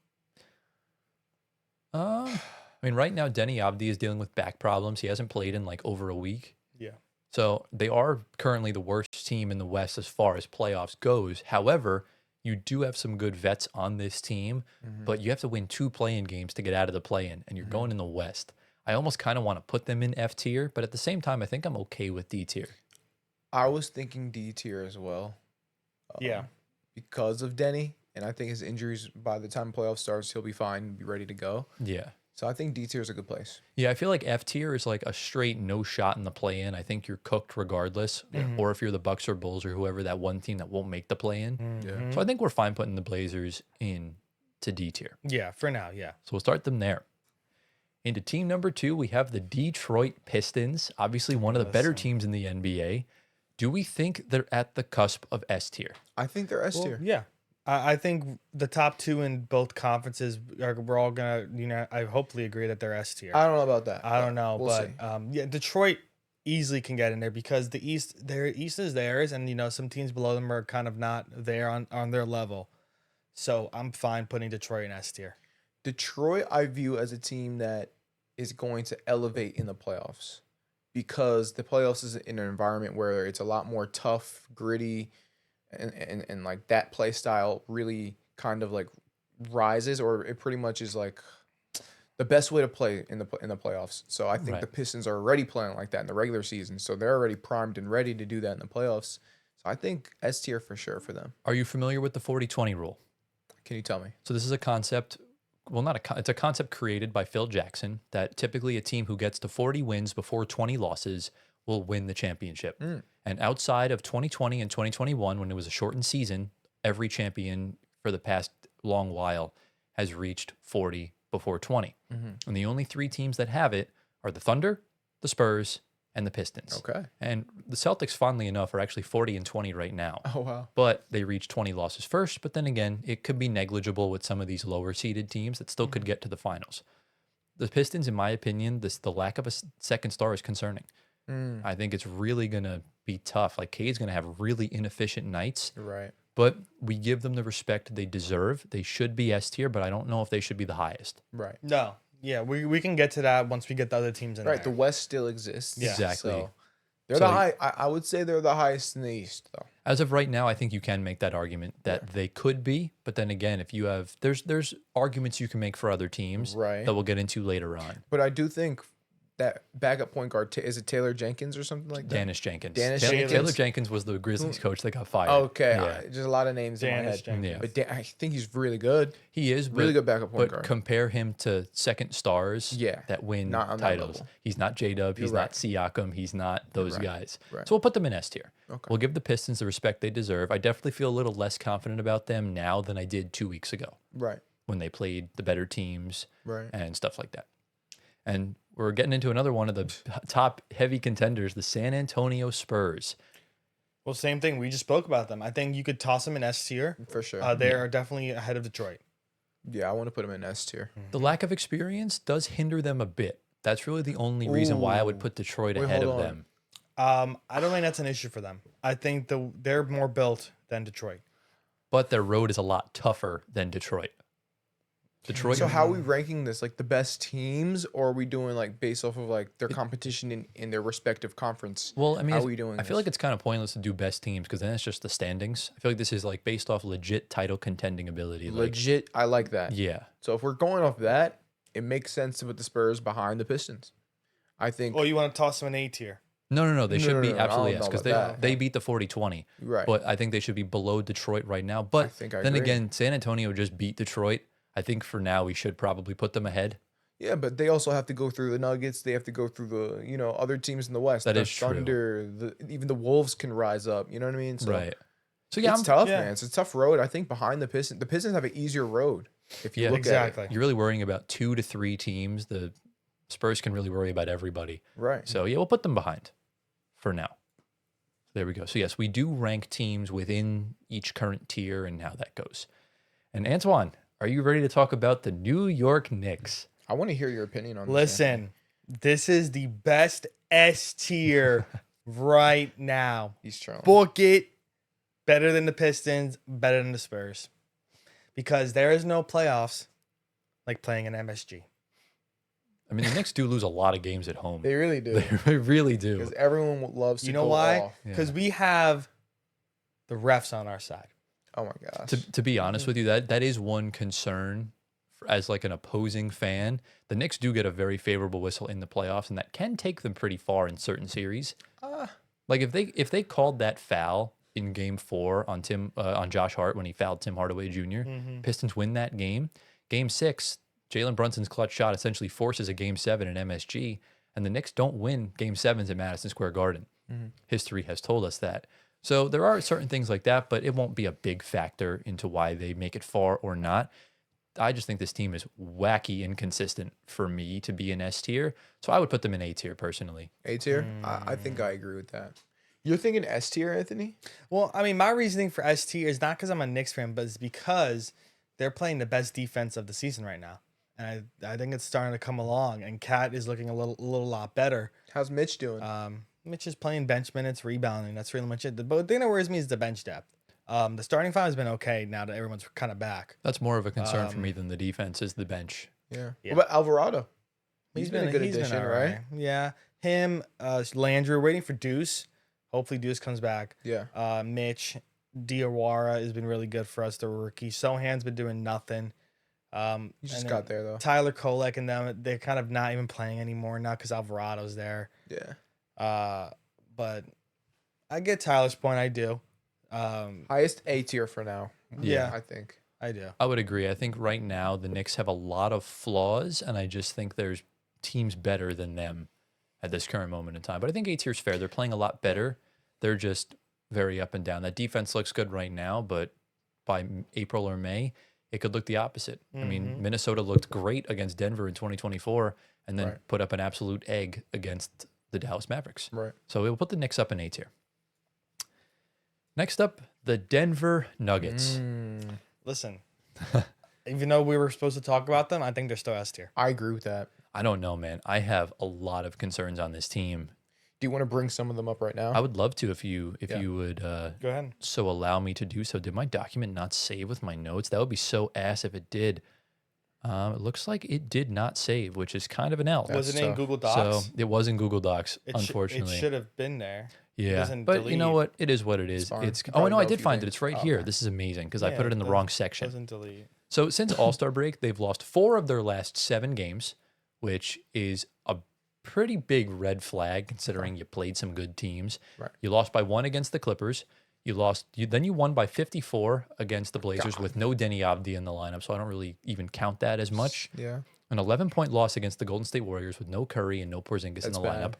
Right now, Denny Avdi is dealing with back problems. He hasn't played in like over a week. Yeah. So they are currently the worst team in the West as far as playoffs goes. However, you do have some good vets on this team, but you have to win 2 play-in games to get out of the play-in, and you're going in the West. I almost kind of want to put them in F tier, but at the same time, I think I'm okay with D tier. I was thinking D tier as well. Because of Denny. And I think his injuries, by the time playoff starts, he'll be fine and be ready to go. Yeah. So I think D tier is a good place. Yeah, I feel like F tier is like a straight no shot in the play in. I think you're cooked regardless. Or if you're the Bucks or Bulls or whoever, that one team that won't make the play in. Yeah. So I think we're fine putting the Blazers in to D tier. Yeah, for now, yeah. So we'll start them there. Into team number 2, we have the Detroit Pistons, obviously one of the better teams in the NBA. Do we think they're at the cusp of S tier? I think they're S Well, tier. yeah. I think the top 2 in both conferences we're all gonna, I hopefully agree that they're S tier. I don't know about that. I don't know, We'll see. but yeah, Detroit easily can get in there because the East, their East is theirs, and some teams below them are kind of not there on their level. So I'm fine putting Detroit in S tier. Detroit, I view as a team that is going to elevate in the playoffs because the playoffs is in an environment where it's a lot more tough, gritty, and like that play style really kind of like rises, or it pretty much is like the best way to play in the playoffs. So I think Right. the Pistons are already playing like that in the regular season, so they're already primed and ready to do that in the playoffs. So I think S tier for sure for them. Are you familiar with the 40-20 rule? Can you tell me? So this is a concept, well, it's a concept created by Phil Jackson that typically a team who gets to 40 wins before 20 losses will win the championship. And outside of 2020 and 2021, when it was a shortened season, every champion for the past long while has reached 40 before 20. And the only 3 teams that have it are the Thunder, the Spurs, and the Pistons. Okay. And the Celtics, funnily enough, are actually 40 and 20 right now. Oh wow. But they reached 20 losses first. But then again, it could be negligible with some of these lower seeded teams that still could get to the finals. The Pistons, in my opinion, the lack of a second star is concerning. I think it's really going to be tough. Like, Cade's going to have really inefficient nights, You're right. but we give them the respect they deserve. They should be S tier, but I don't know if they should be the highest. Right. No, yeah, we can get to that once we get the other teams in Right. The there. West still exists. Yeah. Exactly. So they're So the high. I would say they're the highest in the East, though. As of right now, I think you can make that argument that they could be. But then again, if you have, there's arguments you can make for other teams Right. that we'll get into later on. But I do think that backup point guard is it Taylor Jenkins or something like that? Dennis Jenkins. Dennis Taylor Jenkins. Jenkins was the Grizzlies coach that got fired. Okay. Yeah. Just a lot of names in my Dennis head. Jenkins. Yeah. But I think he's really good. He is Really good backup point but guard. compare him to second stars Yeah, that win not on that titles. level. He's not J-Dub. He's You're not Siakam. He's not those right. guys. Right. So we'll put them in S tier. Okay. We'll give the Pistons the respect they deserve. I definitely feel a little less confident about them now than I did 2 weeks ago Right. when they played the better teams Right. and stuff like that. And we're getting into another one of the top heavy contenders, the San Antonio Spurs. Well, same thing. We just spoke about them. I think you could toss them in S tier. For sure. They are definitely ahead of Detroit. Yeah, I want to put him in S tier. The lack of experience does hinder them a bit. That's really the only reason why I would put Detroit Wait, ahead of hold on. them. I don't think that's an issue for them. I think they're more built than Detroit. But their road is a lot tougher than Detroit. Detroit. So how are we ranking this? Like the best teams, or are we doing like based off of like their competition in their respective conference? Well, I mean, how are we doing? I feel like it's kind of pointless to do best teams because then it's just the standings. I feel like this is like based off legit title contending ability. Like, legit. I like that. yeah. So if we're going off that, it makes sense to put the Spurs behind the Pistons. I think. Oh, you want to toss them in A tier? No. They should no, be no, I absolutely don't yes know because about that. they beat the 40-20. Right. But I think they should be below Detroit right now. But I think I then agree. again, San Antonio just beat Detroit. I think for now we should probably put them ahead. Yeah, but they also have to go through the Nuggets. They have to go through the other teams in the West. That the is true. Thunder. Even the Wolves can rise up. You know what I mean? So Right. So yeah, it's tough, yeah. man. It's a tough road. I think behind the Pistons have an easier road. If you Yeah. look Exactly. you're really worrying about 2 to 3 teams. The Spurs can really worry about everybody. at it, right? So yeah, we'll put them behind for now. There we go. So yes, we do rank teams within each current tier and how that goes. And Antoine, are you ready to talk about the New York Knicks? I want to hear your opinion on this. Listen, this is the best S tier right now. He's trolling. Book it. Better than the Pistons, better than the Spurs. Because there is no playoffs like playing in MSG. I mean, the Knicks do lose a lot of games at home. They really do. They really do. Because everyone loves to You know go why? off. Because we have the refs on our side. Oh my gosh. To be honest with you, that is one concern as like an opposing fan. The Knicks do get a very favorable whistle in the playoffs, and that can take them pretty far in certain series. Like if they called that foul in Game 4 on Josh Hart when he fouled Tim Hardaway Jr., Pistons win that game. Game 6, Jalen Brunson's clutch shot essentially forces a Game 7 in MSG, and the Knicks don't win Game 7s at Madison Square Garden. History has told us that. So there are certain things like that, but it won't be a big factor into why they make it far or not. I just think this team is wacky inconsistent for me to be an S tier. So I would put them in A tier personally. A tier? I think I agree with that. You're thinking S tier, Anthony? Well, I mean, my reasoning for S tier is not because I'm a Knicks fan, but it's because they're playing the best defense of the season right now. And I think it's starting to come along, and Cat is looking a little lot better. How's Mitch doing? Mitch is playing bench minutes, rebounding. That's really much it. But the thing that worries me is the bench depth. The starting five has been okay now that everyone's kind of back. That's more of a concern for me than the defense is the bench. Yeah. Yeah. What about Alvarado? He's been a good addition, all right? Yeah. Him, Landry, we're waiting for Deuce. Hopefully Deuce comes back. Yeah. Mitch, Diawara has been really good for us, the rookie. Sohan's been doing nothing. You just got there, though. Tyler Kolek and them, they're kind of not even playing anymore now because Alvarado's there. Yeah. But I get Tyler's point. I do. Highest A tier for now. Yeah. I think. I do. I would agree. I think right now the Knicks have a lot of flaws, and I just think there's teams better than them at this current moment in time. But I think A tier is fair. They're playing a lot better. They're just very up and down. That defense looks good right now, but by April or May, it could look the opposite. I mean, Minnesota looked great against Denver in 2024 and then put up an absolute egg against the Dallas Mavericks. Right. So we'll put the Knicks up in A tier. Next up, the Denver Nuggets. Listen, even though we were supposed to talk about them, I think they're still S tier. I agree with that. I don't know, man. I have a lot of concerns on this team. Do you want to bring some of them up right now? I would love to if you would Go ahead. so allow me to do so. Did my document not save with my notes? That would be so ass if it did. It looks like it did not save, which is kind of an L. Was it in tough. Google Docs? So it was in Google Docs, unfortunately. It should have been there. Yeah, doesn't but you know delete. what? It is what it is. fine. It's You oh probably no, know I a did few find it. things. It's right Oh, here. okay. This is amazing because I Yeah, put it in the doesn't- wrong section. Doesn't delete. So since All-Star break, they've lost 4 of their last 7 games, which is a pretty big red flag considering you played some good teams. Right. You lost by 1 against the Clippers. Then you won by 54 against the Blazers with no Denny Avdija in the lineup, so I don't really even count that as much. Yeah. An 11-point loss against the Golden State Warriors with no Curry and no Porzingis in the lineup.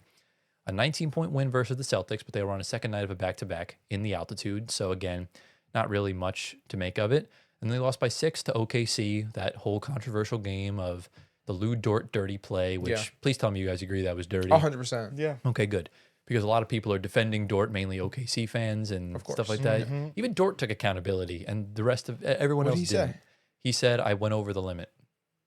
A 19-point win versus the Celtics, but they were on a second night of a back-to-back in the altitude. So again, not really much to make of it. And they lost by 6 to OKC, that whole controversial game of the Lou Dort dirty play, which please tell me you guys agree that was dirty. 100%. Yeah. Okay, good. Because a lot of people are defending Dort, mainly OKC fans and stuff like that. Even Dort took accountability, and the rest of everyone What else did he didn't. say? He said, I went over the limit.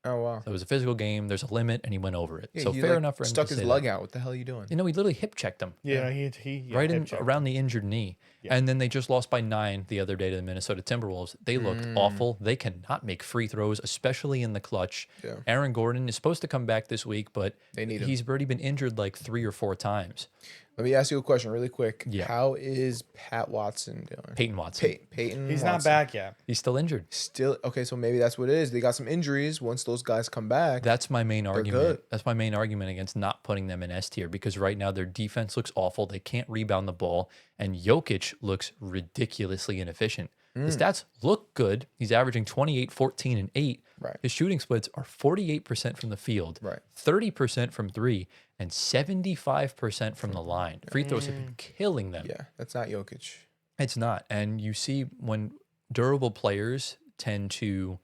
Oh, wow. So it was a physical game. There's a limit, and he went over it. Yeah, So he, fair enough for him stuck to his say lug that. out. What the hell are you doing? You know, he literally hip checked him. Yeah, he Right in hip checked. around the injured knee. Yeah. And then they just lost by 9 the other day to the Minnesota Timberwolves. They looked awful. They cannot make free throws, especially in the clutch. Yeah. Aaron Gordon is supposed to come back this week, but They need him. he's already been injured like 3 or 4 times. Let me ask you a question really quick. Yeah. How is Pat Watson doing? Peyton Watson. Peyton He's Watson. not back yet. He's still injured. Still okay, so maybe that's what it is. They got some injuries. Once those guys come back, That's my main argument. good. That's my main argument against not putting them in S tier because right now their defense looks awful. They can't rebound the ball, and Jokic looks ridiculously inefficient. The stats look good. He's averaging 28, 14, and 8. Right. His shooting splits are 48% from the field, Right. 30% from 3, and 75% from the line. Free throws have been killing them. yeah, that's not Jokic. It's not. And you see when durable players tend to,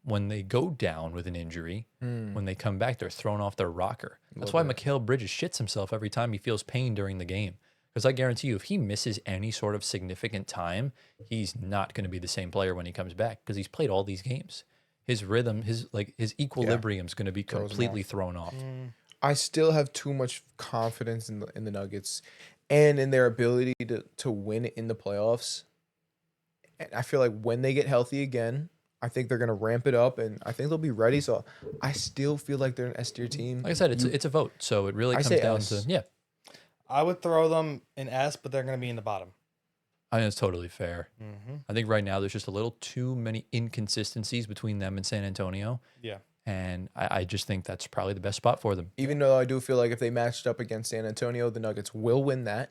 when they go down with an injury, when they come back, they're thrown off their rocker. That's why Mikal Bridges shits himself every time he feels pain during the game. Because I guarantee you, if he misses any sort of significant time, he's not going to be the same player when he comes back because he's played all these games. His rhythm, his equilibrium is going to be completely thrown off. I still have too much confidence in the Nuggets and in their ability to win in the playoffs. And I feel like when they get healthy again, I think they're gonna ramp it up, and I think they'll be ready. So I still feel like they're an S tier team. Like I said, it's a vote, so it really I comes say down S. to I would throw them in S, but they're going to be in the bottom. I think it's totally fair. I think right now there's just a little too many inconsistencies between them and San Antonio, Yeah. and I just think that's probably the best spot for them. Even though I do feel like if they matched up against San Antonio, the Nuggets will win that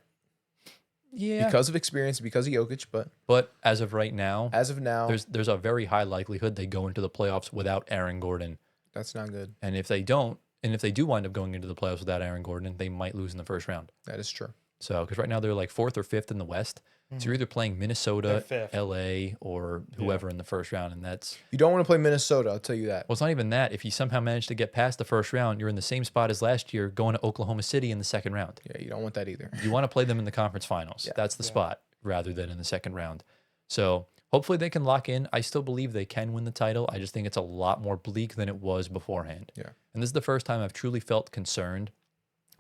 Yeah, because of experience, because of Jokic. But but as of right now, as of now, there's a very high likelihood they go into the playoffs without Aaron Gordon That's not good. And if they don't, and if they do wind up going into the playoffs without Aaron Gordon, they might lose in the first round. That is true. So, because right now they're like 4th or 5th in the West. So you're either playing Minnesota, They're 5th. LA, or whoever in the first round. And that's, You don't want to play Minnesota, I'll tell you that. well, it's not even that. If you somehow manage to get past the first round, you're in the same spot as last year going to Oklahoma City in the second round. Yeah, you don't want that either. You want to play them in the conference finals. Yeah. That's the spot rather than in the second round. So hopefully they can lock in. I still believe they can win the title. I just think it's a lot more bleak than it was beforehand. Yeah. And this is the first time I've truly felt concerned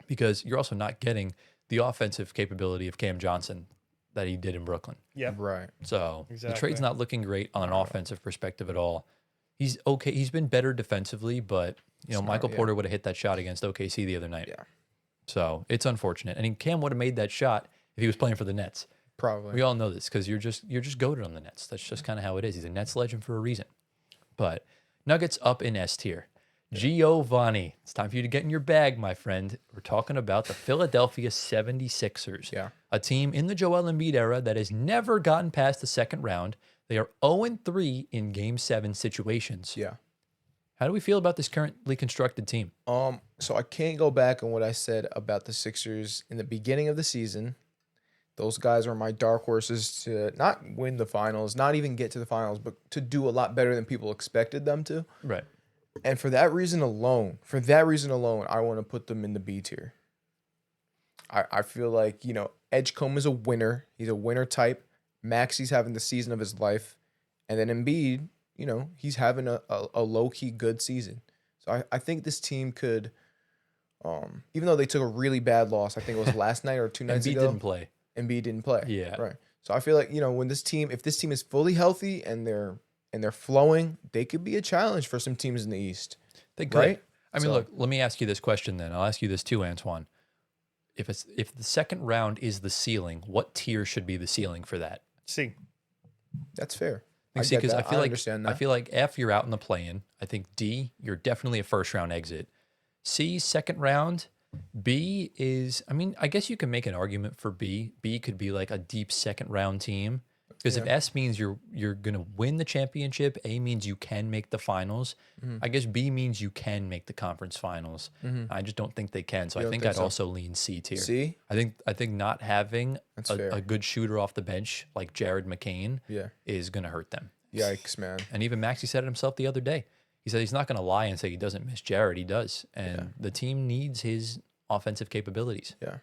because you're also not getting the offensive capability of Cam Johnson that he did in Brooklyn. Yep. Right. So the Exactly. trade's not looking great on an offensive perspective at all. He's okay. He's been better defensively, but Michael Porter would have hit that shot against OKC the other night. Yeah. So it's unfortunate. And Cam would have made that shot if he was playing for the Nets. Probably. We all know this because you're just goated on the Nets. That's just kind of how it is. He's a Nets legend for a reason. But Nuggets up in S tier. Giovanni, it's time for you to get in your bag, my friend. We're talking about the Philadelphia 76ers. Yeah. A team in the Joel Embiid era that has never gotten past the second round. They are 0-3 in Game 7 situations. Yeah. How do we feel about this currently constructed team? So I can't go back on what I said about the Sixers in the beginning of the season. Those guys were my dark horses to not win the finals, not even get to the finals, but to do a lot better than people expected them to. Right. And for that reason alone, I want to put them in the B tier. I feel like, Edgecombe is a winner. He's a winner type. Maxi's having the season of his life. And then Embiid, he's having a low-key good season. So I think this team could, even though they took a really bad loss, I think it was last night or 2 nights Embiid ago. didn't play. Yeah. Right. So I feel like, when if this team is fully healthy and they're flowing, they could be a challenge for some teams in the East. They could. Right? I mean, look, let me ask you this question then. I'll ask you this too, Antoine. If the second round is the ceiling, what tier should be the ceiling for that? C. That's fair. See, because I feel like understand that. I feel like F, you're out in the play-in. I think D, you're definitely a first round exit. C, second round. B is, I guess you can make an argument for B. B could be like a deep second round team. Because if S means you're gonna win the championship, A means you can make the finals. I guess B means you can make the conference finals. I just don't think they can. So I think I'd also lean C tier. C? I think not having fair. a good shooter off the bench like Jared McCain Yeah. is gonna hurt them. Yikes, man. And even Maxey said it himself the other day. He said he's not gonna lie and say he doesn't miss Jared. He does, and the team needs his offensive capabilities. Yeah.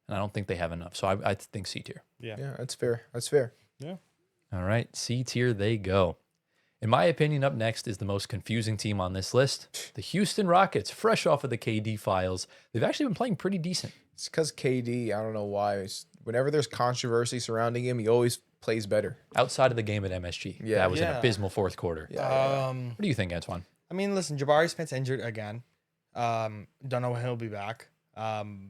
And I don't think they have enough. So I think C tier. Yeah. Yeah, that's fair. That's fair. Yeah. All right, C tier they go. In my opinion, up next is the most confusing team on this list. The Houston Rockets, fresh off of the KD files. They've actually been playing pretty decent. It's because KD, I don't know why. Whenever there's controversy surrounding him, he always plays better. Outside of the game at MSG. Yeah. That was an Yeah. abysmal fourth quarter. What do you think, Antoine? Listen, Jabari Smith's injured again. Don't know when he'll be back.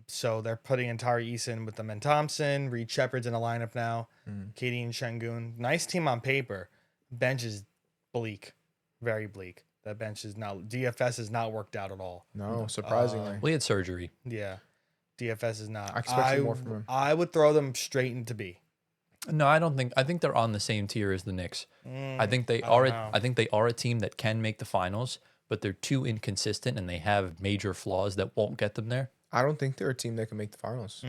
So they're putting Tari Eason with them and Thompson. Reed Shepard's in the lineup now. Katie and Şengün. Nice team on paper. Bench is bleak. Very bleak. That bench is not, DFS has not worked out at all. No, surprisingly. Well, he had surgery. Yeah. DFS is not. I expected more from him. I would throw them straight into B. No, I don't think. I think they're on the same tier as the Knicks. I think they don't are. know. I think they are a team that can make the finals, but they're too inconsistent and they have major flaws that won't get them there. I don't think they're a team that can make the finals. I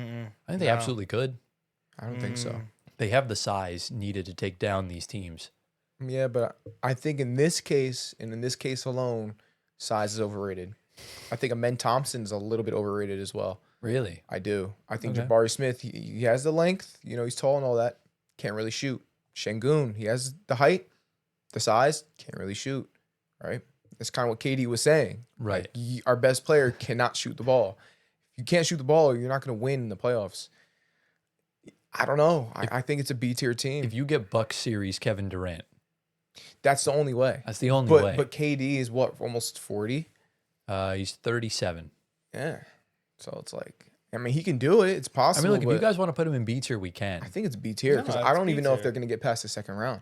think they No. absolutely could. I don't think so. They have the size needed to take down these teams. Yeah, but I think in this case, and in this case alone, size is overrated. I think Amen Thompson's a little bit overrated as well. Really? I do. I think Okay. Jabari Smith, he has the length. He's tall and all that. Can't really shoot. Şengün, he has the height, the size. Can't really shoot. Right? That's kind of what KD was saying. Right. Like, our best player cannot shoot the ball. If you can't shoot the ball, you're not going to win in the playoffs. I don't know. I think it's a B tier team. If you get Bucks series Kevin Durant, That's the only way. that's the only But way. but KD is what, almost 40? He's 37. Yeah. So it's like, he can do it. It's possible. Look, if you but guys want to put him in B tier, we can. I think it's B tier because No, I it's don't B even know if tier. they're going to get past the second round.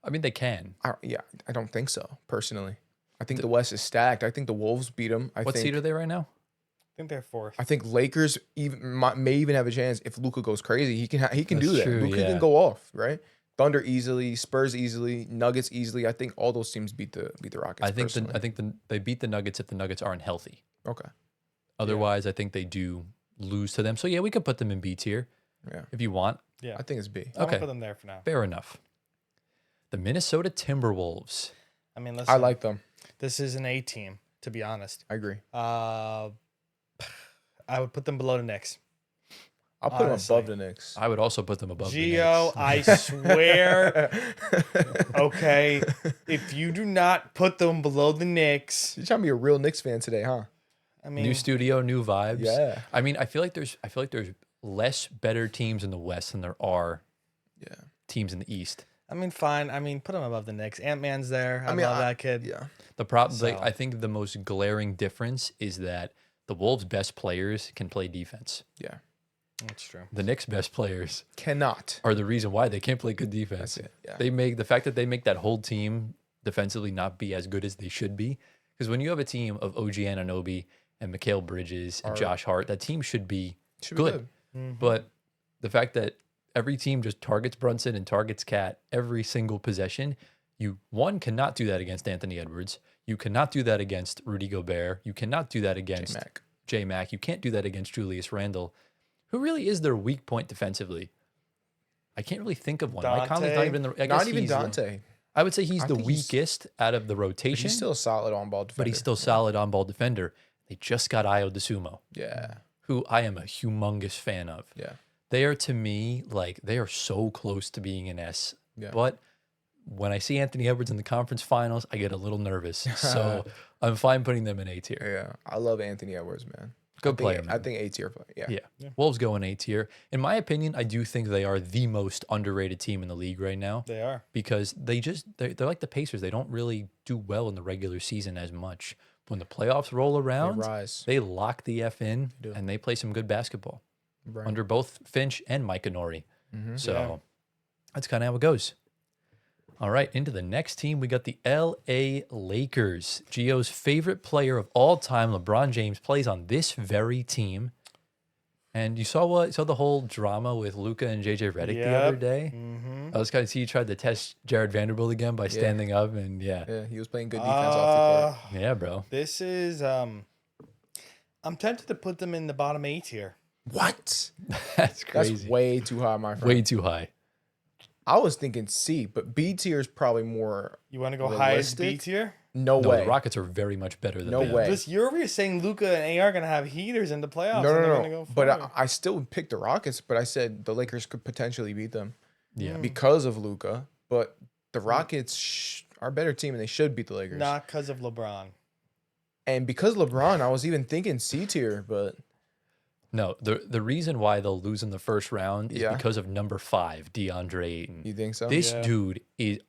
They can. I don't think so, personally. I think the West is stacked. I think the Wolves beat them. What seed are they right now? I think they're fourth. I think Lakers may even have a chance if Luka goes crazy. He can do That's that. true, Luka yeah. can go off, right? Thunder easily, Spurs easily, Nuggets easily. I think all those teams beat the Rockets. I think they beat the Nuggets if the Nuggets aren't healthy. Okay. Otherwise, I think they do lose to them. So yeah, we could put them in B tier. Yeah. If you want. Yeah. I think it's B. I'm Okay. gonna put them there for now. Fair enough. The Minnesota Timberwolves. I mean, listen, I like them. this is an A team, to be honest. I agree. I would put them below the Knicks. I'll put them Honestly. above the Knicks. I would also put them above Gio, the I swear. Okay, if you do not put them below the Knicks, You're trying to be a real Knicks fan today, huh? I Knicks. mean, New studio, new vibes. Yeah. I mean, I feel like there's less better teams in the West than there are Yeah. teams in the East. fine. I mean, put them above the Knicks. Ant-Man's there. I mean, love that kid. Yeah. The problem, like, So- I think the most glaring difference is that the Wolves' best players can play defense. Yeah. That's true. The Knicks' best players Cannot. are the reason why they can't play good defense. That's it. Yeah. They make the fact that they make that whole team defensively not be as good as they should be. Because when you have a team of OG Anunoby and Mikal Bridges and Hart. Josh Hart, that team should be Should be good. But the fact that every team just targets Brunson and targets Cat every single possession, you cannot do that against Anthony Edwards. You cannot do that against Rudy Gobert. You cannot do that against Mac. J Mac. You can't do that against Julius Randle, who really is their weak point defensively. I can't really think of one. Mike Conley's not Dante? even the. I guess Not even he's Dante. I would say he's I the think he's- weakest out of the But rotation, he's still a solid on ball defender. but he's still solid on ball defender. They just got Io DeSumo, Yeah. who I am a humongous fan of. Yeah. They are, to me, like, they are so close to being an S. Yeah. But when I see Anthony Edwards in the conference finals, I get a little nervous. So I'm fine putting them in A tier. Yeah. I love Anthony Edwards, man. Good I think- player, man. I think A tier play. Yeah. Yeah. Wolves go in A tier. In my opinion, I do think they are the most underrated team in the league right now They are. because they're like the Pacers. They don't really do well in the regular season as much. When the playoffs roll They around, rise. they lock the F in do. and they play some good basketball Right. under both Finch and Mike Nori. So Yeah. that's kind of how it goes. All right, into the next team, we got the LA Lakers. Gio's favorite player of all time, LeBron James, plays on this very team. And you saw the whole drama with Luka and JJ Redick the other Yep. day. Mm-hmm. I was kind of see you tried to test Jared Vanderbilt again by standing up, and Yeah. He was playing good defense off the court. yeah, bro, This is I'm tempted to put them in the bottom 8 here. What? that's That's crazy. way too high, my friend. Way too high. I was thinking C, but B tier is probably more. You want to go highest B Realistic? tier? No No, way. the Rockets are very much better than No them. way. You're over here saying Luca and AR are gonna have heaters in the playoffs. No, and they're no, gonna no. go But far. I still picked the Rockets, but I said the Lakers could potentially beat them Yeah. because of Luca. But the Rockets are a better team, and they should beat the Lakers. not because of LeBron. And because LeBron, I was even thinking C tier, but No, the reason why they'll lose in the first round is Yeah. because of number 5, DeAndre Ayton. you think so? This Yeah. dude is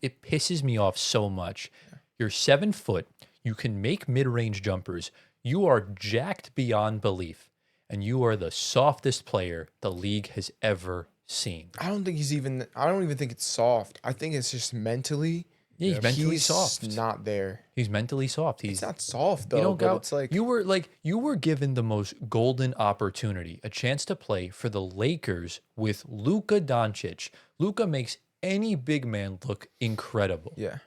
it pisses me off so much. You're 7 foot. You can make mid-range jumpers. You are jacked beyond belief, and you are the softest player the league has ever seen. I don't even think it's soft. I think it's just mentally. Yeah, he's mentally he's soft. not there. He's mentally soft. He's It's not soft though. you don't but go. it's like you were given the most golden opportunity, a chance to play for the Lakers with Luka Doncic. Luka makes any big man look incredible. yeah.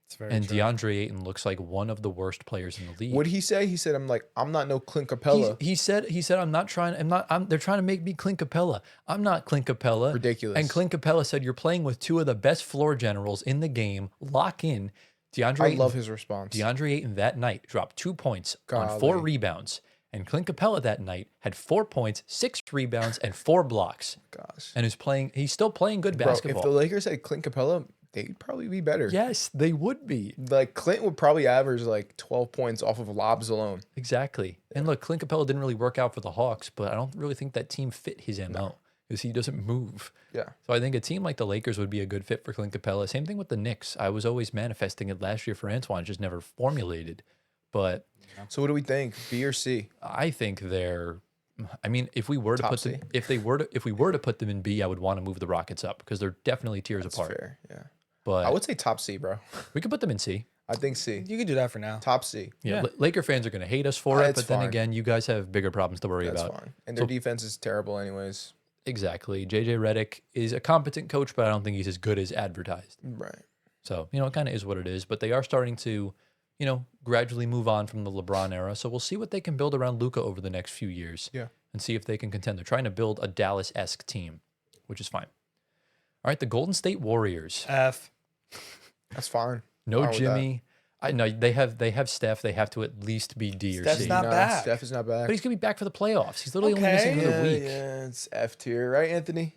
It's very And true. DeAndre Ayton looks like one of the worst players in the league. What did he say? He said, I'm not no Clint Capella. He said they're trying to make me Clint Capella. I'm not Clint Capella. Ridiculous. And Clint Capella said you're playing with two of the best floor generals in the game. Lock in. DeAndre I Ayton, love his response. DeAndre Ayton that night dropped 2 points on 4 Golly. rebounds. And Clint Capella that night had 4 points, 6 rebounds, and 4 blocks. Gosh. And he's still playing good Bro, basketball. if the Lakers had Clint Capella, they'd probably be better. Yes, they would be. Like Clint would probably average like 12 points off of lobs alone. Exactly. And look, Clint Capella didn't really work out for the Hawks, but I don't really think that team fit his MO because he doesn't move. Yeah. So I think a team like the Lakers would be a good fit for Clint Capella. Same thing with the Knicks. I was always manifesting it last year for Antoine, just never formulated. But So what do we think? B or C? I think I mean, if we were to Top put them, C? if we were to put them in B, I would want to move the Rockets up because they're definitely tiers That's apart. fair. Yeah. But I would say top C, bro. we could put them in C. I think C. You can do that for now. Top C. Yeah, Yeah. Laker fans are going to hate us for it, It's but then fine. again, you guys have bigger problems to worry That's about. fine. And their defense is terrible anyways. Exactly. JJ Redick is a competent coach, but I don't think he's as good as advertised. Right. So, it kind of is what it is. But they are starting to, gradually move on from the LeBron era. So we'll see what they can build around Luka over the next few years. Yeah. And see if they can contend. They're trying to build a Dallas-esque team, which is fine. All right, the Golden State Warriors. F. That's fine. No Fine with Jimmy. I know they have Steph. They have to at least be D or Steph's C. not back. Steph is not back. But he's gonna be back for the playoffs. He's literally only missing Okay. another week. Yeah, it's F tier, right, Anthony?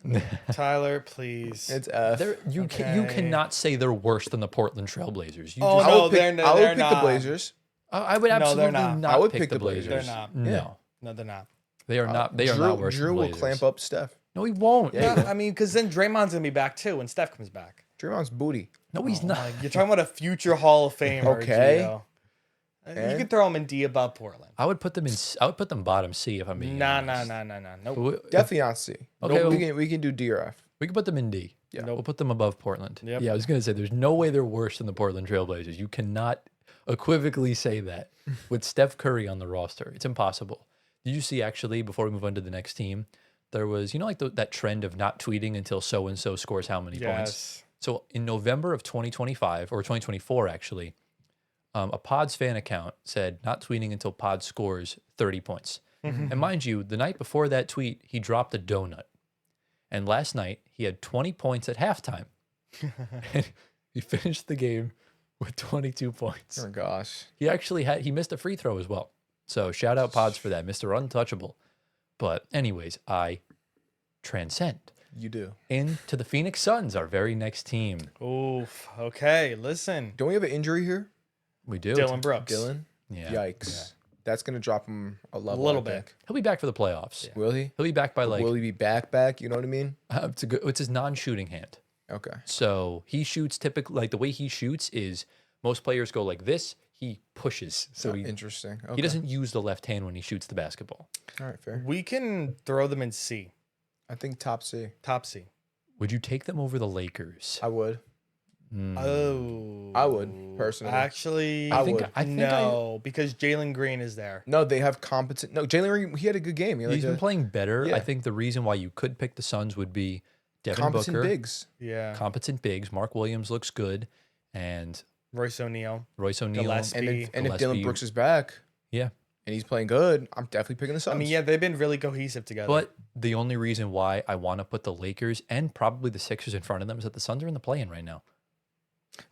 Tyler, please. It's F. You cannot say they're worse than the Portland Trailblazers. You Oh, just, I no, would pick, they're I would they're pick not. the Blazers. I would No, they're absolutely not. not. I would pick the Blazers. They're not. No, No, they're not. they are not. They are Drew, not worse Drew than the will Blazers. clamp up Steph. No, he won't. Yeah, No, I mean, because then Draymond's gonna be back too when Steph comes back. Draymond's booty. No, he's not. Like, you're talking about a future Hall of Famer. Okay. Gio. You And? can throw him in D above Portland. I would put them in. I would put them bottom C if I'm being Nah. honest. Nope. Definitely not C. Okay, Nope, well- we can do D or F. We can put them in D. Yeah. We'll put them above Portland. Yep. Yeah, I was gonna say there's no way they're worse than the Portland Trailblazers. You cannot equivocally say that with Steph Curry on the roster. It's impossible. Did you see actually before we move on to the next team? There was like that trend of not tweeting until so and so scores how many points. Yes. So in November of 2025 or 2024 actually, a Pods fan account said not tweeting until Pods scores 30 points. And mind you, the night before that tweet, he dropped a donut. And last night, he had 20 points at halftime. And he finished the game with 22 points. Oh gosh. He missed a free throw as well. So shout out Pods for that, Mr. Untouchable. But anyways, I transcend You do. into the Phoenix Suns, our very next team. Oof. Okay. Listen. Don't we have an injury here? We do. Dylan Brooks. Dylan? Yeah. Yikes. That's going to drop him a level. little I bit. think. He'll be back for the playoffs. Will he? He'll be back by Will he be back? You know what I mean? it's his non-shooting hand. Okay. So he shoots typically, like the way he shoots is most players go like this. He pushes. So Interesting. Okay. he doesn't use the left hand when he shoots the basketball. All right, fair. We can throw them in C. I think top C. Top C. Would you take them over the Lakers? I would. Oh. I would, personally. Actually, I would. no, because Jalen Green is there. No, they have competent. No, Jalen Green, he had a good game. He's been playing better. Yeah. I think the reason why you could pick the Suns would be Devin competent Booker, bigs. Yeah. competent bigs. Mark Williams looks good, and Royce O'Neal. Royce O'Neal. Gillespie. And if Dylan Gillespie. Brooks is back Yeah, and he's playing good, I'm definitely picking the Suns. I mean, yeah, they've been really cohesive together. but the only reason why I want to put the Lakers and probably the Sixers in front of them is that the Suns are in the play-in right now.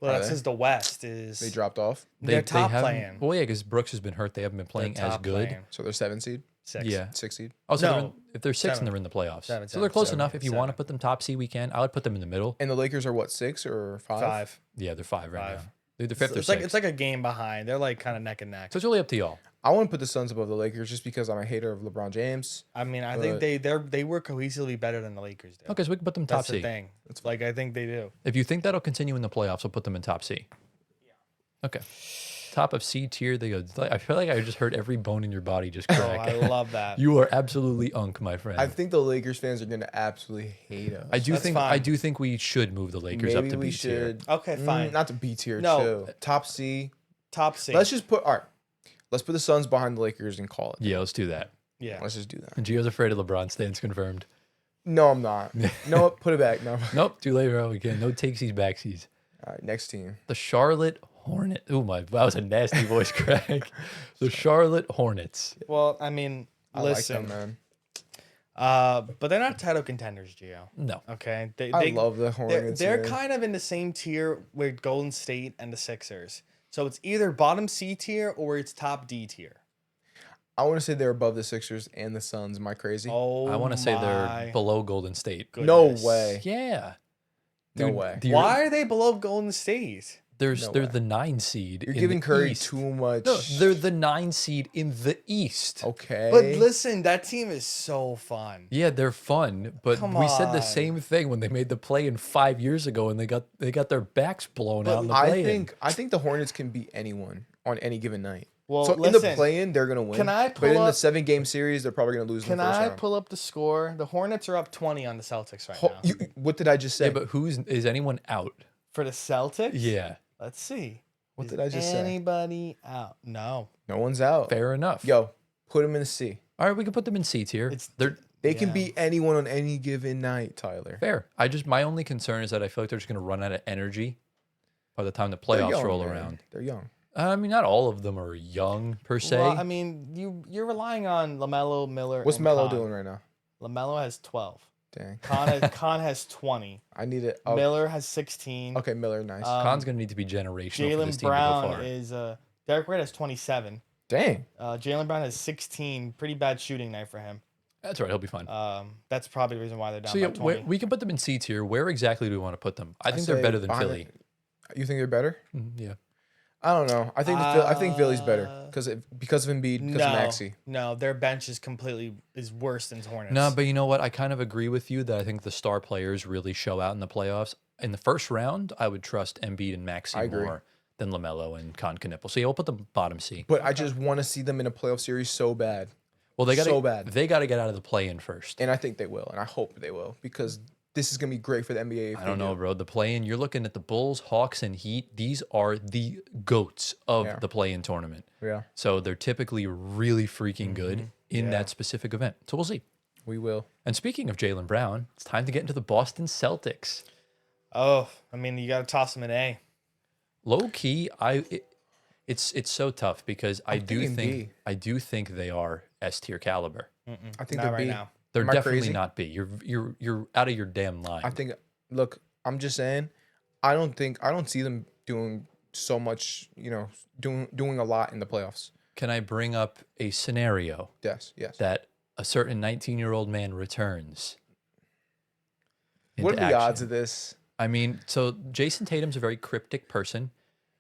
well, Are that's they? because the West is they dropped off, they're top haven't- playing. Well, yeah, because Brooks has been hurt. They haven't been playing They're as top good. playing. so they're 7 seed, Six. Yeah. 6 seed. Also, No, if they're 6 seven. and they're in the playoffs, Seven, so they're close seven, enough. If you want to seven. put them top C, we can. I would put them in the middle. And the Lakers are what, 6 or 5? Five. Yeah, they're 5 right Five. now. They're the 5th or It's 6th. like a game behind. They're like kind of neck and neck. So it's really up to y'all. I want to put the Suns above the Lakers just because I'm a hater of LeBron James. I mean, I think But- they were cohesively better than the Lakers did. Okay, so we can put them top That's the C. thing. It's like I think they do. If you think that'll continue in the playoffs, we'll put them in top C. Yeah. Okay. Top of C tier, they go. I feel like I just heard every bone in your body just Oh, crack. I love that. You are absolutely unk, my friend. I think the Lakers fans are going to absolutely hate us. I do That's think fine. we should move the Lakers Maybe up to we B tier. should. Okay, fine. Not to B tier, No. chill. Top C. Top C. Let's just put, all right, let's put the Suns behind the Lakers and call it. Yeah, let's do that. yeah. Let's just do that. And Gio's afraid of LeBron. Stands confirmed. No, I'm not. No, put it back. No. Nope, too late, bro. We can't. No takesies, backsies. All right, next team. The Charlotte Hornets. Oh my, that was a nasty voice crack. The Charlotte Hornets. Well, I mean, I listen. like them, man. But they're not title contenders, Gio. No. Okay. I love the They're, Hornets. they're man. kind of in the same tier with Golden State and the Sixers. So it's either bottom C tier or it's top D tier. I want to say they're above the Sixers and the Suns. Am I crazy? Oh, I want to say my they're below Golden State. no goodness. way. Yeah. No Dude, way. Why? Why are they below Golden State? They're No way. the 9 seed. You're in giving the Curry East. too much. No, they're the 9 seed in the East. Okay. But listen, that team is so fun. Yeah, they're fun, but Come we said the on. same thing when they made the play in 5 years ago, and they got their backs blown out in the play. I think the Hornets can beat anyone on any given night. Well, so in listen, the play-in, they're gonna win. can I but pull in the up- 7-game series, they're probably gonna lose in Can the first I round. pull up the score? The Hornets are up 20 on the Celtics right now. What did I just say? Yeah, but is anyone out? For the Celtics? Yeah, Let's see. What Is did I just say? anybody out? No. No one's out. fair enough. Yo, put them in the C. All right, we can put them in C tier. It's They're They can Yeah. beat anyone on any given night, Tyler. Fair. My only concern is that I feel like they're just going to run out of energy by the time the They're playoffs young, roll man. around. They're young. I mean, not all of them are young per se. Well, I mean, you're relying on LaMelo, Miller. What's and Melo Khan. doing right now? LaMelo has 12. Dang. Khan has 20. I need it. Oh, Miller has 16. okay, Miller, nice. Khan's going to need to be generational for this Jalen team Brown to go far. is Derek White has 27. Dang. Jalen Brown has 16. Pretty bad shooting night for him. That's right. He'll be fine. That's probably the reason why they're down So yeah, by 20. we can put them in C tier. Where exactly do we want to put them? I think they're say better than behind Philly. You think they're better? Yeah. I don't know. I think I think Philly's better because of Embiid, because of Maxey. No, their bench is worse than Hornets. No, but you know what? I kind of agree with you that I think the star players really show out in the playoffs. In the first round, I would trust Embiid and Maxey I agree. more than LaMelo and Knipple. So yeah, we'll put them bottom C. But I just want to see them in a playoff series so bad. Well, they got so bad. They got to get out of the play-in first. And I think they will. And I hope they will because this is going to be great for the NBA. If I don't they know, do. bro. The play-in, you're looking at the Bulls, Hawks, and Heat. These are the goats of Yeah. the play-in tournament. Yeah, So they're typically really freaking good in Yeah. that specific event. So we'll see. we will. And speaking of Jaylen Brown, it's time to get into the Boston Celtics. Oh, I mean, you got to toss them an A. Low key, it's so tough because I do thinking think B. they are S tier caliber. I think Not they're right B. now. They're Am I definitely crazy? not B. You're out of your damn line. I think. Look, I'm just saying. I don't see them doing so much. Doing a lot in the playoffs. Can I bring up a scenario Yes. that a certain 19-year-old man returns? What are into the odds action? of this? I mean, so Jason Tatum's a very cryptic person.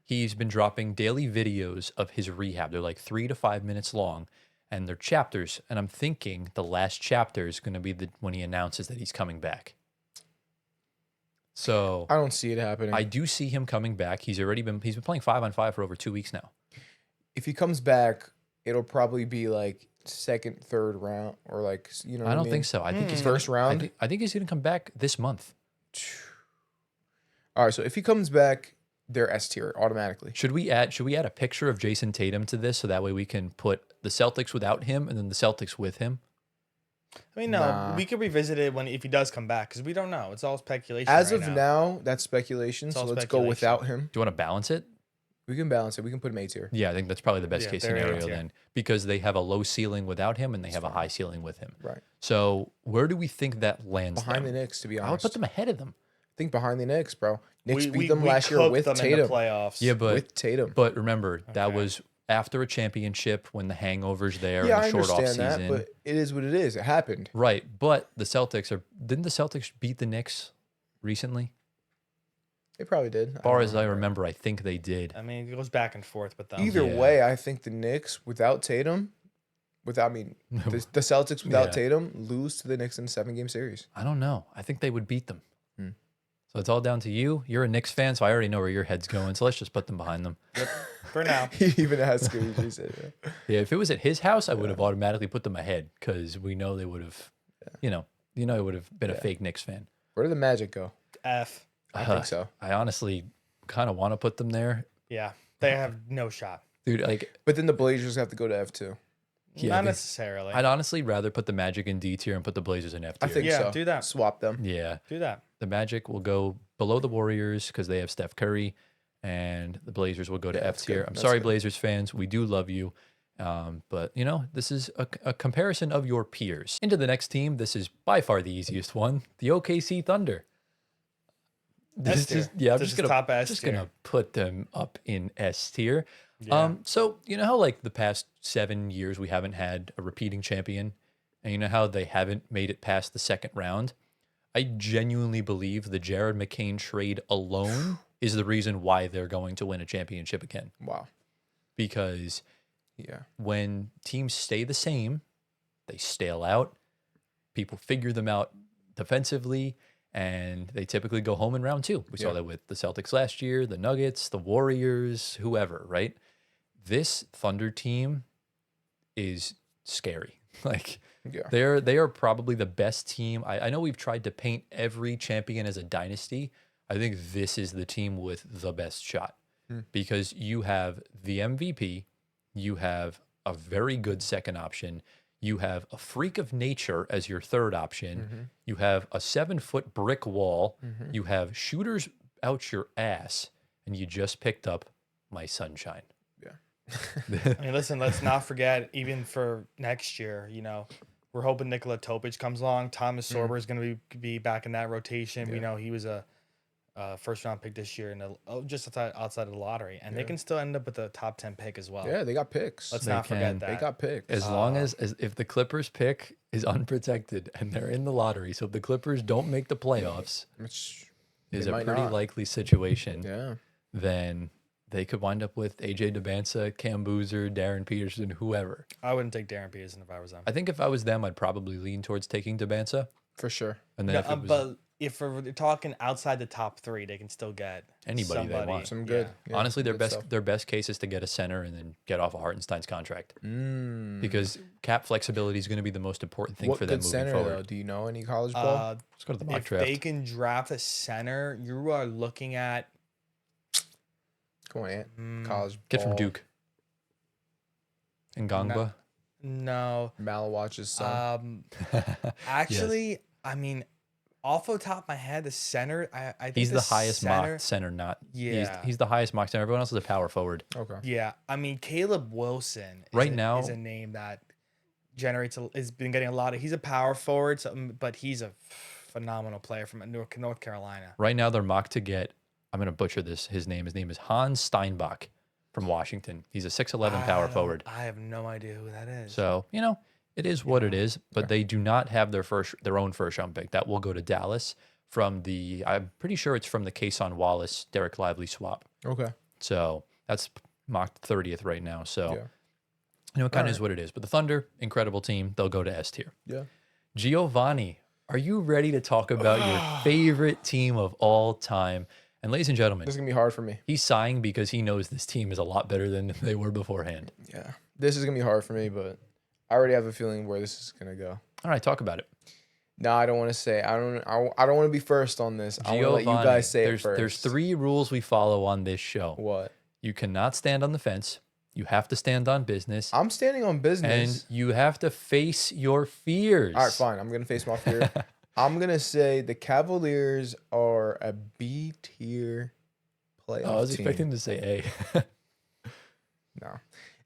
He's been dropping daily videos of his rehab. They're like 3 to 5 minutes long, and they're chapters. And I'm thinking the last chapter is going to be when he announces that he's coming back. So I don't see it happening. I do see him coming back. He's been playing 5-on-5 for over 2 weeks now. If he comes back, it'll probably be like second, third round, or like what I don't mean? think so. I think he's First round? I think he's going to come back this month. All right, so if he comes back, they're S tier automatically. Should we add a picture of Jason Tatum to this so that way we can put the Celtics without him and then the Celtics with him? I mean, no, Nah. we could revisit it if he does come back because we don't know. It's all speculation. As right of now, that's speculation. It's So all let's go speculation. without him. Do you want to balance it? We can balance it. We can put him A tier. Yeah, I think that's probably the best Yeah, case they're scenario A tier. then because they have a low ceiling without him and they have a high ceiling with him. Right. So where do we think that lands Behind them? the Knicks, to be I would honest. put them ahead of them. think behind the Knicks, bro. Knicks We beat them last year cooked with them in Tatum. the playoffs. Yeah, but With Tatum. But remember, that Okay. was after a championship when the hangover's there Yeah, I and the short understand offseason. that, but it is what it is. It happened. Right. But the Celtics didn't the Celtics beat the Knicks recently? They probably did. As far as I remember, I think they did. I mean, it goes back and forth with them. Either Yeah. way, I think the Knicks without Tatum, the Celtics without Yeah. Tatum lose to the Knicks in a 7-game series. I don't know. I think they would beat them. So it's all down to you. You're a Knicks fan, so I already know where your head's going. So let's just put them behind them. For now. He even has screens. He said, yeah. Yeah, if it was at his house, I would have automatically put them ahead because we know they would have, it would have been a fake Knicks fan. Where did the Magic go? F. I think so. I honestly kind of want to put them there, Yeah. They have no shot. dude. Like, But then the Blazers have to go to F2. Yeah, Not they- necessarily. I'd honestly rather put the Magic in D tier and put the Blazers in F I tier. think Yeah, so. do that. Swap them. Yeah, Do that. the Magic will go below the Warriors because they have Steph Curry, and the Blazers will go to Yeah, F that's tier. good. I'm That's sorry, good. Blazers fans, we do love you, but this is a comparison of your peers. Into the next team, this is by far the easiest one: the OKC Thunder. S tier. I'm This just is gonna top S just tier. gonna put them up in S tier. Yeah. So you know how like the past 7 years we haven't had a repeating champion, and you know how they haven't made it past the second round. I genuinely believe the Jared McCain trade alone is the reason why they're going to win a championship again. Wow. Because Yeah. when teams stay the same, they stale out. People figure them out defensively, and they typically go home in round 2. We saw Yeah. that with the Celtics last year, the Nuggets, the Warriors, whoever, right? This Thunder team is scary. Like, Yeah. they are probably the best team. I know we've tried to paint every champion as a dynasty. I think this is the team with the best shot because you have the MVP, you have a very good second option, You have a freak of nature as your third option. You have a 7-foot brick wall. You have shooters out your ass, and you just picked up my sunshine. I mean, listen, let's not forget, even for next year, we're hoping Nikola Topic comes along. Thomas Sorber is going to be back in that rotation. We know he was a first-round pick this year, just outside of the lottery. And they can still end up with a top 10 pick as well. Yeah, they got picks. Let's not forget that. They got picks. As long as if the Clippers pick is unprotected and they're in the lottery, so if the Clippers don't make the playoffs, Which is they a might pretty not. likely situation, Yeah. then they could wind up with AJ DeBanza, Cam Boozer, Darren Peterson, whoever. I wouldn't take Darren Peterson if I was them. I think if I was them, I'd probably lean towards taking DeBanza. For sure. And then if it was But if we're talking outside the top 3, they can still get Anybody they want. Some good. Yeah. Yeah, honestly, good stuff. their best case is to get a center and then get off of Hartenstein's contract. Because cap flexibility is going to be the most important thing What for them good moving center, forward. though? Do you know any college ball? Let's go to the mock If draft. they can draft a center, you are looking at Come on, Ant. College Kid from ball. Duke. Ngangba. no. Malawatch's son. Actually, I mean, off the top of my head, the center, I think He's the highest center, mocked center, not Yeah. He's the highest mocked center. Everyone else is a power forward. Okay. Yeah, I mean, Caleb Wilson Right now- is a name that has been getting a lot of. He's a power forward, but he's a phenomenal player from North Carolina. Right now, they're mocked to get. I'm going to butcher this. His name is Hans Steinbach from Washington. He's a 6'11" power forward. I have no idea who that is. So it is what it is. But they do not have their own first round pick. That will go to Dallas from the. I'm pretty sure it's from the Kason Wallace Derek Lively swap. Okay. So that's mocked 30th right now. So Yeah. it kind of is what it is. But the Thunder, incredible team. They'll go to S tier. Yeah. Giovanni, are you ready to talk about your favorite team of all time? And ladies and gentlemen, This is going to be hard for me. he's sighing because he knows this team is a lot better than they were beforehand. Yeah. This is going to be hard for me, but I already have a feeling where this is going to go. All right, talk about it. No, I don't want to say. I don't want to be first on this. I want to let you Giovanni, guys say it first. there's 3 rules we follow on this show. What? You cannot stand on the fence. You have to stand on business. I'm standing on business. And you have to face your fears. All right, fine. I'm going to face my fear. I'm going to say the Cavaliers are a B tier playoff I was team. expecting to say A. No.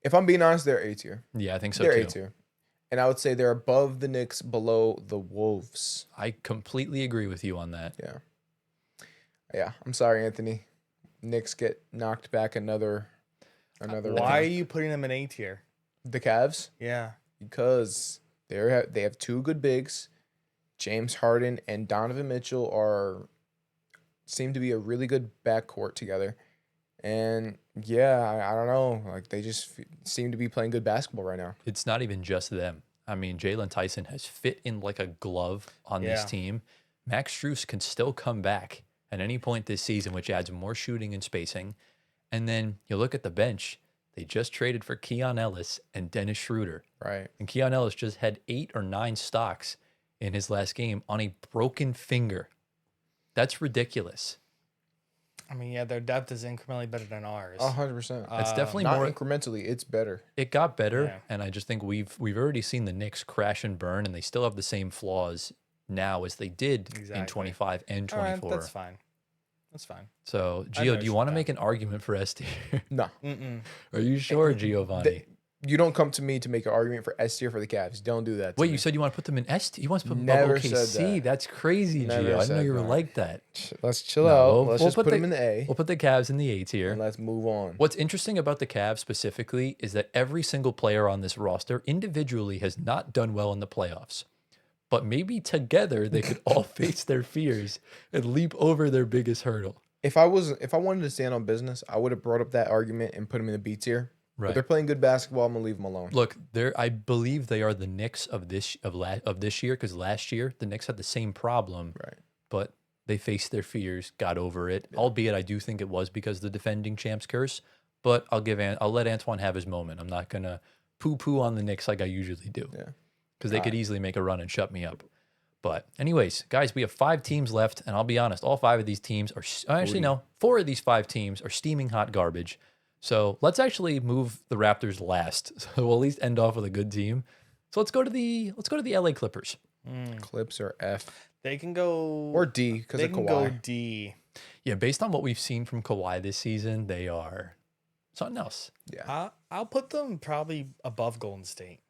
If I'm being honest, they're A tier. Yeah, I think so They're too. A tier. And I would say they're above the Knicks, below the Wolves. I completely agree with you on that. Yeah. Yeah. I'm sorry, Anthony. Knicks get knocked back another Why are you putting them in A tier? The Cavs? Yeah. Because they have 2 good bigs. James Harden and Donovan Mitchell seem to be a really good backcourt together. And yeah, I don't know. Like they just seem to be playing good basketball right now. It's not even just them. I mean, Jalen Tyson has fit in like a glove on this Yeah. team. Max Strus can still come back at any point this season, which adds more shooting and spacing. And then you look at the bench. They just traded for Keon Ellis and Dennis Schroeder. Right. And Keon Ellis just had 8 or 9 stocks in his last game on a broken finger. That's ridiculous. I mean, yeah, their depth is incrementally better than ours. 100%. It's definitely Not more. incrementally, it's better. It got better, Yeah. and I just think we've already seen the Knicks crash and burn, and they still have the same flaws now as they did in Exactly. 25 and All right, 24. that's fine. That's fine. So, I Gio, know do you what want to you're make an argument for S tier? No. Mm-mm. Are you sure, Giovanni? You don't come to me to make an argument for S tier for the Cavs. Don't do that. to Wait, me. you said you want to put them in S tier? You want to put them Never above said OKC? that. That's crazy, Never Gio. I didn't know said you were that. like that. Let's chill No, out. we'll- Let's we'll just put put the- them in the A We'll put the Cavs in the A tier. and let's move on. What's interesting about the Cavs specifically is that every single player on this roster individually has not done well in the playoffs. But maybe together they could all face their fears and leap over their biggest hurdle. If I wanted to stand on business, I would have brought up that argument and put them in the B tier. Right. But they're playing good basketball. I'm gonna leave them alone. Look, I believe they are the Knicks of this year, because last year the Knicks had the same problem, Right. but they faced their fears, got over it. Albeit, I do think it was because of the defending champs curse. But I'll let Antoine have his moment. I'm not gonna poo on the Knicks like I usually do, Yeah. because they could easily make a run and shut me up. But anyways, guys, we have 5 teams left, and I'll be honest, all 5 of these teams are actually no, 4 of these 5 teams are steaming hot garbage. So let's actually move the Raptors last. So we'll at least end off with a good team. So let's go to the LA Clippers. Clips are F They can go or D because They of can Kawhi. go D. Yeah, based on what we've seen from Kawhi this season, they are something else. Yeah. I'll put them probably above Golden State.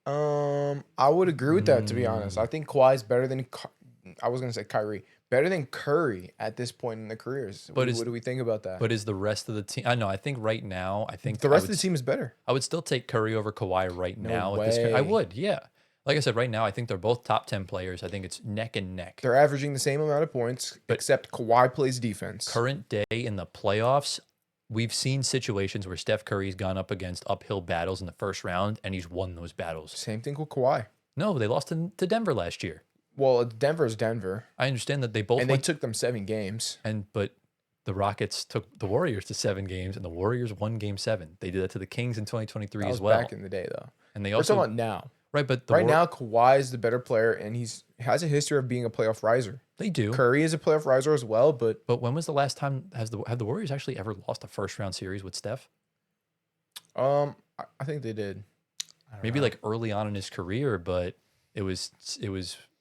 I would agree with that, to be honest. I think Kawhi's better than I was gonna say Kyrie, better than Curry at this point in their careers. But What do we think about that? But is the rest of the team? I know. I think right now, The rest of the team is better. I would still take Curry over Kawhi right No now. At this, I way. would, yeah. Like I said, right now, I think they're both top 10 players. I think it's neck and neck. They're averaging the same amount of points, except Kawhi plays defense. Current day in the playoffs, we've seen situations where Steph Curry's gone up against uphill battles in the first round, and he's won those battles. Same thing with Kawhi. No, they lost to Denver last year. Well, Denver's Denver, I understand that they both and they went, took them 7 games. but the Rockets took the Warriors to 7 games, and the Warriors won Game 7. They did that to the Kings in 2023 That was as well. back in the day, though. And they We're also talking about now. right, but Right now, Kawhi is the better player, and has a history of being a playoff riser. they do. Curry is a playoff riser as well, but But when was the last time have the Warriors actually ever lost a first round series with Steph? I think they did. Maybe like early on in his career, but it was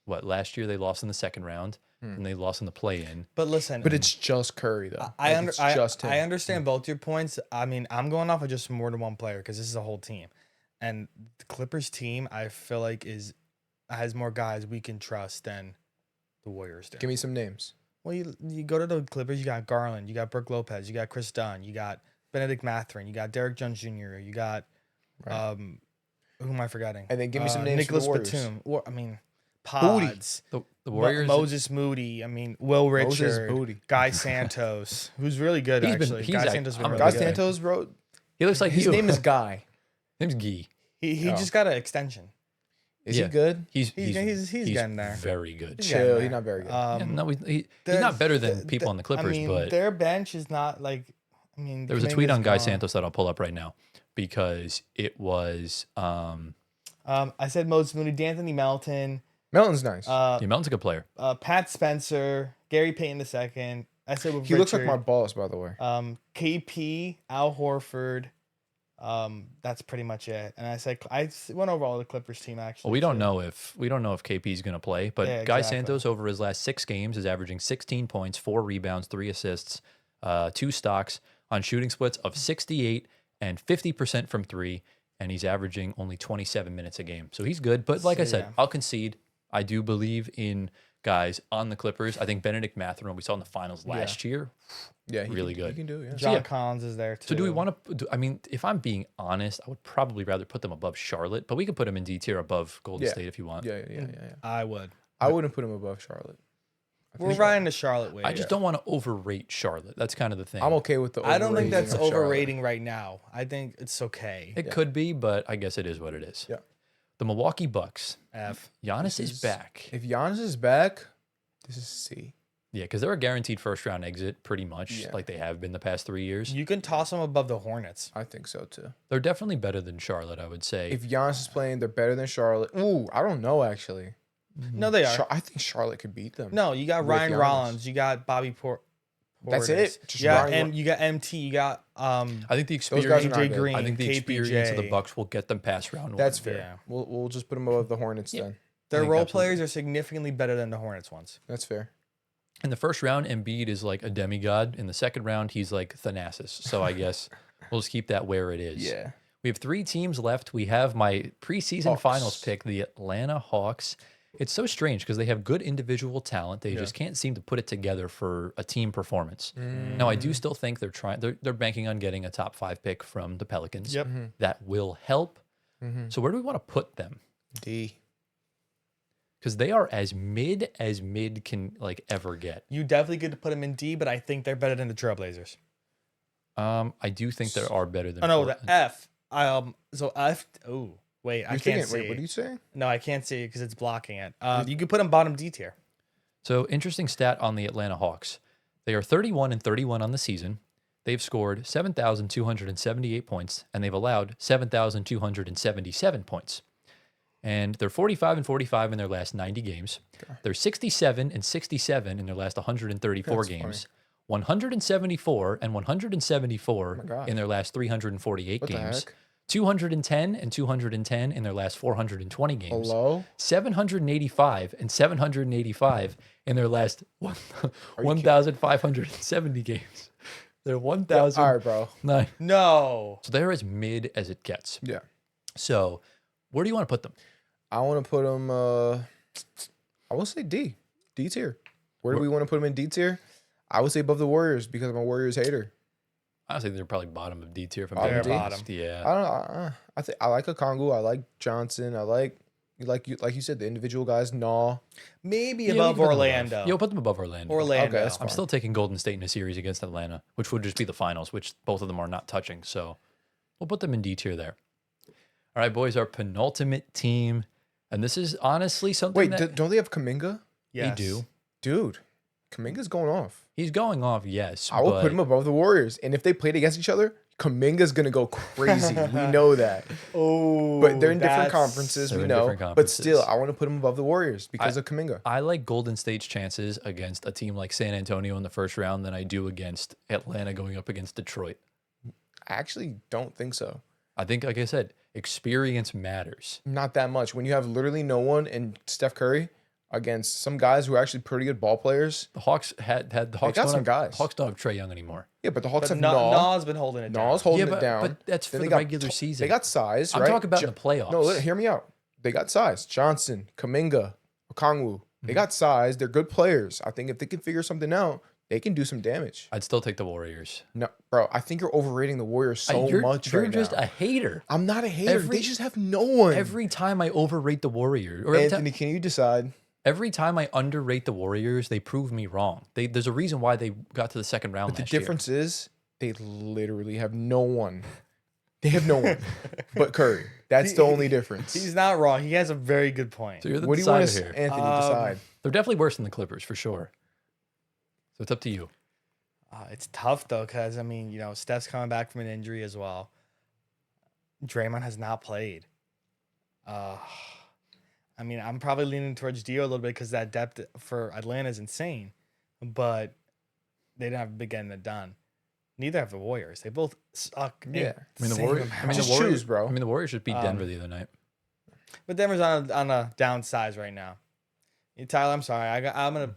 what, last year they lost in the second round and they lost in the play-in. But listen, But it's just Curry, though. I Like, it's just him. I understand both your points. I mean, I'm going off of just more than one player because this is a whole team, and the Clippers team I feel like has more guys we can trust than the Warriors do. Give me some names. Well, you go to the Clippers, you got Garland, you got Brook Lopez, you got Chris Dunn, you got Benedict Mathurin, you got Derek Jones Jr., you got Right. who am I forgetting? And then give me some names Nicholas for the Warriors. Batum. Or I mean, Pods. The Warriors Moses Moody. I mean, Will Moses Richard. Booty. Guy Santos, who's really good He's been- actually. he's Guy act- Santos been I'm- really Guy good. Santos, bro. he looks like His you. name is Guy. name's Guy. He Oh. just got an extension. Is Yeah. he good? He's getting there. Very good. He's Yeah, getting Chill. there. He's not very good. no, he's They're- not better than people on the Clippers, I mean, but their bench is not like. I mean, there was a tweet Kuminga's on Guy gone. Santos that I'll pull up right now because it was I said Moses Moody, D'Anthony Melton, Melton's nice. Melton's a good player. Pat Spencer, Gary Payton II. I said with he looks like Richard, my boss, by the way. KP, Al Horford. That's pretty much it. And I went over all the Clippers team actually. Well, we don't too. know if KP is going to play, but Yeah, Guy exactly. Santos over his last 6 games is averaging 16 points, 4 rebounds, 3 assists, 2 stocks on shooting splits of 68 and 50% from 3, and he's averaging only 27 minutes a game. So he's good, but like I said, yeah. I'll concede. I do believe in guys on the Clippers. I think Benedict Mathurin, we saw in the finals last year, Yeah, really good. He can do it. Yeah. John yeah. Collins is there too. So do we want to? I mean, if I'm being honest, I would probably rather put them above Charlotte, but we could put them in D tier above Golden Yeah. State if you want. Yeah. I would. I wouldn't put him above Charlotte. We're riding the Charlotte wave. I just don't want to overrate Charlotte. That's kind of the thing. I'm okay with the. I don't think that's overrating of Charlotte. overrating right now. I think it's okay. It could be, but I guess it is what it is. Yeah. The Milwaukee Bucks. F. Giannis is back. If Giannis is back, this is C. Yeah, because they're a guaranteed first round exit pretty much, Yeah. like they have been the past 3 years. You can toss them above the Hornets. I think so too. They're definitely better than Charlotte, I would say. If Giannis is playing, they're better than Charlotte. Ooh, I don't know actually. No, they are. I think Charlotte could beat them. No, you got With Ryan Giannis. Rollins. You got Bobby That's Portis. it. Just Yeah, Ryan and you got MT. You got I think the Those guys experience. are not AJ good. Green. I think the experience of the KPJ. Bucks will get them past round 1. That's fair. Yeah. We'll just put them above the Hornets then. Their think role absolutely. players are significantly better than the Hornets ones. That's fair. In the first round, Embiid is like a demigod. In the second round, he's like Thanasis. So I guess we'll just keep that where it is. Yeah. We have 3 teams left. We have my preseason Hawks. finals pick, the Atlanta Hawks. It's so strange because they have good individual talent. They just can't seem to put it together for a team performance. Now, I do still think they're banking on getting a top 5 pick from the Pelicans. Yep. That will help. So where do we want to put them? D. Because they are as mid can like ever get. You definitely get to put them in D, but I think they're better than the Trailblazers. I do think they are better than. Oh no, Portland. the F. So F. Oh wait, I You're can't thinking, see. wait, what are you saying? No, I can't see it because it's blocking it. You could put them bottom D tier. So interesting stat on the Atlanta Hawks. They are 31-31 on the season. They've scored 7,278 points, and they've allowed 7,277 points. And they're 45-45 in their last 90 games. They're 67-67 in their last 134 That's games. 174 and 174 God. in their last 348 What the games. heck? 210 and 210 in their last 420 games. Hello? 785 and 785 in their last 1,570 games. They're 1,000. All right, bro. Nine. No. So they're as mid as it gets. Yeah. So where do you want to put them? I want to put them, I will say D. D tier. Where do we want to put them in D tier? I would say above the Warriors because I'm a Warriors hater. Honestly, they're probably bottom of D tier. If I'm They're being bottom. honest. Yeah. I don't know. I think I like Okongwu. I like Johnson. I like you said, the individual guys. Nah. Maybe Yeah, above we can put them Orlando. Yo, put them above Orlando. Orlando. Okay, that's I'm fine. still taking Golden State in a series against Atlanta, which would just be the finals, which both of them are not touching. So we'll put them in D tier there. All right, boys, our penultimate team. And this is honestly something Wait, that don't they have Kuminga? Yes. we do. Dude, Kuminga's going off. He's going off, yes. I will but put him above the Warriors. And if they played against each other, Kuminga's going to go crazy. We know that. Oh, But they're in different conferences, They're we in know. different But still, conferences. I want to put him above the Warriors because of Kuminga. I like Golden State's chances against a team like San Antonio in the first round than I do against Atlanta going up against Detroit. I actually don't think so. I think, like I said, experience matters. Not that much. When you have literally no one and Steph Curry against some guys who are actually pretty good ball players. The Hawks had the Hawks got don't some have, guys. Hawks don't have Trey Young anymore. Yeah, but the Hawks But have Nah. Naw's been holding it down. Naw's holding Yeah, it down. but that's for Then the they got regular season. They got size, I'm right? talking about in the playoffs. No, hear me out. They got size. Johnson, Kuminga, Okongwu. They got size. They're good players. I think if they can figure something out, they can do some damage. I'd still take the Warriors. No, bro, I think you're overrating the Warriors so you're much you're right just now. a hater. I'm not a hater. Every- They just have no one. Every time I overrate the Warriors, or Anthony, can you decide? every time I underrate the Warriors, they prove me wrong. There's a reason why they got to the second round But the last year. difference is they literally have no one. They have no one but Curry. That's the only difference. He's not wrong. He has a very good point. So you're the What do you want decider to, here. Anthony, decide? They're definitely worse than the Clippers for sure. So it's up to you. It's tough though, because I mean, Steph's coming back from an injury as well. Draymond has not played. I mean, I'm probably leaning towards Dio a little bit because that depth for Atlanta is insane, but they didn't have been getting it done. Neither have the Warriors. They both suck. Yeah. I mean, the insane Warriors. amount. Just the Warriors, choose, bro. I mean, the Warriors just beat Denver the other night. But Denver's on a downsize right now. Tyler, I'm sorry. I'm gonna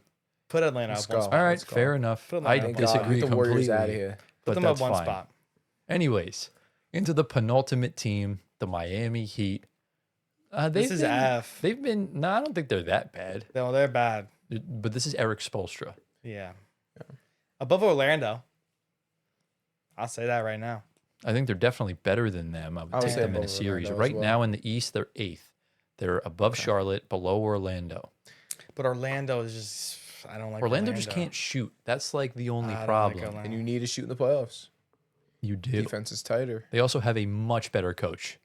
put Atlanta Let's up one go. spot. All right, let's go. fair enough. Put them I on Thank disagree God. Get the Warriors completely. out of here. Put But them up that's one fine. spot. Anyways, into the penultimate team, the Miami Heat. This is F. They've been. No, I don't think they're that bad. No, they're bad. But this is Eric Spoelstra. Yeah. Above Orlando. I'll say that right now. I think they're definitely better than them. I would I would take say them in a above series. Orlando as Right well. now in the East, they're 8th. They're above Charlotte, below Orlando. But Orlando is just I don't like Orlando just can't shoot. That's like the only I don't like problem. Orlando. And you need to shoot in the playoffs. You do. Defense is tighter. They also have a much better coach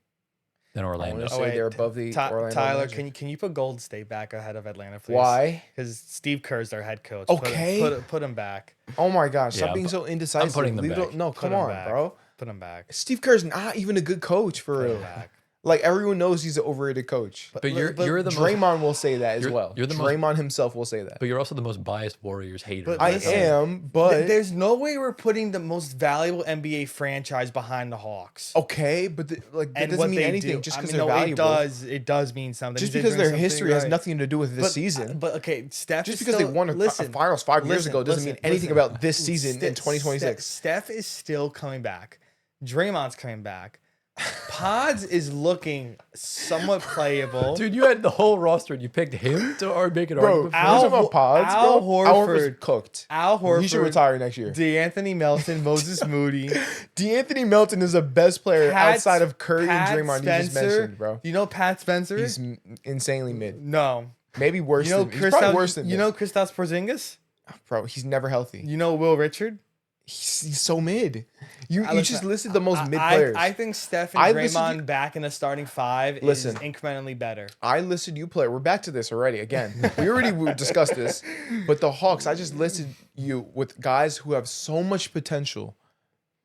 than I Orlando. want to Oh, say wait. they're above the Orlando Tyler, Magic. can you put Golden State back ahead of Atlanta, please? Why? Because Steve Kerr's their head coach. Okay. Put him back. Oh my gosh! Yeah, Stop being so indecisive. putting them Leave it back. no, Put come him on, back. bro. Put him back. Steve Kerr's not even a good coach for Put real. him back. Like everyone knows he's an overrated coach. But you're the most, Draymond will say that as you're- well. you're the most- Draymond himself will say that. but you're also the most biased Warriors hater. But I listen, am, but There's no way we're putting the most valuable NBA franchise behind the Hawks. okay, but that And doesn't what mean they anything do. just I because mean, they're no, valuable. It does mean something. Just They because bring their something history has right. nothing to do with this season. But okay, Steph. Just is because they still- won a listen, finals 5 years listen, ago doesn't listen, mean anything listen. about this season in 2026. Steph is still coming back. Draymond's coming back. Pods is looking somewhat playable. Dude, you had the whole roster and you picked him to make an Bro, argument for we're Al- talking about pods, Al bro. Al Horford's Horford- cooked. Al Horford. He should retire next year. D'Anthony Melton, Moses Moody, D'Anthony Melton is the best player Pat- outside of Curry Pat and Draymond you just Spencer. mentioned, bro. You know Pat Spencer? He's insanely mid. No. Maybe worse You know than he's probably worse than you mid. know Kristaps Porzingis? Bro, he's never healthy. You know Will Richard? He's so mid. You Listen, just listed the most mid players. I think Steph and I listened Draymond to- back in the starting 5 Listen. is incrementally better. I listed you play. We're back to this already. Again, we already discussed this, but the Hawks. I just listed you with guys who have so much potential.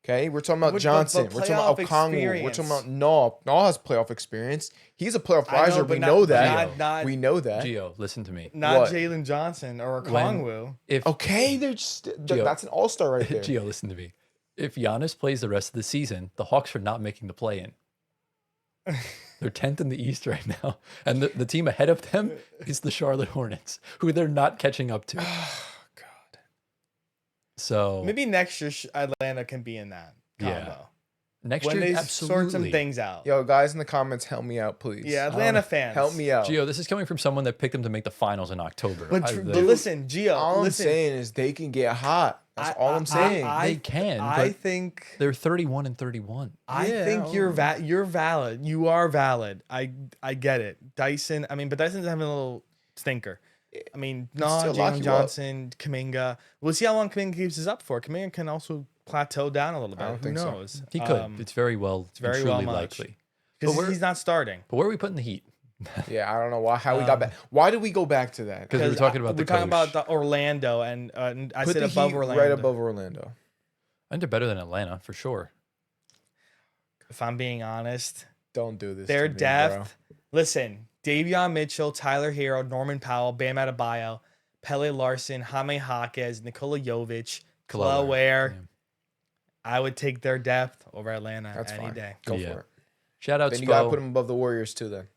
Okay, we're talking about But Johnson. playoff We're talking about Okongwu. We're experience. talking about Naw. Naw has playoff experience. He's a playoff I know, riser. but We not- know but that. not- we know that. Gio, listen to me. Not What? Jalen Johnson or When- Kongwu. If Okay, they're just, Gio. that's an all-star right there. Gio, listen to me. If Giannis plays the rest of the season, the Hawks are not making the play-in. They're 10th in the East right now. And the team ahead of them is the Charlotte Hornets, who they're not catching up to. Oh God. So Maybe next year Atlanta can be in that combo. Yeah. Next When year, they absolutely. sort some things out. Yo, guys in the comments, help me out, please. Yeah, Atlanta fans. Help me out. Gio, this is coming from someone that picked them to make the finals in October. But listen, Gio, All I'm listen. saying is they can get hot. That's all I'm saying. They can, I but think they're 31 and 31. I Yeah, think you're valid. You are valid. I get it. Dyson. I mean, but Dyson's having a little stinker. I mean, no, still lock Jalen you Johnson, Kuminga. We'll see how long Kuminga keeps this up for. Kuminga can also plateau down a little bit. I don't Who think so. knows? He could. It's very well, very truly well much. likely. Because he's not starting. But where are we putting the Heat? Yeah, I don't know how we got back. Why did we go back to that? Because we were talking about we're talking about the Orlando, and I Put said the above Heat Orlando. right above Orlando. I think they're better than Atlanta, for sure. If I'm being honest, Don't do this. their to me, depth. Listen, Davion Mitchell, Tyler Hero, Norman Powell, Bam Adebayo, Pele Larson, Jaime Jaquez, Nikola Jovic, Khalil Ware. Yeah. I would take their depth over Atlanta That's any fine. day. Go Yeah. for it. Shout out Then you gotta Spo. put them above the Warriors too. Then.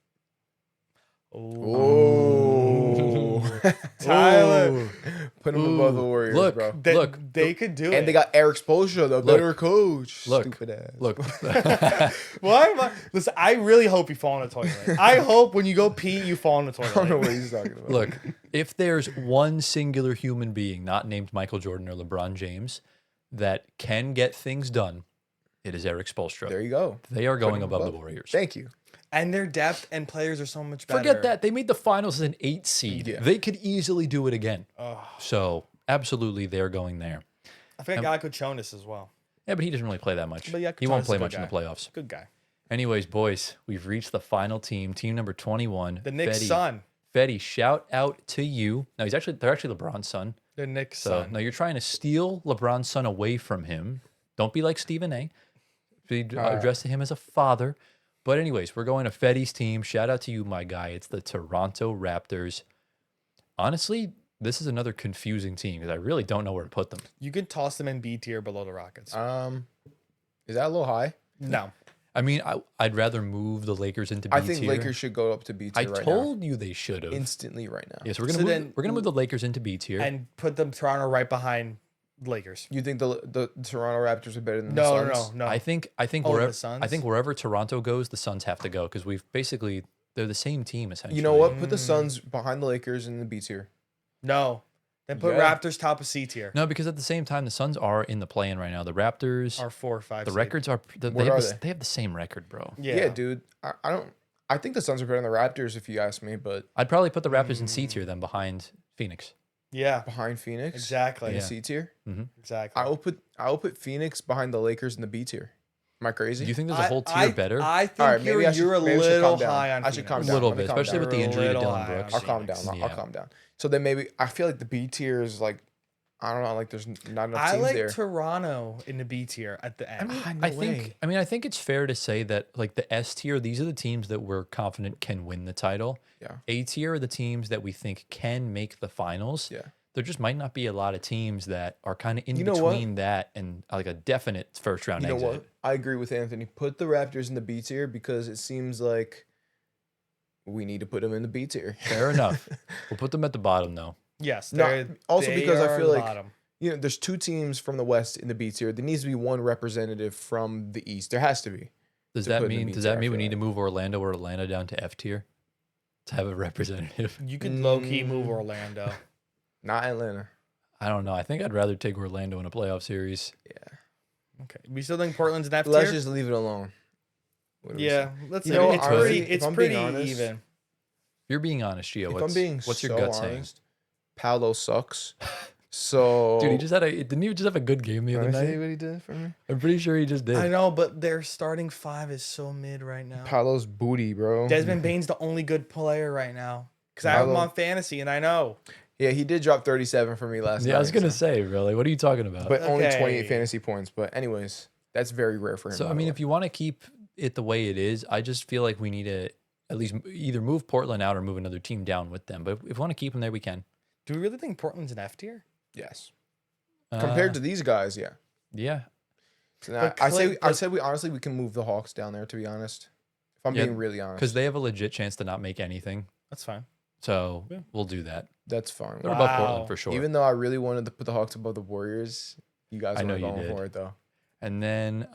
Ooh. Tyler. Put them above the Warriors, Look, bro. They could do it. And they got Eric Spoelstra, the better coach. Look, Stupid ass. Look. Why am I? Listen, I really hope you fall in the toilet. I hope when you go pee, you fall in the I don't know toilet. what he's talking about. Look, if there's one singular human being not named Michael Jordan or LeBron James that can get things done, it is Eric Spoelstra. There you go. They are going him above the above. Warriors. Thank you. And their depth and players are so much better. Forget that. They made the finals as an 8 seed. Yeah. They could easily do it again. Oh, So, absolutely, they're going there. I forgot Gallico Chonis as well. Yeah, but he doesn't really play that much. But yeah, He won't Katona's play a good much in the guy. playoffs. Good guy. Anyways, boys, we've reached the final team number 21. The Knicks' Fetty. son. Fetty, shout out to you. No, they're actually LeBron's son. The Knicks' So, son. no, you're trying to steal LeBron's son away from him. Don't be like Stephen A. Be addressing him as a father. But anyways, we're going to Fetty's team. Shout out to you, my guy. It's the Toronto Raptors. Honestly, this is another confusing team because I really don't know where to put them. You could toss them in B tier below the Rockets. Is that a little high? No. I mean, I'd rather move the Lakers into B I think tier. Lakers should go up to B I tier right told you they should now. have. Instantly right now. Yes, we're So gonna then- move the Lakers into B tier. And put them Toronto right behind Lakers. You think the Toronto Raptors are better than the No, Suns? no, no. I think Oh, wherever the Suns? I think wherever Toronto goes, the Suns have to go because they're the same team essentially. You know what? Put the Suns behind the Lakers in the B tier. No. Then put Yeah. Raptors top of C tier. No, because at the same time, the Suns are in the play-in right now. The Raptors, Or 4 or 5. the seed. records are What are they? they have the same record, bro. Yeah. Dude. I don't. I think the Suns are better than the Raptors if you ask me, but I'd probably put the Raptors in C tier then behind Phoenix. Yeah. behind Phoenix Exactly. in Yeah. C tier. Exactly. I will put Phoenix behind the Lakers in the B tier. Am I crazy? Do you think there's a whole tier better? I think All right, maybe I should- you're a maybe I should little calm down. high on I should calm a Phoenix. down. little Let me bit, calm especially down. with the You're a injury to little Dylan high on Brooks. I'll calm down. Phoenix. I'll calm down. So then maybe I feel like the B tier is like, I don't know, like there's not enough I teams like there. Toronto in the B tier at the end. I think it's fair to say that like the S tier, these are the teams that we're confident can win the title. Yeah. A tier are the teams that we think can make the finals. Yeah. There just might not be a lot of teams that are kind of in You know what? between that and like a definite first round You know exit. what? I agree with Anthony. Put the Raptors in the B tier because it seems like we need to put them in the B tier. Fair enough. We'll put them at the bottom though. Yes. No, they're- also they because I are feel the like- bottom. You know, there's two teams from the West in the B tier. There needs to be one representative from the East. There has to be. Does to that put in the mean B does tier, that I mean we feel need to like. move Orlando or Atlanta down to F tier to have a representative? You could low key move Orlando. Not Atlanta. I don't know. I think I'd rather take Orlando in a playoff series. Yeah. Okay. We still think Portland's an F Let's tier? just leave it alone. What do we Yeah. say? Let's You say know, it's honestly, pretty if it's I'm being pretty honest, even. If you're being honest, Gio, If I'm being what's your so gut saying? honest, Paolo sucks. So Dude, didn't he just have a good game the other Wanna see night? what he did for me? I'm pretty sure he just did. I know, but their starting 5 is so mid right now. Paolo's booty, bro. Desmond Bane's the only good player right now. Because I have him Paolo- on fantasy and I know. Yeah, he did drop 37 for me last night. Yeah, I was gonna so- say, really. What are you talking about? but only Okay. 28 fantasy points. But anyways, that's very rare for him. So by I the mean, way. if you want to keep it the way it is, I just feel like we need to at least either move Portland out or move another team down with them. But if we want to keep them there, we can. Do we really think Portland's an F tier? yes, compared Uh, to these guys, yeah. yeah, So But I Clay- said we honestly we can move the Hawks down there. To be honest, If I'm Yeah, being really honest. because they have a legit chance to not make anything. That's fine. So Yeah. we'll do that. That's fine. They're above Wow. Portland for sure. Even though I really wanted to put the Hawks above the Warriors, you guys I know weren't you going did. for it though. And then,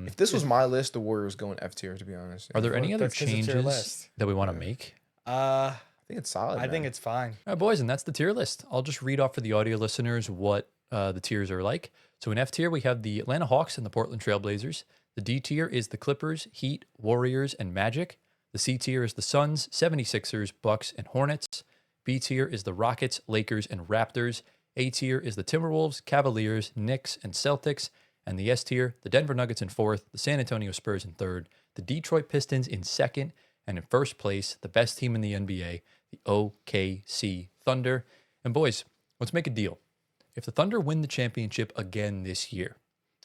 If this was my list, the Warriors going F tier. To be honest, are there any other That's 'cause it's your changes list. that we want to make? Uh, I think it's solid. I think it's fine. All right, boys, and that's the tier list. I'll just read off for the audio listeners what the tiers are like. So in F tier, we have the Atlanta Hawks and the Portland Trailblazers. The D tier is the Clippers, Heat, Warriors, and Magic. The C tier is the Suns, 76ers, Bucks, and Hornets. B tier is the Rockets, Lakers, and Raptors. A tier is the Timberwolves, Cavaliers, Knicks, and Celtics. And the S tier, the Denver Nuggets in fourth, the San Antonio Spurs in third, the Detroit Pistons in second, and in first place, the best team in the NBA, the OKC Thunder. And boys, let's make a deal. If the Thunder win the championship again this year,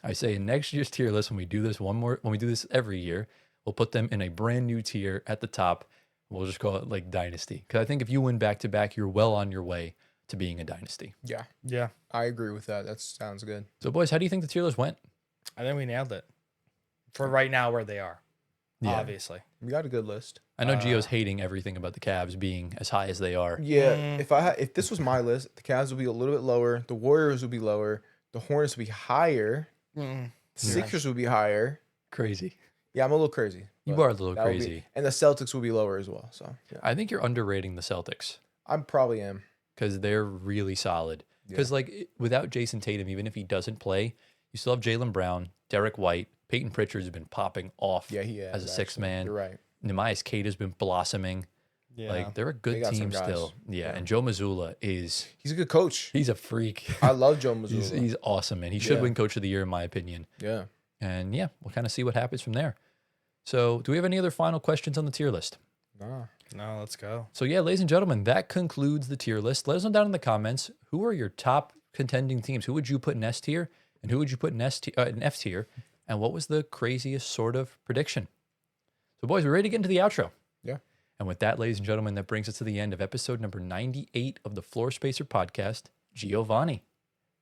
I say in next year's tier list, when we do this every year, we'll put them in a brand new tier at the top. We'll just call it like Dynasty. Because I think if you win back to back, you're well on your way to being a dynasty. Yeah, Yeah. I agree with that. That sounds good. So boys, how do you think the tier list went? I think we nailed it. For right now, where they are. Yeah. Obviously. We got a good list. I know Gio's hating everything about the Cavs being as high as they are. Yeah, Mm. if this was my list, the Cavs would be a little bit lower. The Warriors would be lower. The Hornets would be higher. Mm. The Sixers would be higher. Crazy. Yeah, I'm a little crazy. You but are a little that would be- crazy. and the Celtics will be lower as well. So yeah, I think you're underrating the Celtics I probably am. because they're really solid. Because without Jason Tatum, even if he doesn't play, you still have Jaylen Brown, Derek White, Peyton Pritchard's been popping off Yeah, he has as a sixth actually. man. You're right. Nemias Cade has been blossoming. Yeah. Like they're a They good got some team guys. still. Yeah, Yeah. and Joe Mazzulla He's a good coach. he's a freak. I love Joe Mazzulla. he's awesome, man. He should Yeah. win Coach of the Year in my opinion. Yeah. And yeah, we'll kind of see what happens from there. So, do we have any other final questions on the tier list? Nah. No, let's go. So yeah, ladies and gentlemen, that concludes the tier list. Let us know down in the comments who are your top contending teams. Who would you put in S tier, and who would you put in in F tier, and what was the craziest sort of prediction? So, boys, we're ready to get into the outro. Yeah. And with that, ladies and gentlemen, that brings us to the end of episode number 98 of the Floor Spacer podcast. Giovanni,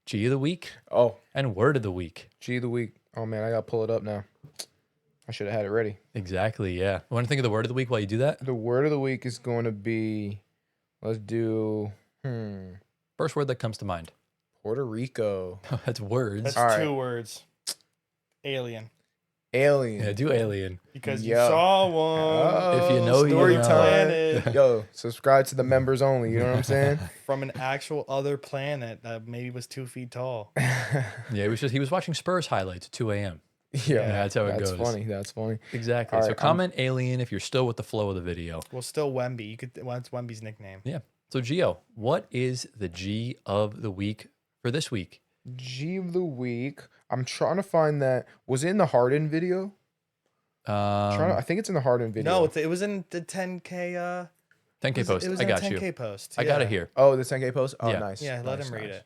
G of the week Oh, and word of the week. G of the week. Oh man, I gotta pull it up now. I should have had it ready. Exactly. Yeah. Want to think of the word of the week while you do that? The word of the week is going to be. Let's do. First word that comes to mind. Puerto Rico. That's words. That's All right. 2 words. Alien. Alien. Yeah, do alien. Because you Yo. saw one. If you know, you story know. Planet. Yo, subscribe to the members only. You know what I'm saying? From an actual other planet that maybe was 2 feet tall. Yeah, he was watching Spurs highlights at 2 a.m. Yeah, that's how it that's goes. funny. That's funny. Exactly. All So right, comment alien if you're still with the flow of the video. Well, still Wemby. You could. Well, that's Wemby's nickname. Yeah. So Gio, what is the G of the week for this week? G of the week. I'm trying to find that. Was it in the Harden video? I think it's in the Harden video. No, it was in the 10K. 10K post. It was I in got a 10K you. post. I got yeah. it here. Oh, the 10K post. Oh, Yeah. nice. Yeah, let nice, him read nice. it.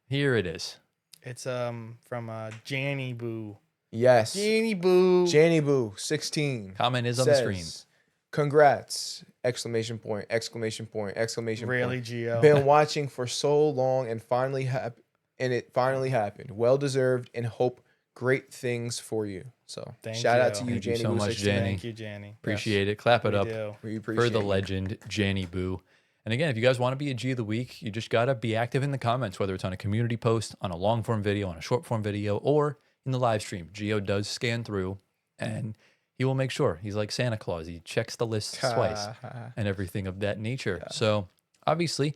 Here it is. It's from Janny Boo. Yes. Janny Boo. Janny Boo, 16. Comment is on the screen. says, Congrats! Exclamation point! Exclamation point! Exclamation Really, point! Gio? Been watching for so long and it finally happened. Well deserved and hope great things for you. So Thank shout out to you. you, Thank you Janny so Boo much, 16. Janny. Thank you, Janny. Appreciate it. Clap it We up do. We appreciate for the it. legend, Janny Boo. And again, if you guys want to be a G of the week, you just got to be active in the comments, whether it's on a community post, on a long form video, on a short form video, or in the live stream. Gio does scan through and he will make sure. He's like Santa Claus. He checks the list twice and everything of that nature. Yeah. So obviously,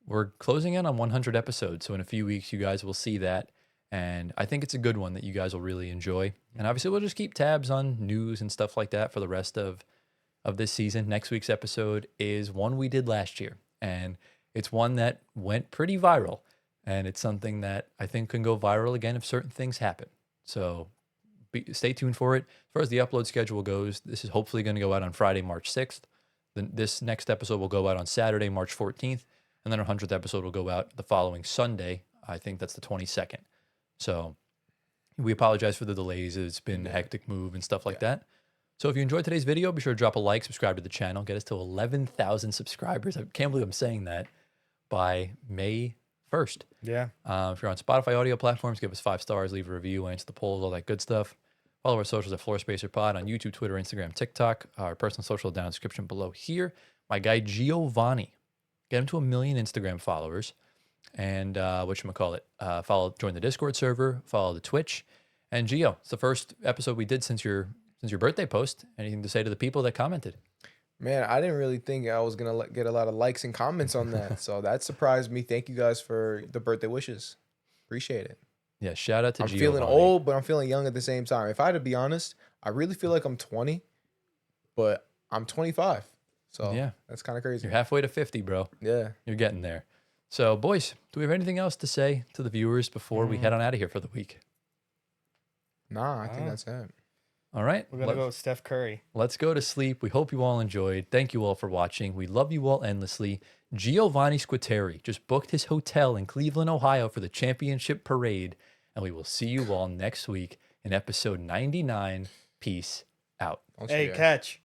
we're closing in on 100 episodes. So in a few weeks, you guys will see that. And I think it's a good one that you guys will really enjoy. And obviously, we'll just keep tabs on news and stuff like that for the rest of this season. Next week's episode is one we did last year. And it's one that went pretty viral. And it's something that I think can go viral again if certain things happen. So stay tuned for it. As far as the upload schedule goes, this is hopefully going to go out on Friday, March 6th. Then this next episode will go out on Saturday, March 14th. And then our 100th episode will go out the following Sunday. I think that's the 22nd. So we apologize for the delays. It's been a hectic move and stuff like that. So if you enjoyed today's video, be sure to drop a like, subscribe to the channel, get us to 11,000 subscribers. I can't believe I'm saying that, by May 1st. Yeah. If you're on Spotify audio platforms, give us 5 stars, leave a review, answer the polls, all that good stuff. Follow our socials at Floor Spacer Pod on YouTube, Twitter, Instagram, TikTok. Our personal social down in the description below here. My guy Giovanni, get him to 1 million Instagram followers, and follow, join the Discord server, follow the Twitch, and Gio. It's the first episode we did since your birthday post. Anything to say to the people that commented? Man, I didn't really think I was gonna get a lot of likes and comments on that, so that surprised me. Thank you guys for the birthday wishes. Appreciate it. Yeah, shout out to I'm Giovanni. feeling old, but I'm feeling young at the same time. If I had to be honest, I really feel like I'm 20, but I'm 25. So Yeah. that's kind of crazy. You're halfway to 50, bro. Yeah. You're getting there. So, boys, do we have anything else to say to the viewers before we head on out of here for the week? Nah, I think that's it. All right. We're gonna go with Steph Curry. Let's go to sleep. We hope you all enjoyed. Thank you all for watching. We love you all endlessly. Giovanni Squitieri just booked his hotel in Cleveland, Ohio for the championship parade. And we will see you all next week in episode 99. Peace out. Don't you Hey, guys- catch.